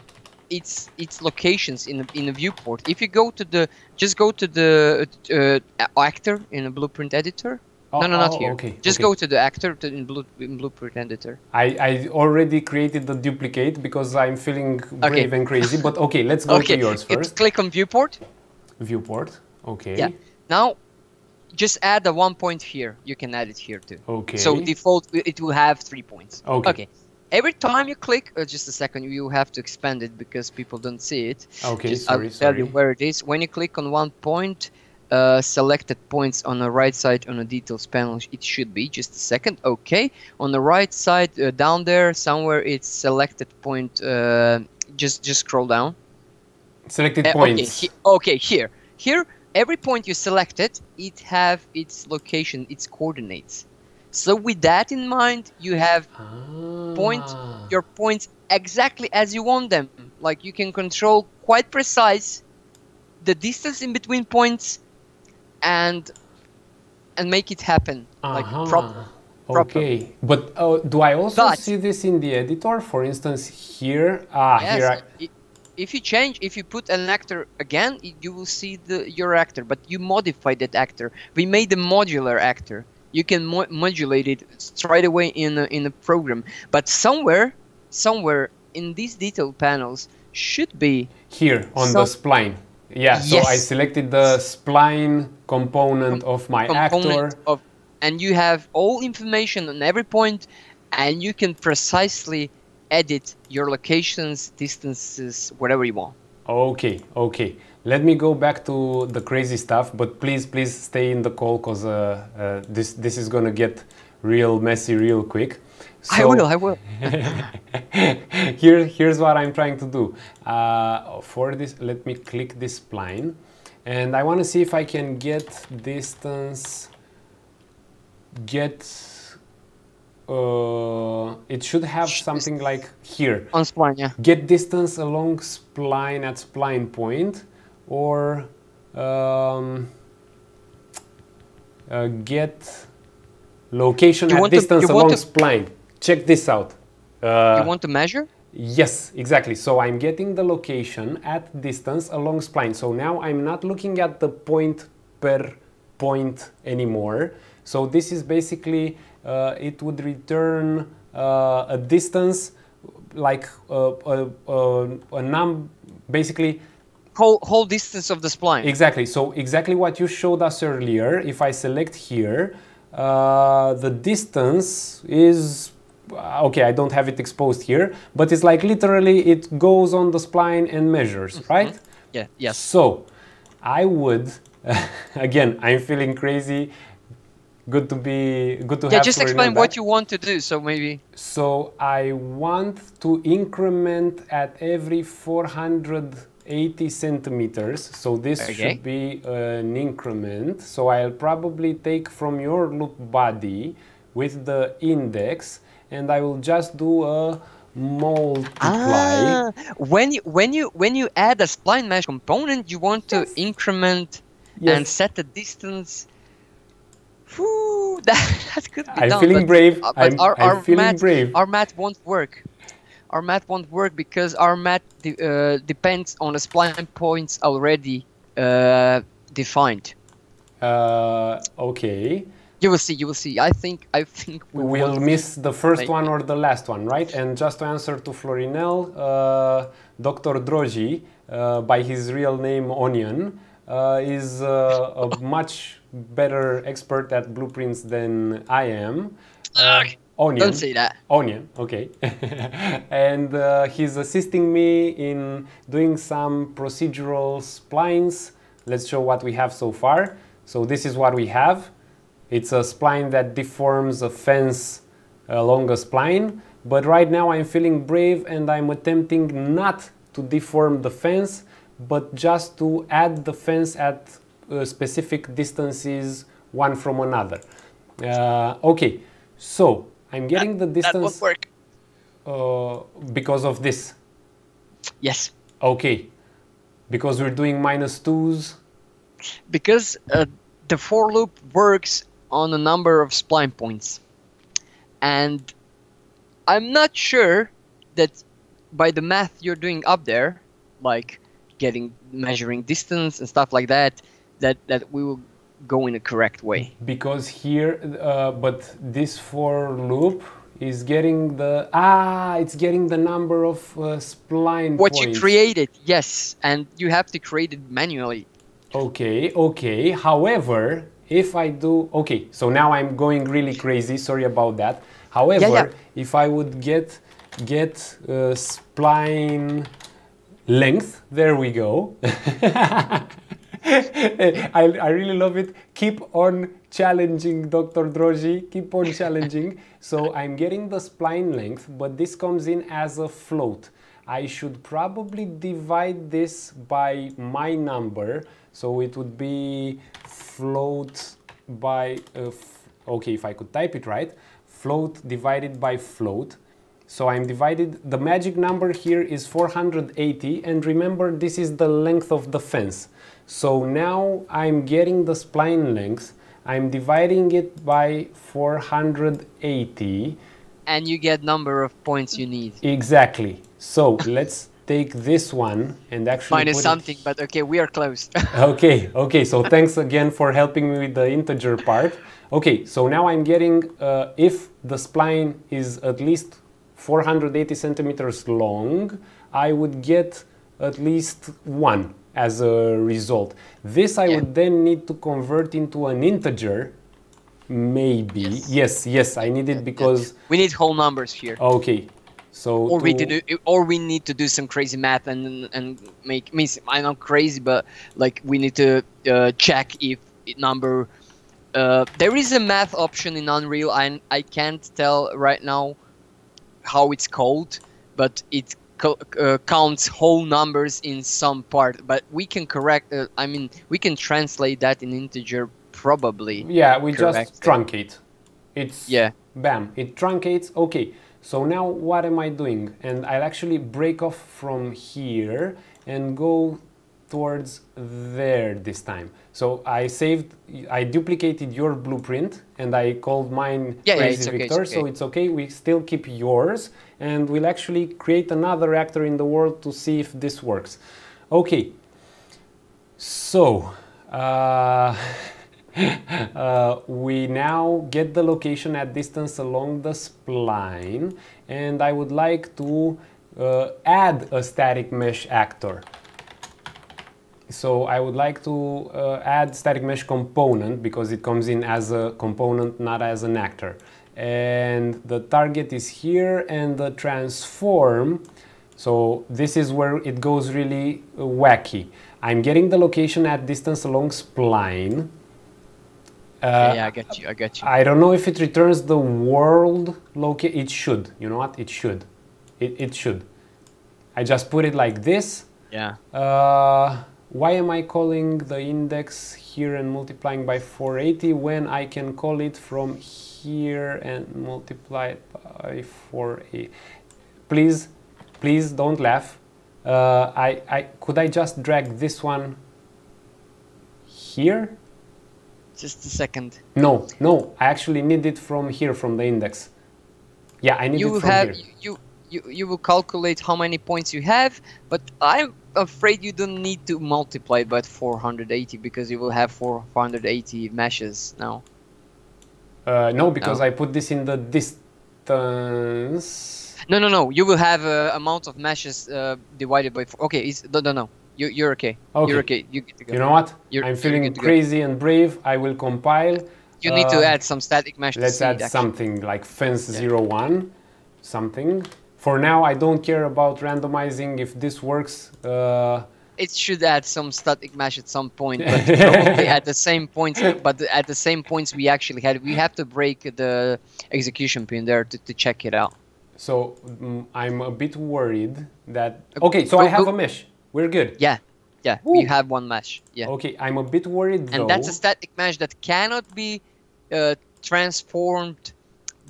its locations in a viewport. If you go to the, just go to the actor in a blueprint editor. No, not here. Okay, just go to the actor in blueprint editor. I already created the duplicate because I'm feeling brave and crazy. But okay, let's go to yours first. Click on viewport. Viewport. Okay. Yeah. Now, just add the 1 point here. You can add it here too. Okay. So default, it will have 3 points. Okay. Okay. Every time you click, just a second, you have to expand it because people don't see it. Okay, just, sorry. I'll tell you where it is. When you click on 1 point, selected points on the right side on the details panel, it should be. Just a second. Okay. On the right side, down there, somewhere it's selected point. Just scroll down. Selected points. Okay, here. Here, every point you selected, it have its location, its coordinates. So with that in mind, you have your points exactly as you want them. Like you can control quite precise the distance in between points and make it happen like proper. Okay, but do I also see this in the editor? For instance, here. Yes, here. If you change, if you put an actor again, you will see your actor, but you modify that actor. We made a modular actor. You can modulate it straight away in a program. But somewhere in these detail panels should be here on the spline. Yeah. So I selected the spline component of my actor, and you have all information on every point, and you can precisely edit your locations, distances, whatever you want. Okay, okay. Let me go back to the crazy stuff, but please stay in the call because this is gonna get real messy real quick. So, I will. Here's what I'm trying to do. For this, let me click this spline, and I want to see if I can get distance. It should have something like here. On spline, yeah. Get distance along spline at spline point, or get location at distance along spline. Check this out. You want to measure? Yes, exactly. So I'm getting the location at distance along spline. So now I'm not looking at the point per point anymore. So this is basically, it would return a distance like basically whole distance of the spline. Exactly. So exactly what you showed us earlier. If I select here, the distance is okay. I don't have it exposed here, but it's like literally it goes on the spline and measures, right? Yeah. Yes. So I would again. I'm feeling crazy. Good to have. Yeah, just explain what you want to do. So maybe. So I want to increment at every 480 centimeters. So this should be an increment. So I'll probably take from your loop body with the index, and I will just do a multiply. When you add a spline mesh component, you want to increment and set the distance. Whew, that could be done. I'm feeling brave. I'm feeling brave. Our math won't work. Our math won't work because our math depends on the spline points already defined. Okay. You will see. You will see. I think we'll miss the first one or the last one, right? And just to answer to Florinel, Dr. Droji, by his real name Onion, is a much better expert at blueprints than I am. Onion. Don't say that. Onion, okay. And he's assisting me in doing some procedural splines. Let's show what we have so far. So this is what we have. It's a spline that deforms a fence along a spline. But right now I'm feeling brave and I'm attempting not to deform the fence, but just to add the fence at specific distances one from another. Okay, so I'm getting the distance. That won't work. Because of this. Yes. Okay. Because we're doing -2s. Because the for loop works on a number of spline points, and I'm not sure that by the math you're doing up there, like measuring distance and stuff like that, that we will go in a correct way. Because here, but this for loop is getting the it's getting the number of spline what points. You created, yes, and you have to create it manually. Okay, okay. However, if I do, okay, so now I'm going really crazy. Sorry about that. However, if I would get spline length, there we go. I really love it. Keep on challenging, Dr. Droji. Keep on challenging. So I'm getting the spline length, but this comes in as a float. I should probably divide this by my number. So it would be float by, okay, if I could type it right, float divided by float. So I'm divided, the magic number here is 480, and remember this is the length of the fence. So now I'm getting the spline length, I'm dividing it by 480. And you get number of points you need. Exactly. So let's take this one and actually minus something, but okay, we are close. Okay, okay, so thanks again for helping me with the integer part. Okay, so now I'm getting, if the spline is at least 480 centimeters long, I would get at least 1 as a result. This I would then need to convert into an integer, maybe. Yes, I need it because... We need whole numbers here. Okay. So or we need to do some crazy math and make me. I'm not crazy, but like we need to check if number. There is a math option in Unreal. I can't tell right now how it's called, but it counts whole numbers in some part. But we can correct. I mean, we can translate that in integer probably. Yeah, we just truncate. It's bam. It truncates. Okay. So now what am I doing? And I'll actually break off from here and go towards there this time. So I duplicated your blueprint and I called mine Crazy Victor, so it's okay. We still keep yours and we'll actually create another reactor in the world to see if this works. Okay, so we now get the location at distance along the spline, and I would like to add a static mesh actor. So I would like to add static mesh component because it comes in as a component, not as an actor. And the target is here, and the transform, so this is where it goes really wacky. I'm getting the location at distance along spline. Yeah, I get you. I don't know if it returns the world location. It should. You know what? It should. It should. I just put it like this. Yeah. Why am I calling the index here and multiplying by 480 when I can call it from here and multiply it by 480? Please don't laugh. Could I just drag this one here? Just a second. No, I actually need it from here, from the index. Yeah, I need it from here. You will calculate how many points you have, but I'm afraid you don't need to multiply it by 480 because you will have 480 meshes now. No, because I put this in the distance. No. You will have amount of meshes divided by 4. Okay, no. You're okay. You're okay. You get to go. You know what? I'm feeling crazy and brave. I will compile. You need to add some static mesh. Let's add something like fence 01, something. For now, I don't care about randomizing if this works. it should add some static mesh at some point, but probably at the same points. But at the same points we actually had, we have to break the execution pin there to check it out. So I'm a bit worried that. Okay, so I have a mesh. We're good. Yeah, Woo. you have one mesh. Yeah. Okay, I'm a bit worried though. And that's a static mesh that cannot be transformed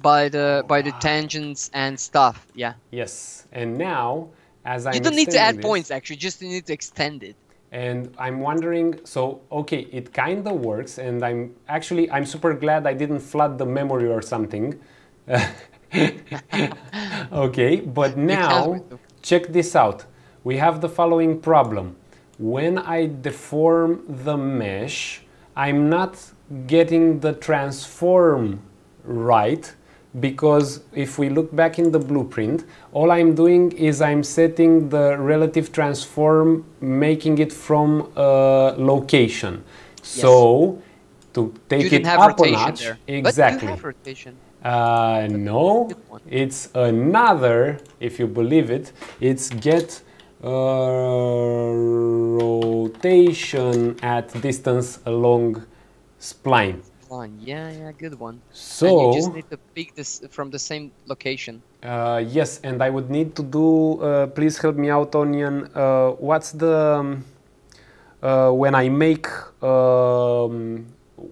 by the tangents and stuff. Yeah. Yes, and now as I'm you don't need to add this, points actually, just you need to extend it. And I'm wondering, so okay, it kind of works, and I'm super glad I didn't flood the memory or something. Okay, but now check this out. We have the following problem. When I deform the mesh, I'm not getting the transform right, because if we look back in the blueprint, all I'm doing is I'm setting the relative transform, making it from a location. Yes. So to take it up a notch, there. exactly. But you have rotation. No, it's another, if you believe it, it's get rotation at distance along spline. Yeah, good one. So and you just need to pick this from the same location. Yes, and I would need to do. Please help me out, Onion. What's the when I make?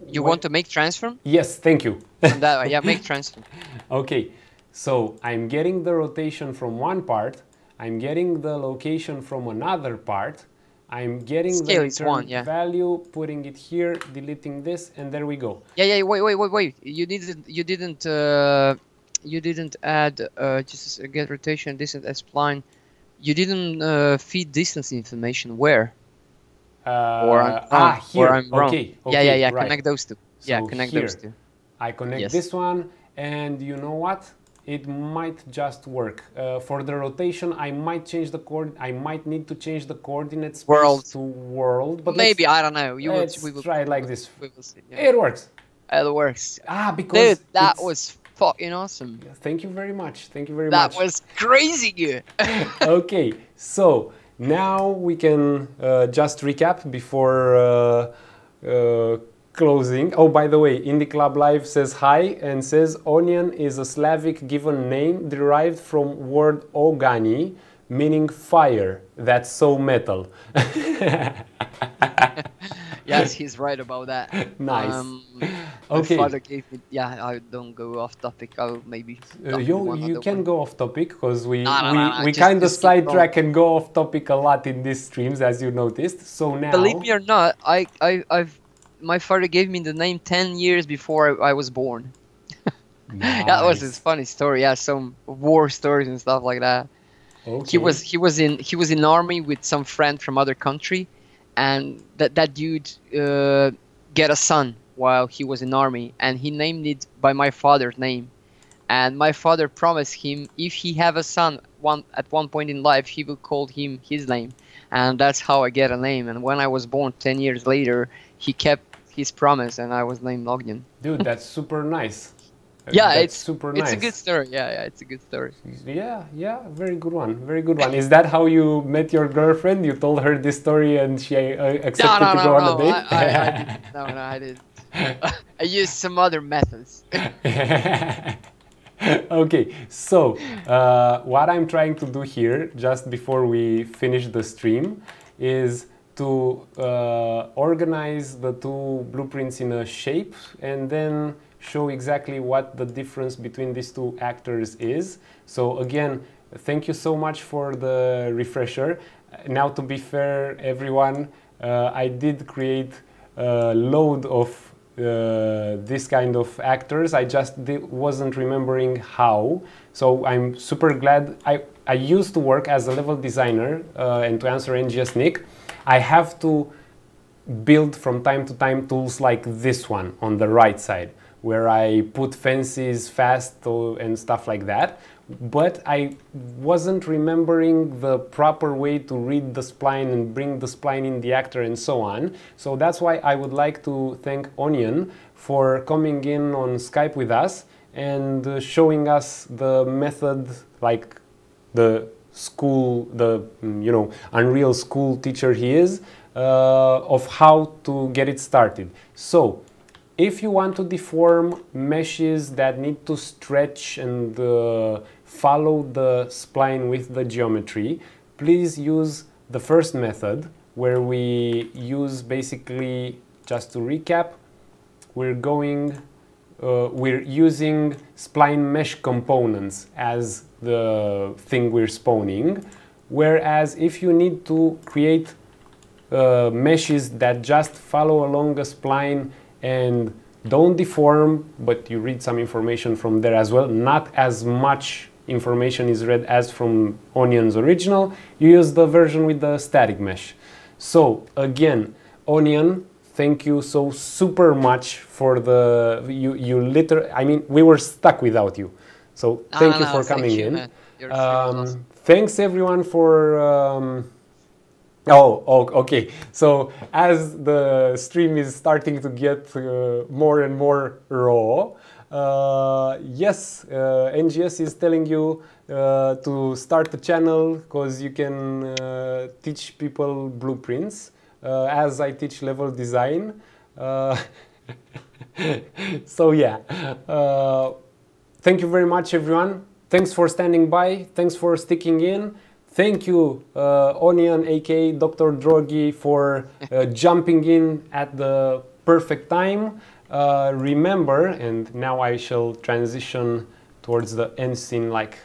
You want to make transform? Yes, thank you. That, yeah, make transform. Okay, so I'm getting the rotation from one part. I'm getting the location from another part. I'm getting Scale the return value, putting it here, deleting this, and there we go. Yeah. Wait. You didn't add just get rotation, distance as spline. You didn't feed distance information. Where? Or I'm here. Or I'm wrong. Okay, yeah. right. Connect those two. So yeah, connect here, those two. I connect this one, and you know what? It might just work. For the rotation, I might change the I might need to change the coordinate space to world. But maybe, I don't know. We will try it like this. We will see. Yeah. It works. It works. Because dude, that was fucking awesome. Thank you very much. Thank you very much. That was crazy good. Okay, so now we can just recap before closing. Oh, by the way, Indie Club Live says hi and says Onion is a Slavic given name derived from word ogani, meaning fire. That's so metal. Yes, he's right about that. Nice. Okay. My father gave me, I don't go off topic. I'll maybe. You can go off topic because we just kind of sidetrack and go off topic a lot in these streams, as you noticed. So now, believe me or not, my father gave me the name 10 years before I was born. Nice. That was his funny story. Yeah, some war stories and stuff like that. Okay. He was in army with some friend from other country, and that dude get a son while he was in army, and he named it by my father's name. And my father promised him if he have a son at one point in life, he will call him his name, and that's how I get a name. And when I was born 10 years later, he kept his promise, and I was named Ogden. Dude, that's super nice. Yeah, that's super nice. It's a good story. Yeah, it's a good story. Yeah, very good one. Very good one. Is that how you met your girlfriend? You told her this story and she accepted to go on a date? I didn't. I used some other methods. Okay, so what I'm trying to do here, just before we finish the stream, is to organize the two blueprints in a shape and then show exactly what the difference between these two actors is. So again, thank you so much for the refresher. Now, to be fair, everyone, I did create a load of this kind of actors. I just wasn't remembering how. So I'm super glad. I used to work as a level designer, and to answer NGS Nick, I have to build from time to time tools like this one on the right side, where I put fences fast and stuff like that. But I wasn't remembering the proper way to read the spline and bring the spline in the actor and so on. So that's why I would like to thank Onion for coming in on Skype with us and showing us the method, like the school, the Unreal school teacher he is, of how to get it started. So if you want to deform meshes that need to stretch and follow the spline with the geometry, please use the first method, where we use basically, just to recap, we're using spline mesh components as the thing we're spawning, whereas if you need to create meshes that just follow along the spline and don't deform, but you read some information from there as well, not as much information is read as from Onion's original, you use the version with the static mesh. So again, Onion, thank you so super much for the, I mean, we were stuck without you. So thank you for coming in. Awesome. Thanks everyone for, okay. So as the stream is starting to get more and more raw, yes, NGS is telling you to start a channel, because you can teach people blueprints as I teach level design. So yeah, thank you very much everyone. Thanks for standing by. Thanks for sticking in. Thank you, Onion, aka Dr. Drogi, for jumping in at the perfect time. Remember, and now I shall transition towards the end scene like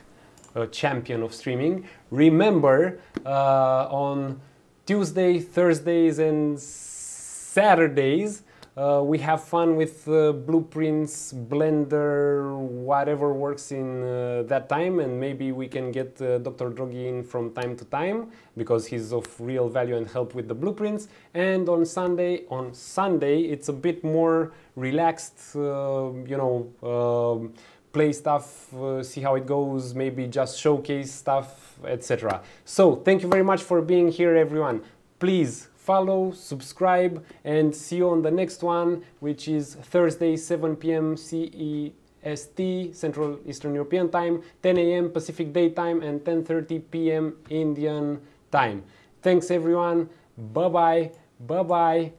a champion of streaming. Remember, on Tuesday, Thursdays, and Saturdays, we have fun with blueprints, Blender, whatever works in that time, and maybe we can get Dr. Drogi in from time to time, because he's of real value and help with the blueprints. And on Sunday it's a bit more relaxed, play stuff, see how it goes, maybe just showcase stuff, etc. So thank you very much for being here everyone. Please follow, subscribe, and see you on the next one, which is Thursday, 7 p.m. CEST, Central Eastern European Time, 10 a.m. Pacific Daytime, and 10:30 p.m. Indian Time. Thanks everyone. Bye-bye. Bye-bye.